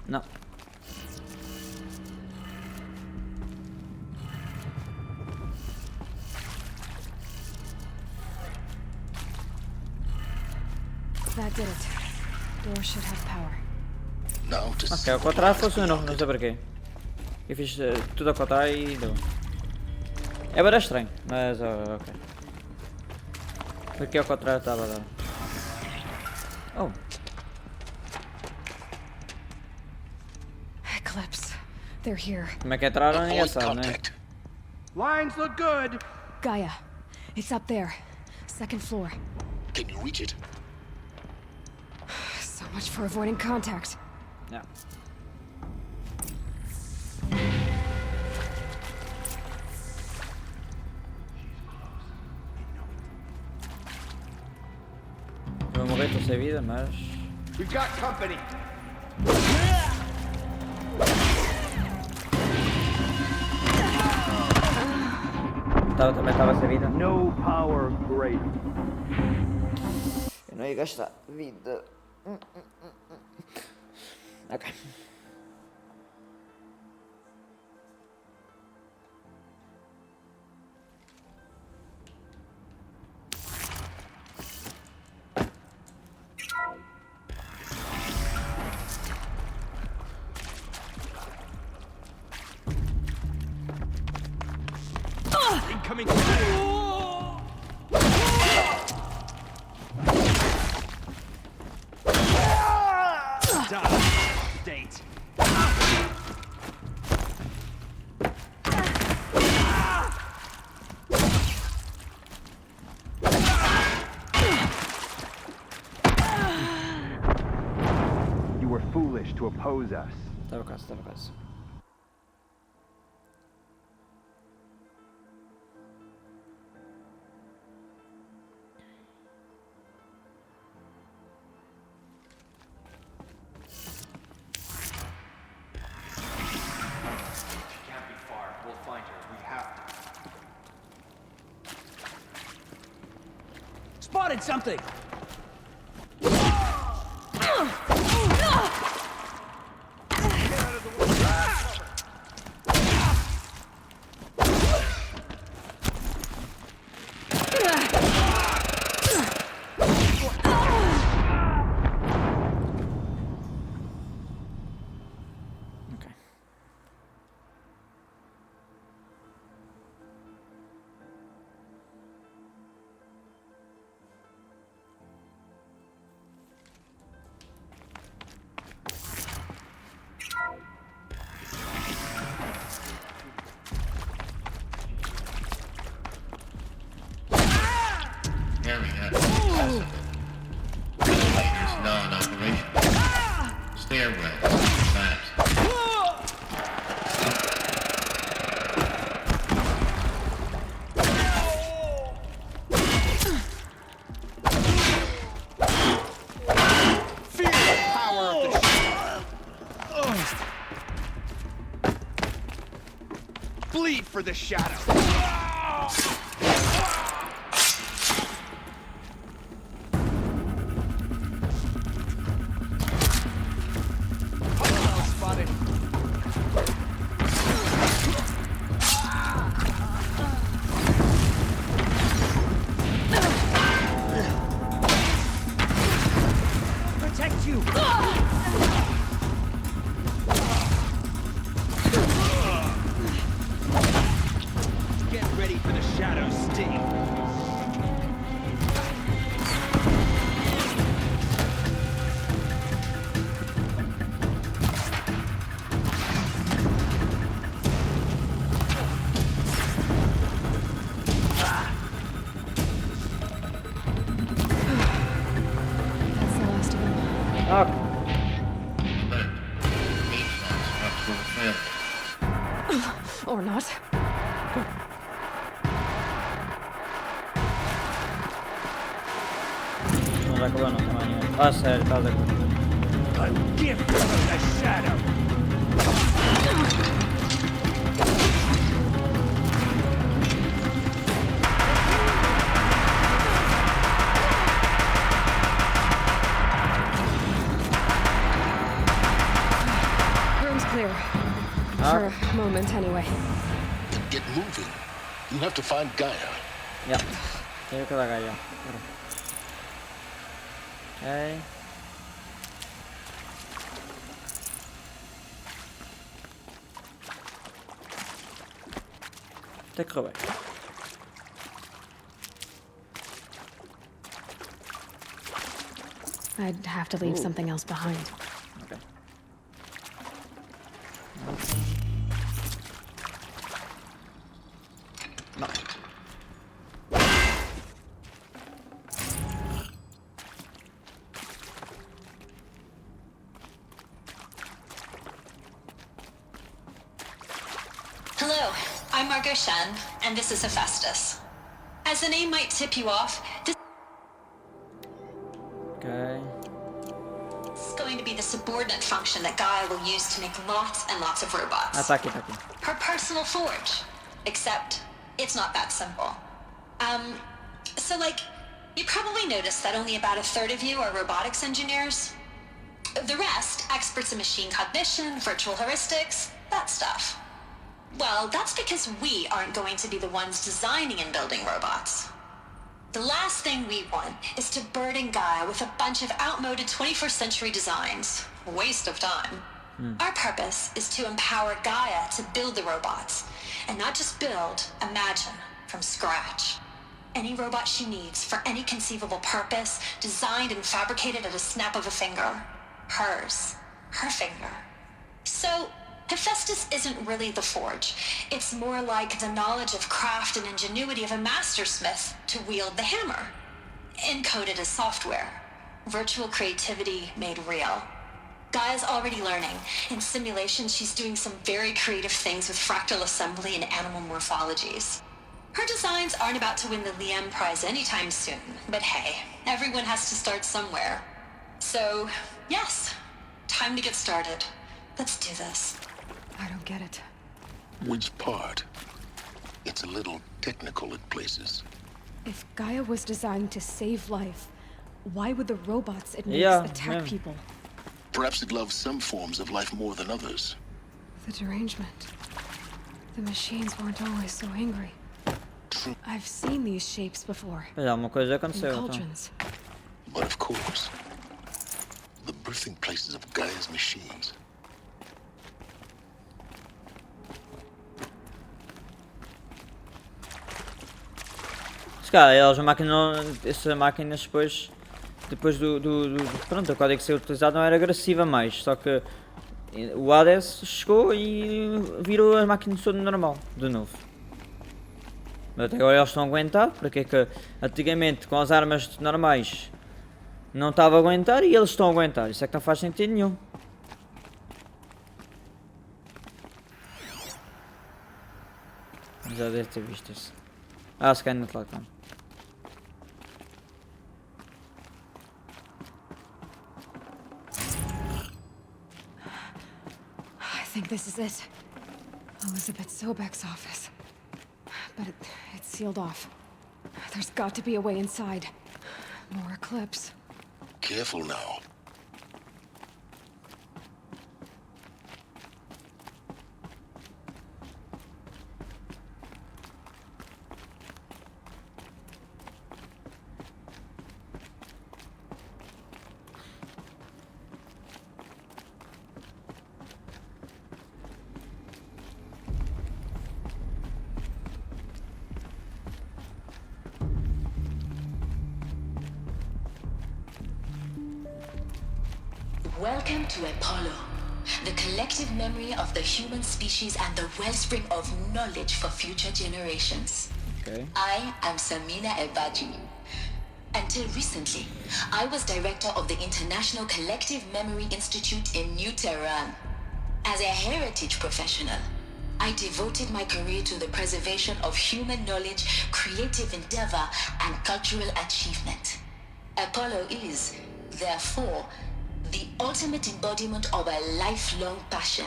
Não. That did it. Door should have power. Now to Ok, ao contrário funcionou, não sei porquê. Eu fiz tudo ao contrário e deu. É bem estranho, mas ok. Porque ao contrário estava a dar. Oh. Eclipse. They're here. Como é que entraram? Ninguém sabe, né? Lines look good. Gaia. It's up there. Second floor. Can you reach it? So much for avoiding contact. Yeah. Vou morrer, estou sem vida, mas... We've got company. Também estava sem vida. No power greater. Eu não ia gastar vida. Ok. Incoming. State. You were foolish to oppose us. Estava quase. Spotted something! Ok. Area accessible. Elevators non-operational. Stairwell collapsed. Feel the power of the bleed for the shadow. Spotted. Protect you. Get ready for the shadow sting. That's the last of them. Ok. Alert. Baseline structural failure. Or not. Não já acabou não, também. Ah, sério, estás a acabar. A gift from the shadow. Room's clear. For a moment, anyway. Then get moving. You have to find Gaia. Yeah. Tenho que dar Gaia. Ok. Até correu bem. I'd have to leave something else behind. Okay. No. Hello, I'm Margot Shen, and this is Hephaestus. As the name might tip you off, this Okay. is going to be the subordinate function that Gaia will use to make lots and lots of robots. Ah, tá aqui. Her personal forge. Except, it's not that simple. So like, you probably noticed that only about a third of you are robotics engineers. The rest, experts in machine cognition, virtual heuristics, that stuff. Well, that's because we aren't going to be the ones designing and building robots. The last thing we want is to burden Gaia with a bunch of outmoded 21st century designs. Waste of time. Our purpose is to empower Gaia to build the robots. And not just build, imagine, from scratch. Any robot she needs for any conceivable purpose, designed and fabricated at a snap of a finger. Hers. Her finger. So, Hephaestus isn't really the forge. It's more like the knowledge of craft and ingenuity of a mastersmith to wield the hammer. Encoded as software. Virtual creativity made real. Gaia's already learning. In simulation, she's doing some very creative things with fractal assembly and animal morphologies. Her designs aren't about to win the Liam Prize anytime soon, but hey, everyone has to start somewhere. So, yes, time to get started. Let's do this. I don't get it. Which part? It's a little technical at places. If Gaia was designed to save life, why would the robots it makes attack people? Perhaps it loves some forms of life more than others. The derangement. The machines weren't always so angry. True. I've seen these shapes before. Uma coisa aconteceu, In então. cauldrons. But of course, the birthing places of Gaia's machines. Se calhar, elas essas máquinas depois pronto, o código ser utilizado não era agressiva mais, só que o Hades chegou e virou as máquinas tudo normal, de novo. Mas até agora eles estão a aguentar, porque é que antigamente com as armas normais não estava a aguentar e eles estão a aguentar, isso é que não faz sentido nenhum. Já deve ter visto isso. Ah, se calhar não está lá. I think this is it. Elizabeth Sobek's office. But it's sealed off. There's got to be a way inside. More eclipse. Careful now. Welcome to Apollo, the collective memory of the human species and the wellspring of knowledge for future generations. Okay. I am Samina Ebaji. Until recently, I was director of the International Collective Memory Institute in New Tehran. As a heritage professional, I devoted my career to the preservation of human knowledge, creative endeavor, and cultural achievement. Apollo is, therefore, the ultimate embodiment of a lifelong passion,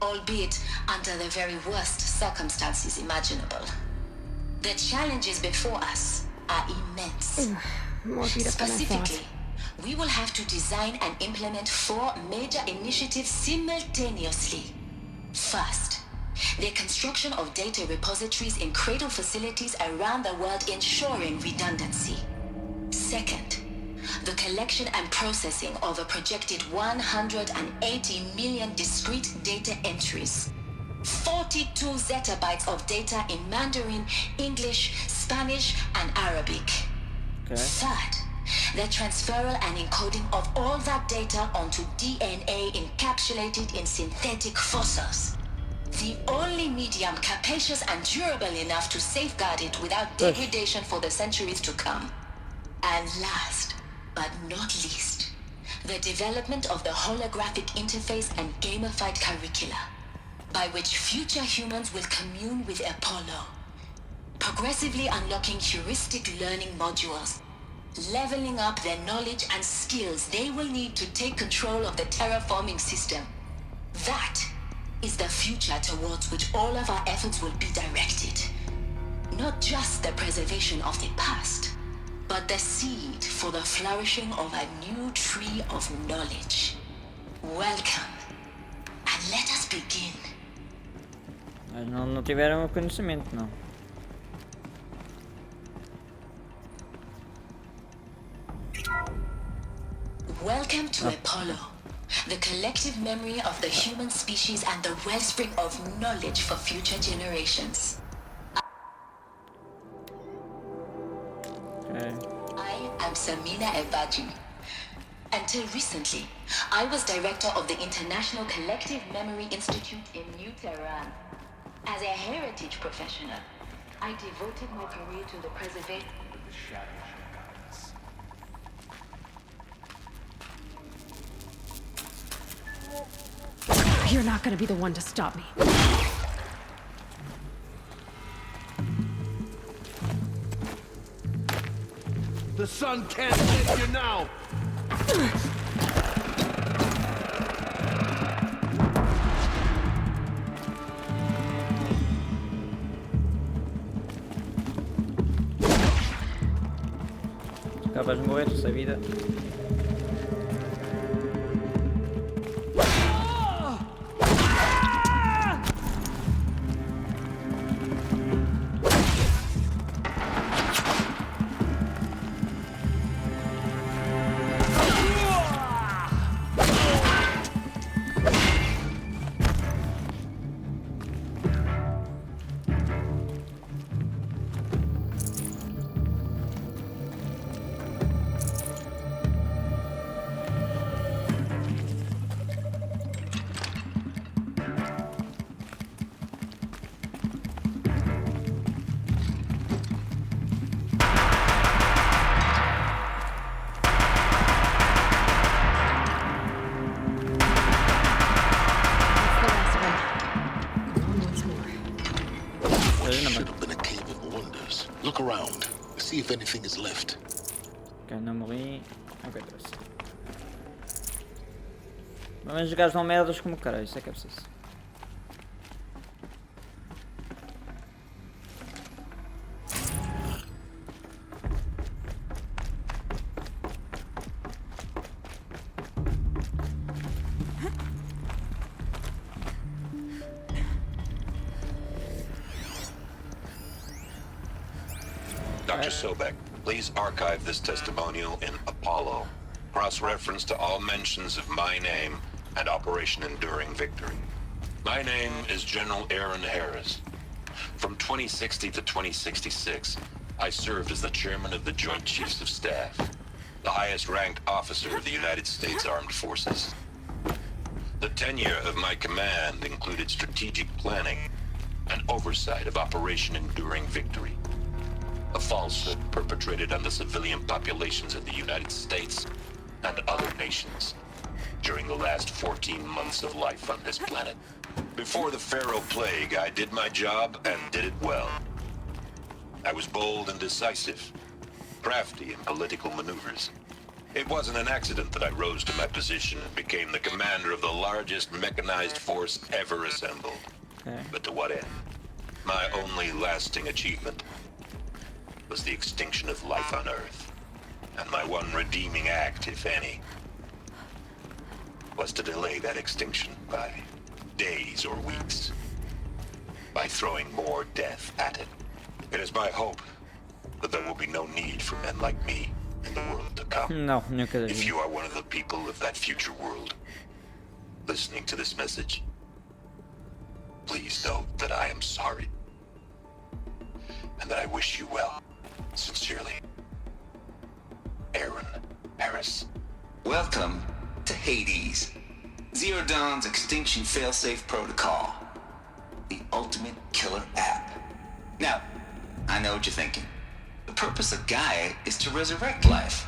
albeit under the very worst circumstances imaginable. The challenges before us are immense. More beat up than I thought. Specifically, we will have to design and implement 4 major initiatives simultaneously. First, the construction of data repositories in cradle facilities around the world ensuring redundancy. Second, the collection and processing of a projected 180 million discrete data entries. 42 zettabytes of data in Mandarin, English, Spanish, and Arabic. Okay. Third, the transferal and encoding of all that data onto DNA encapsulated in synthetic fossils. The only medium capacious and durable enough to safeguard it without degradation for the centuries to come. And last, but not least, the development of the holographic interface and gamified curricula, by which future humans will commune with Apollo, progressively unlocking heuristic learning modules, leveling up their knowledge and skills they will need to take control of the terraforming system. That is the future towards which all of our efforts will be directed. Not just the preservation of the past, but the seed for the flourishing of a new tree of knowledge. Welcome, and let us begin. Mas não tiveram o conhecimento, não. Welcome to Apollo, the collective memory of the human species and the wellspring of knowledge for future generations. Okay. I am Samina Ebaji. Until recently, I was director of the International Collective Memory Institute in New Tehran. As a heritage professional, I devoted my career to the preservation of the shadows. You're not gonna be the one to stop me. The sun can't hit you now! Acabas de morrer, essa vida. Should have been a cave of wonders. Look around. See if anything is left. Ok, não morri. Ok, trouxe. Pelo menos os gajos não merdas como caralho, isso é que é preciso. Dr. Sobek, please archive this testimonial in Apollo. Cross-reference to all mentions of my name and Operation Enduring Victory. My name is General Aaron Harris. From 2060 to 2066, I served as the chairman of the Joint Chiefs of Staff, the highest-ranked officer of the United States Armed Forces. The tenure of my command included strategic planning and oversight of Operation Enduring Victory, a falsehood perpetrated on the civilian populations of the United States and other nations during the last 14 months of life on this planet. Before the Pharaoh Plague, I did my job and did it well. I was bold and decisive, crafty in political maneuvers. It wasn't an accident that I rose to my position and became the commander of the largest mechanized force ever assembled. Okay. But to what end? My only lasting achievement was the extinction of life on Earth. And my one redeeming act, if any, was to delay that extinction by days or weeks, by throwing more death at it. It is my hope that there will be no need for men like me in the world to come. Não, nunca da If vida. you are one of the people of that future world listening to this message, please know that I am sorry and that I wish you well. Sincerely, Aaron Harris. Welcome to Hades, Zero Dawn's extinction failsafe protocol, the ultimate killer app. Now, I know what you're thinking. The purpose of Gaia is to resurrect life.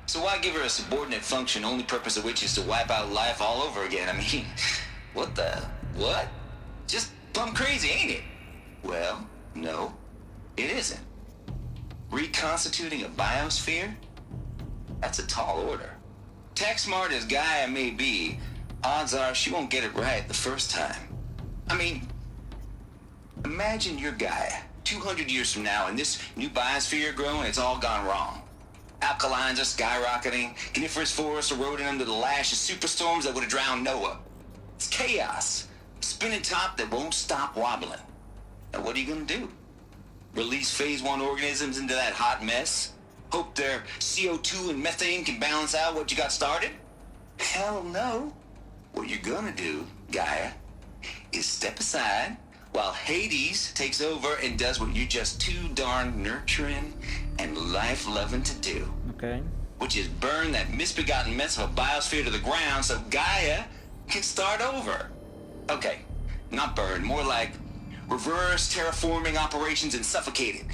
So why give her a subordinate function, only purpose of which is to wipe out life all over again? I mean, what? Just plumb crazy, ain't it? Well, no, it isn't. Reconstituting a biosphere? That's a tall order. Tech smart as Gaia may be, odds are she won't get it right the first time. I mean, imagine you're Gaia, 200 years from now, and this new biosphere you're growing, it's all gone wrong. Alkalines are skyrocketing, coniferous forests eroding under the lash of superstorms that would have drowned Noah. It's chaos, spinning top that won't stop wobbling. Now what are you gonna do? Release phase 1 organisms into that hot mess? Hope their CO2 and methane can balance out what you got started? Hell no. What you're gonna do, Gaia, is step aside while Hades takes over and does what you're just too darn nurturing and life-loving to do. Okay. Which is burn that misbegotten mess of a biosphere to the ground so Gaia can start over. Okay, not burn, more like reverse terraforming operations and suffocate it.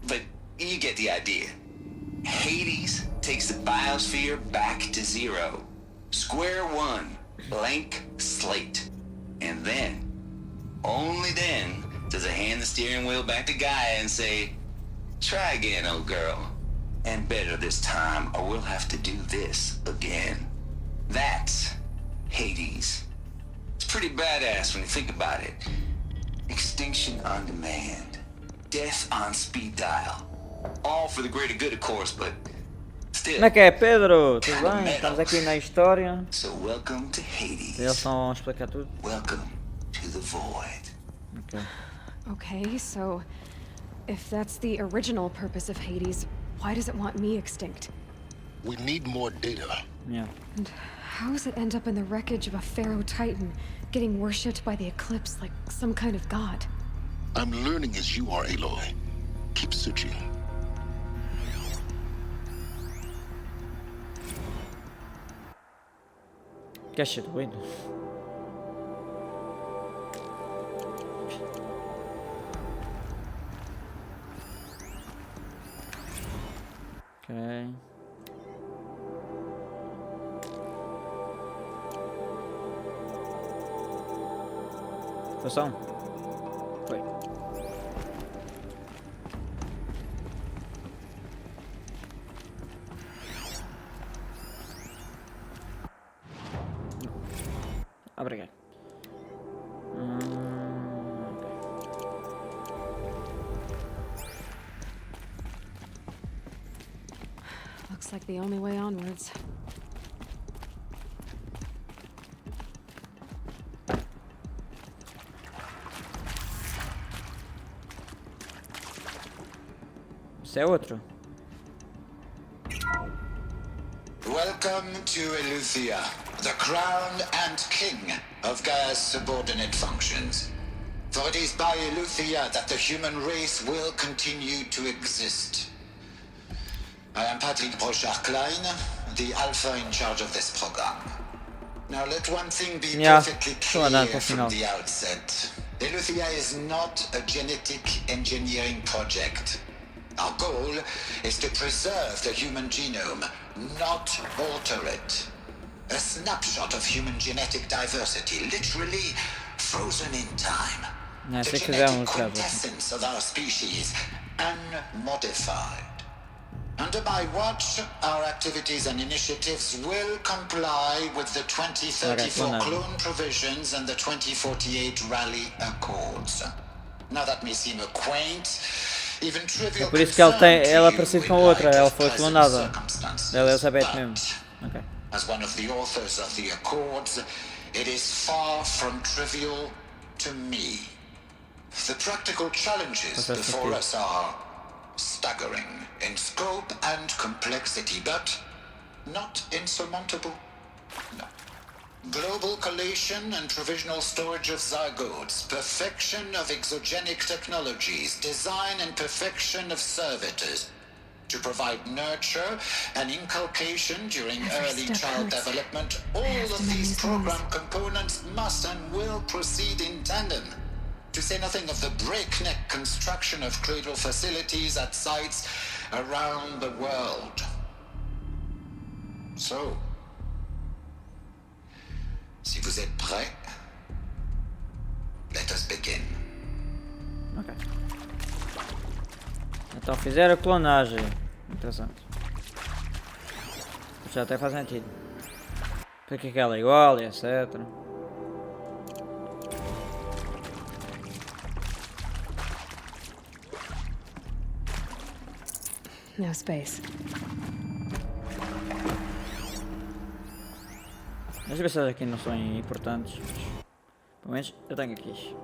But you get the idea. Hades takes the biosphere back to zero. Square one, blank slate. And then, only then, does it hand the steering wheel back to Gaia and say, try again, old girl. And better this time, or we'll have to do this again. That's Hades. It's pretty badass when you think about it. Extinction on demand. Death on speed dial. All for the greater good, of course, but still. Como é que é, Pedro? Tudo bem? Estamos aqui na história. So welcome to Hades. Eles vão explicar tudo. Welcome to the void. Okay. Okay, so if that's the original purpose of Hades, why does it want me extinct? We need more data. Yeah. And how does it end up in the wreckage of a pharaoh titan, getting worshipped by the eclipse like some kind of god? I'm learning as you are, Aloy. Keep searching. Quer ser doido? Ok. Poção? Foi. Obrigado. Looks like the only way onwards. Esse é outro. Welcome to Eleuthia, the crown and king of Gaia's subordinate functions. For it is by Eleuthia that the human race will continue to exist. I am Patrick Brochard-Klein, the alpha in charge of this program. Now let one thing be perfectly clear from the outset. Eleuthia is not a genetic engineering project. Our goal is to preserve the human genome, not alter it. A snapshot of human genetic diversity, literally frozen in time. The genetic quintessence of our species, unmodified. Under my watch, our activities and initiatives will comply with the 2034 clone provisions and the 2048 Rally Accords. Now that may seem a quaint, even trivial por isso que ela é parecida com a outra, ela foi clonada. Ela é Elizabeth mesmo. Okay. As one of the authors of the Accords, it is far from trivial to me. The practical challenges before us are staggering in scope and complexity, but not insurmountable. No. Global collation and provisional storage of zygotes, perfection of exogenic technologies, design and perfection of servitors to provide nurture and inculcation during early child development. All of these program components must and will proceed in tandem, to say nothing of the breakneck construction of cradle facilities at sites around the world. So, si vous êtes prêts, let us begin. Ok. Então fizeram a clonagem. Interessante. Já até faz sentido. Porque aquela é igual e etc. No space. As pessoas aqui não são importantes. Pelo menos eu tenho aqui.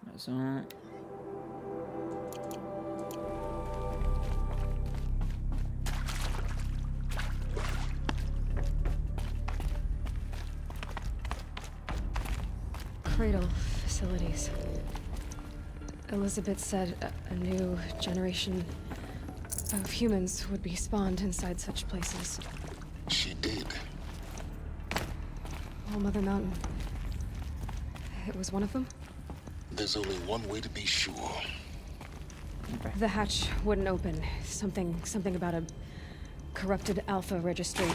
Mais um. Cradle facilities. Elizabeth said a new generation of humans would be spawned inside such places. She did. Oh, Mother Mountain. It was one of them? There's only one way to be sure. Okay. The hatch wouldn't open. Something about a corrupted alpha registry.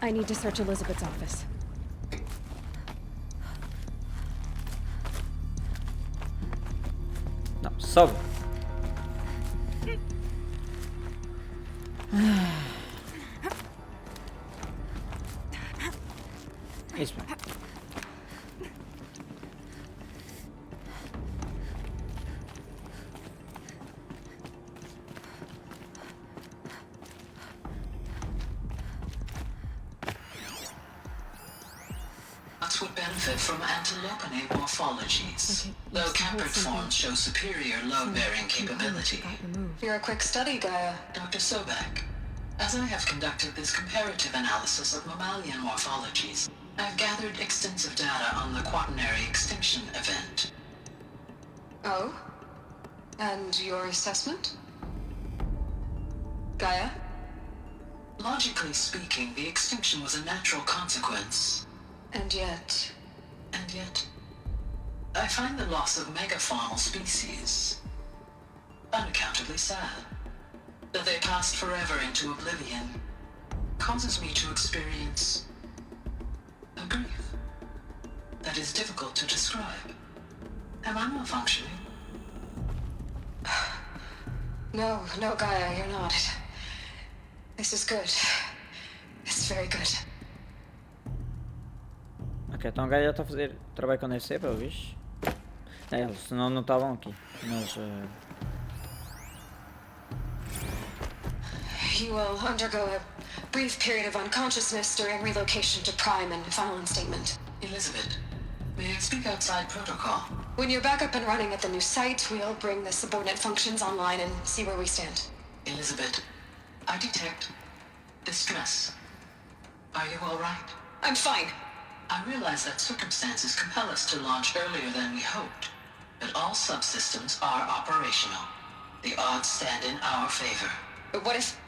I need to search Elizabeth's office. Não, sobe. Isso mesmo. Nuts would benefit from antilopenate morphologies, though campered forms show superior load-bearing capability. You're a quick study, Gaia. Dr. Sobek, as I have conducted this comparative analysis of mammalian morphologies, I've gathered extensive data on the quaternary extinction event. Oh? And your assessment? Gaia? Logically speaking, the extinction was a natural consequence. And yet, I find the loss of megafaunal species unaccountably sad. That they passed forever into oblivion causes me to experience a grief that is difficult to describe. Am I malfunctioning? No, Gaia, you're not. This is good. It's very good. Ok, então a Gaia já está a fazer trabalho com deve ser, pelo visto. É, senão não estavam aqui. Mas. You will undergo a brief period of unconsciousness during relocation to Prime and final instatement. Elizabeth, may I speak outside protocol? When you're back up and running at the new site, we'll bring the subordinate functions online and see where we stand. Elizabeth, I detect distress. Are you all right? I'm fine. I realize that circumstances compel us to launch earlier than we hoped, but all subsystems are operational. The odds stand in our favor. But what if...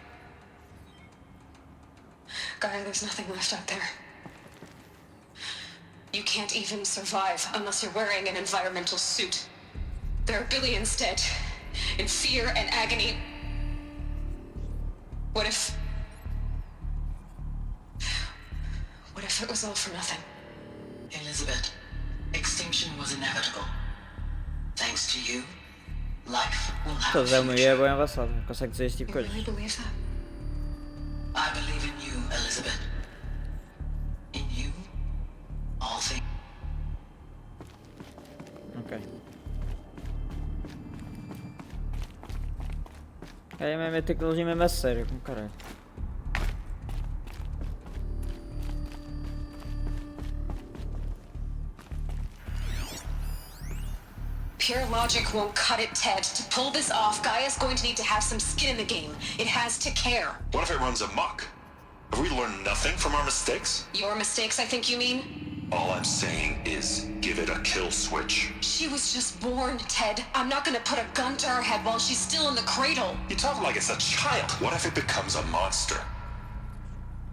Gaia, there's nothing left out there. You can't even survive unless you're wearing an environmental suit. There are billions dead, in fear and agony. What if it was all for nothing? Elizabeth, extinction was inevitable. Thanks to you, life will have a Todos é uma future. mulher bem avançada, consegue dizer este tipo de You really coisas. believe that? I believe in you, Elizabeth. In you, all things. Ok. É mesmo a tecnologia mesmo a sério, como caralho. Pure logic won't cut it, Ted. To pull this off, Gaia's going to need to have some skin in the game. It has to care. What if it runs amok? Have we learned nothing from our mistakes? Your mistakes, I think you mean? All I'm saying is, give it a kill switch. She was just born, Ted. I'm not gonna put a gun to her head while she's still in the cradle. You talk like it's a child. What if it becomes a monster?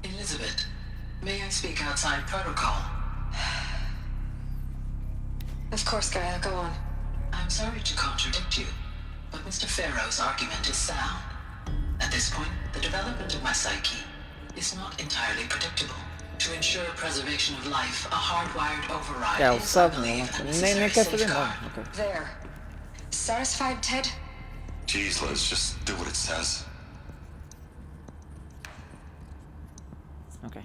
Elizabeth, may I speak outside protocol? Of course, Gaia, go on. I'm sorry to contradict you, but Mr. Farrow's argument is sound. At this point, the development of my psyche is not entirely predictable. To ensure preservation of life, a hardwired override is, I believe, a necessary safeguard. There. Satisfied, Ted? Jeez, Liz, just do what it says. Okay.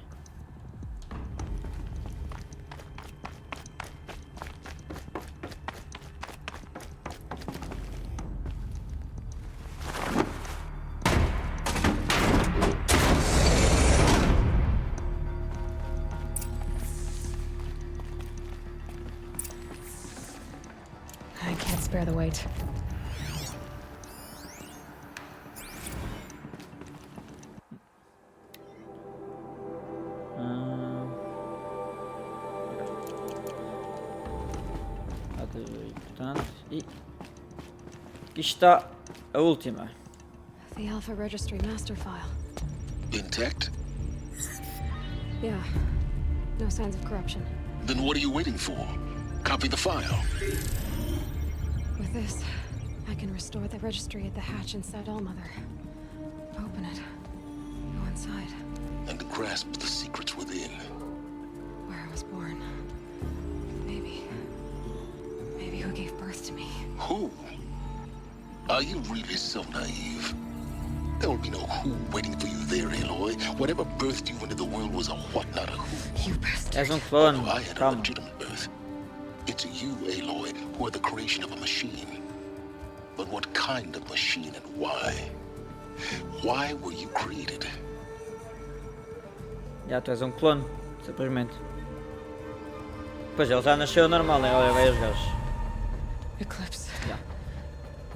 I can't spare the weight. E aqui está a última. The Alpha Registry master file. Intact? Yeah. No signs of corruption. Then what are you waiting for? Copy the file. With this, I can restore the registry at the hatch inside Allmother. Open it. Go inside. And grasp the secrets within. Where I was born. Maybe who gave birth to me. Who? Are you really so naive? There will be no who waiting for you there, Aloy. Whatever birthed you into the world was a what, not a who. You bastard. És clone. I had a legitimate birth. It's you, Aloy, who are the creation of a machine. But what kind of machine and why? Why were you created? Já, tu és clone, simplesmente. Pois ele já nasceu normal, né? Olha, vai os gajos. Eclipse. Yeah.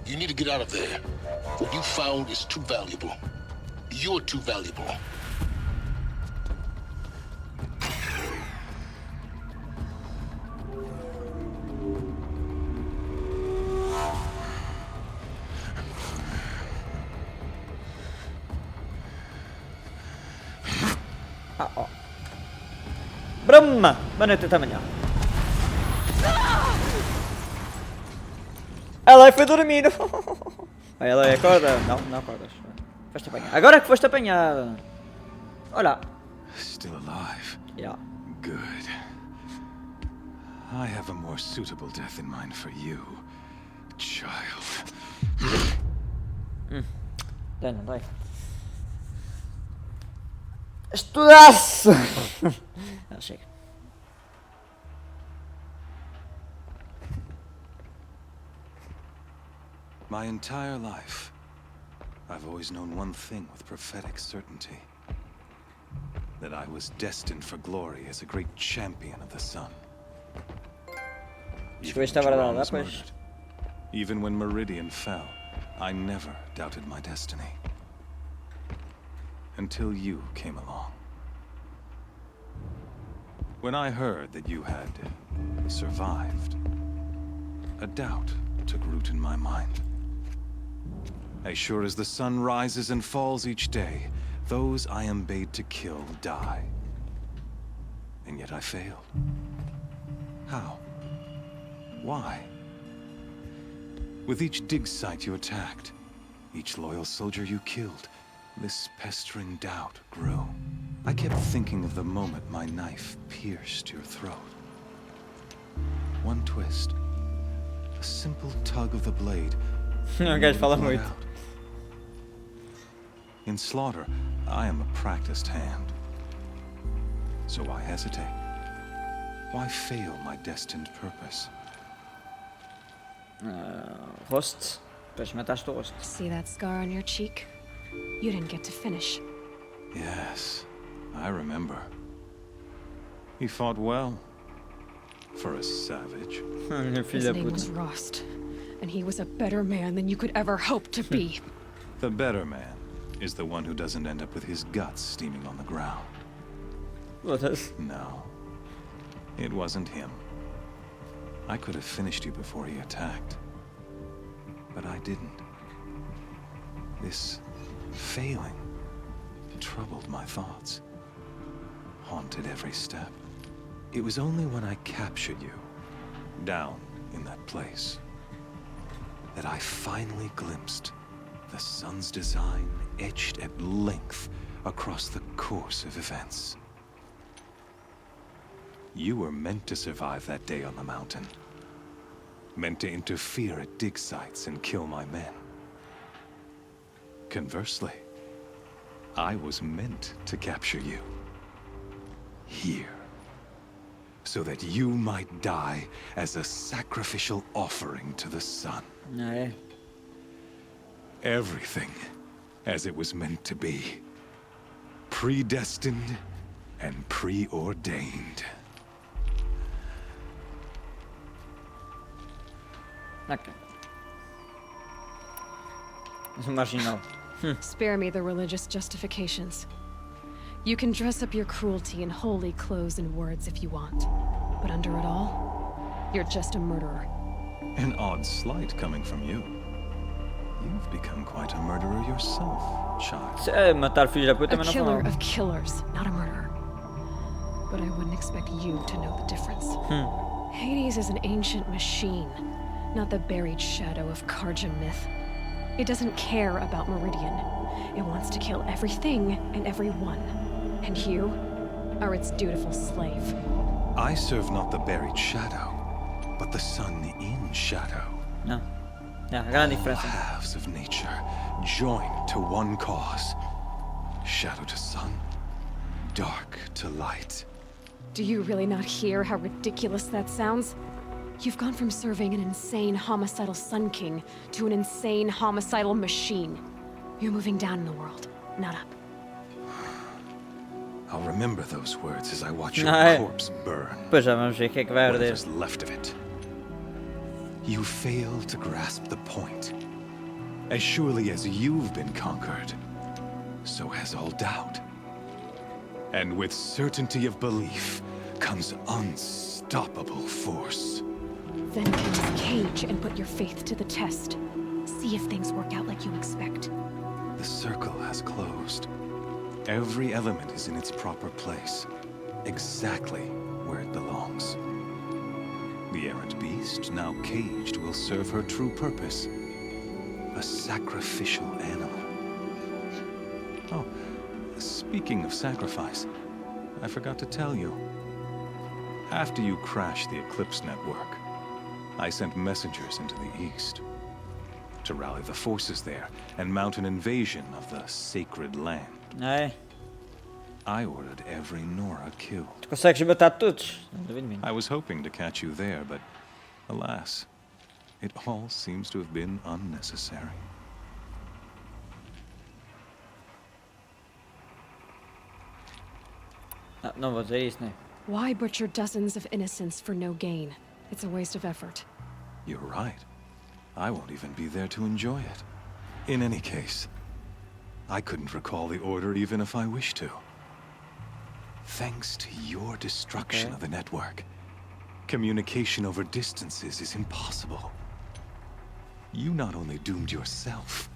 You need to get out of there. What you found is too valuable. You're too valuable. Brumma! Boa noite até amanhã. Ela foi dormir. Ela acorda. Não, não acordas. Foste apanhada. Agora que foste apanhada. Olha. Still alive. Yeah. Good. I have a more suitable death in mind for you, child. Dai, não dai. Estudaço! Não, chega. My entire life, I've always known one thing with prophetic certainty. That I was destined for glory as a great champion of the sun. Even when Meridian fell, I never doubted my destiny. Until you came along. When I heard that you had survived, a doubt took root in my mind. As sure as the sun rises and falls each day, those I am bade to kill die. And yet I failed. How? Why? With each dig site you attacked, each loyal soldier you killed, this pestering doubt grew. I kept thinking of the moment my knife pierced your throat. One twist, a simple tug of the blade. In slaughter, I am a practiced hand. So why hesitate? Why fail my destined purpose? Rost. Mataste o rosto. See that scar on your cheek? You didn't get to finish. Yes, I remember. He fought well. For a savage. His name was Rost. and he was a better man than you could ever hope to be. The better man is the one who doesn't end up with his guts steaming on the ground. What is? No. It wasn't him. I could have finished you before he attacked. But I didn't. This failing troubled my thoughts. Haunted every step. It was only when I captured you, down in that place, that I finally glimpsed the sun's design etched at length across the course of events. You were meant to survive that day on the mountain. Meant to interfere at dig sites and kill my men. Conversely, I was meant to capture you. Here. So that you might die as a sacrificial offering to the sun. No. Everything as it was meant to be. Predestined and preordained. Okay. Dat is marginaal. Spare me the religious justifications. You can dress up your cruelty in holy clothes and words if you want. But under it all, you're just a murderer. An odd slight coming from you. You've become quite a murderer yourself, child. Matar filhos da puta, mas A não killer falam. of killers, not a murderer. But I wouldn't expect you to know the difference. Hades is an ancient machine, not the buried shadow of Karja myth. It doesn't care about Meridian. It wants to kill everything and everyone. And you are its dutiful slave. I serve not the buried shadow, but the sun in shadow. No. Ja, grande diferença. Halves of nature joined to one cause. Shadow to sun, dark to light. Do you really not hear how ridiculous that sounds? You've gone from serving an insane homicidal Sun King to an insane homicidal machine. You're moving down in the world, not up. I'll remember those words as I watch your corpse burn. Pois já vamos ver o que é que vai arder. Whatever's left of it. You fail to grasp the point. As surely as you've been conquered, so has all doubt. And with certainty of belief comes unstoppable force. Then enter this cage and put your faith to the test. See if things work out like you expect. The circle has closed. Every element is in its proper place, exactly where it belongs. The errant beast, now caged, will serve her true purpose. A sacrificial animal. Oh, speaking of sacrifice, I forgot to tell you. After you crashed the Eclipse network, I sent messengers into the east to rally the forces there and mount an invasion of the sacred land. É. I ordered every Nora killed. Tu consegues matar todos? Não duvido mesmo. I was hoping to catch you there, but alas, it all seems to have been unnecessary. Ah, não vou dizer isso, né? Why butcher dozens of innocents for no gain? It's a waste of effort. You're right. I won't even be there to enjoy it. In any case, I couldn't recall the order even if I wished to. Thanks to your destruction of the network, communication over distances is impossible. You not only doomed yourself,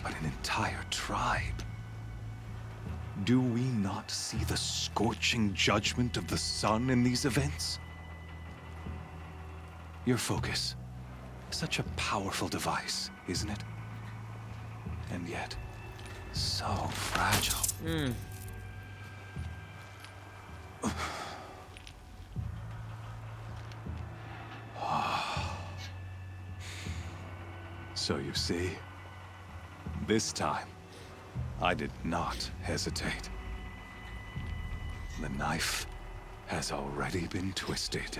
but an entire tribe. Do we not see the scorching judgment of the sun in these events? Your focus. Such a powerful device, isn't it? And yet, so fragile. So you see, this time, I did not hesitate. The knife has already been twisted.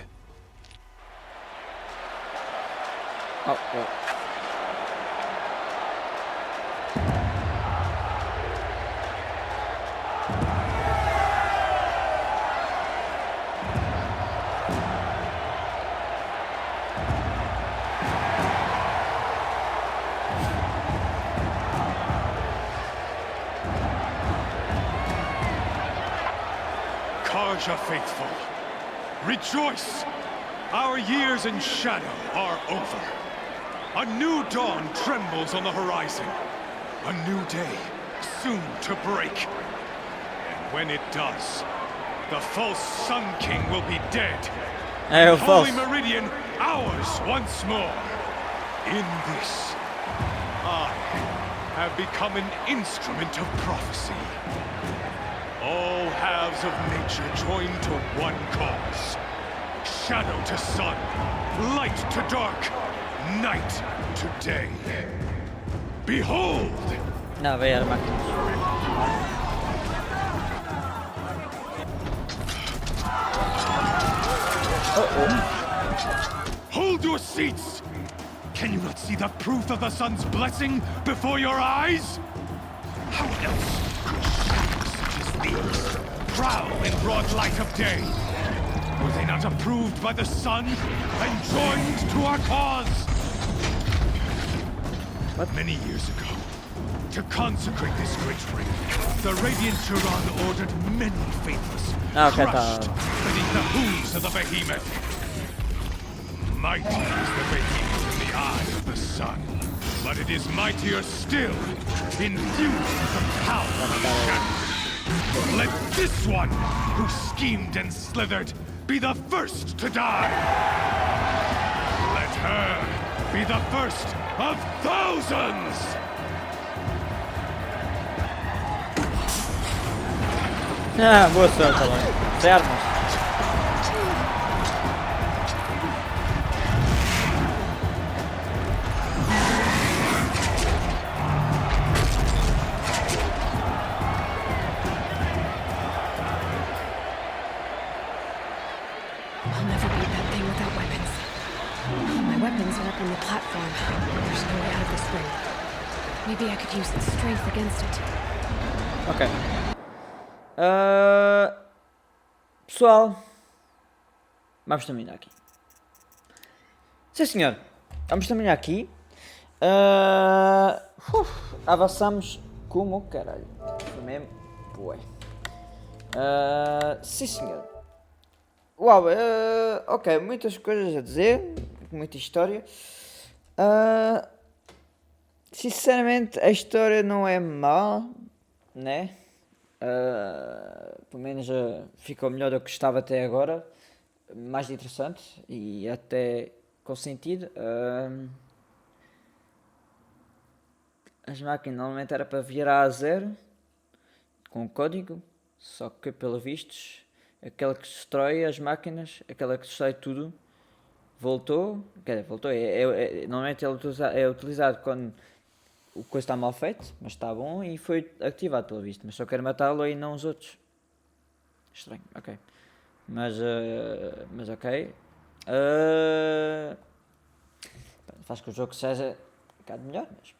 Oh. Marja faithful, rejoice! Our years in shadow are over. A new dawn trembles on the horizon. A new day soon to break. And when it does, the false Sun King will be dead. É o Holy falso. Meridian ours once more. In this, I have become an instrument of prophecy. All halves of nature join to one cause. Shadow to sun, light to dark, night to day. Behold! Não, vai as máquinas. Hold your seats! Can you not see the proof of the sun's blessing before your eyes? How else could shadows such as these prowl in broad light of day? Were they not approved by the sun and joined to our cause? Many years ago, to consecrate this great ring, the Radiant Turan ordered many faithless crushed beneath the hooves of the behemoth. Mighty is the behemoth in the eyes of the sun, but it is mightier still, infused with the power of the shadow. Let this one, who schemed and slithered, be the first to die. Let her be the first of thousands! Ah, boa sorte, também. Sem armas. I'll never beat that thing without weapons. All my weapons are up on the platform. There's no way out of this ring. Maybe I could use its strength against it. Ok. Pessoal, vamos terminar aqui. Sim, senhor. Vamos terminar aqui. Avançamos como caralho. Foi mesmo. Ué. Sim, senhor. Uau, ok, muitas coisas a dizer, muita história. Sinceramente, a história não é má, né? Pelo menos ficou melhor do que estava até agora, mais interessante e até com sentido. As máquinas normalmente era para virar a zero com código, só que pelo vistos aquela que destrói as máquinas, aquela que destrói tudo, voltou. Quer dizer, voltou. Normalmente é utilizado quando o coisa está mal feito, mas está bom e foi ativado pelo visto. Mas só quero matá-lo e não os outros. Estranho, ok. Mas ok. Faz que o jogo seja um bocado melhor, mas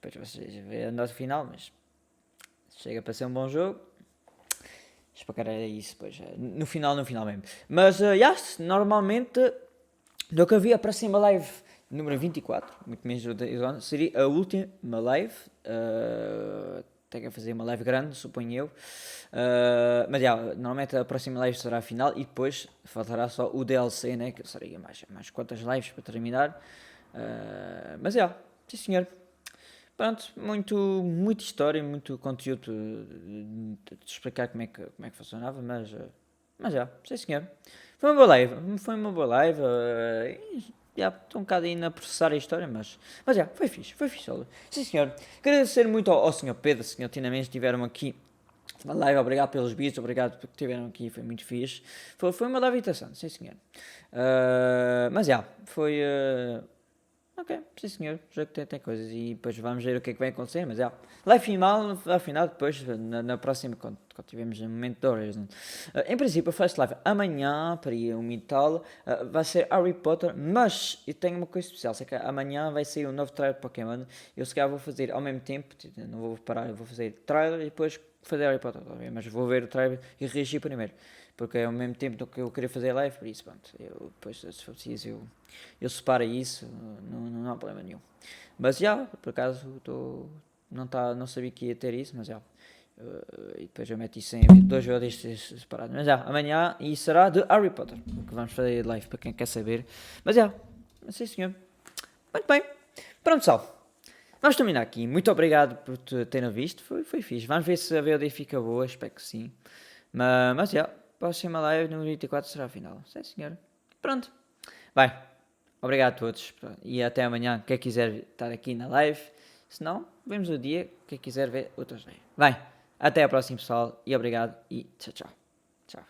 depois vocês veem a nota final, mas chega para ser um bom jogo. Espacar é isso, pois no final mesmo. Mas normalmente do que havia para cima live número 24, muito menos seria a última live. Tenho que fazer uma live grande, suponho eu. Mas normalmente a próxima live será a final e depois faltará só o DLC, né? Que seria mais quantas lives para terminar. Mas sim senhor. Pronto, muita história, muito conteúdo de explicar como é que funcionava, mas sim senhor. Foi uma boa live. Estou um bocado ainda a processar a história, mas foi fixe. Sim senhor. Quero agradecer muito ao senhor Pedro, senhor Tina Mendes, que estiveram aqui uma live. Obrigado pelos beats, obrigado por que estiveram aqui, foi muito fixe. Foi uma live interessante, sim senhor. Mas foi... ok, sim senhor, o jogo tem coisas e depois vamos ver o que é que vai acontecer, mas live final depois, na próxima, quando tivermos um momento de horas. Em princípio eu faço live amanhã, para ir um e tal, vai ser Harry Potter, mas eu tenho uma coisa especial, sei que amanhã vai sair um novo trailer de Pokémon, eu se calhar vou fazer ao mesmo tempo, não vou parar, eu vou fazer trailer e depois fazer Harry Potter, mas vou ver o trailer e reagir primeiro. Porque é ao mesmo tempo do que eu queria fazer live, por isso, pronto, eu depois, se for preciso, eu separo isso, não há problema nenhum. Mas por acaso, não sabia que ia ter isso, mas E depois eu meto isso em 2 vídeos separados. Mas já, amanhã e será de Harry Potter, que vamos fazer de live para quem quer saber. Mas já, sim senhor. Muito bem. Pronto, pessoal. Vamos terminar aqui. Muito obrigado por terem visto. Foi fixe. Vamos ver se a VOD fica boa. Espero que sim. Mas já, próxima live no 24 será a final. Sim senhor. Pronto. Bem, obrigado a todos. E até amanhã. Quem quiser estar aqui na live. Se não, vemos o dia. Quem quiser ver outras lives. Bem, até a próxima, pessoal. E obrigado. E tchau, tchau. Tchau.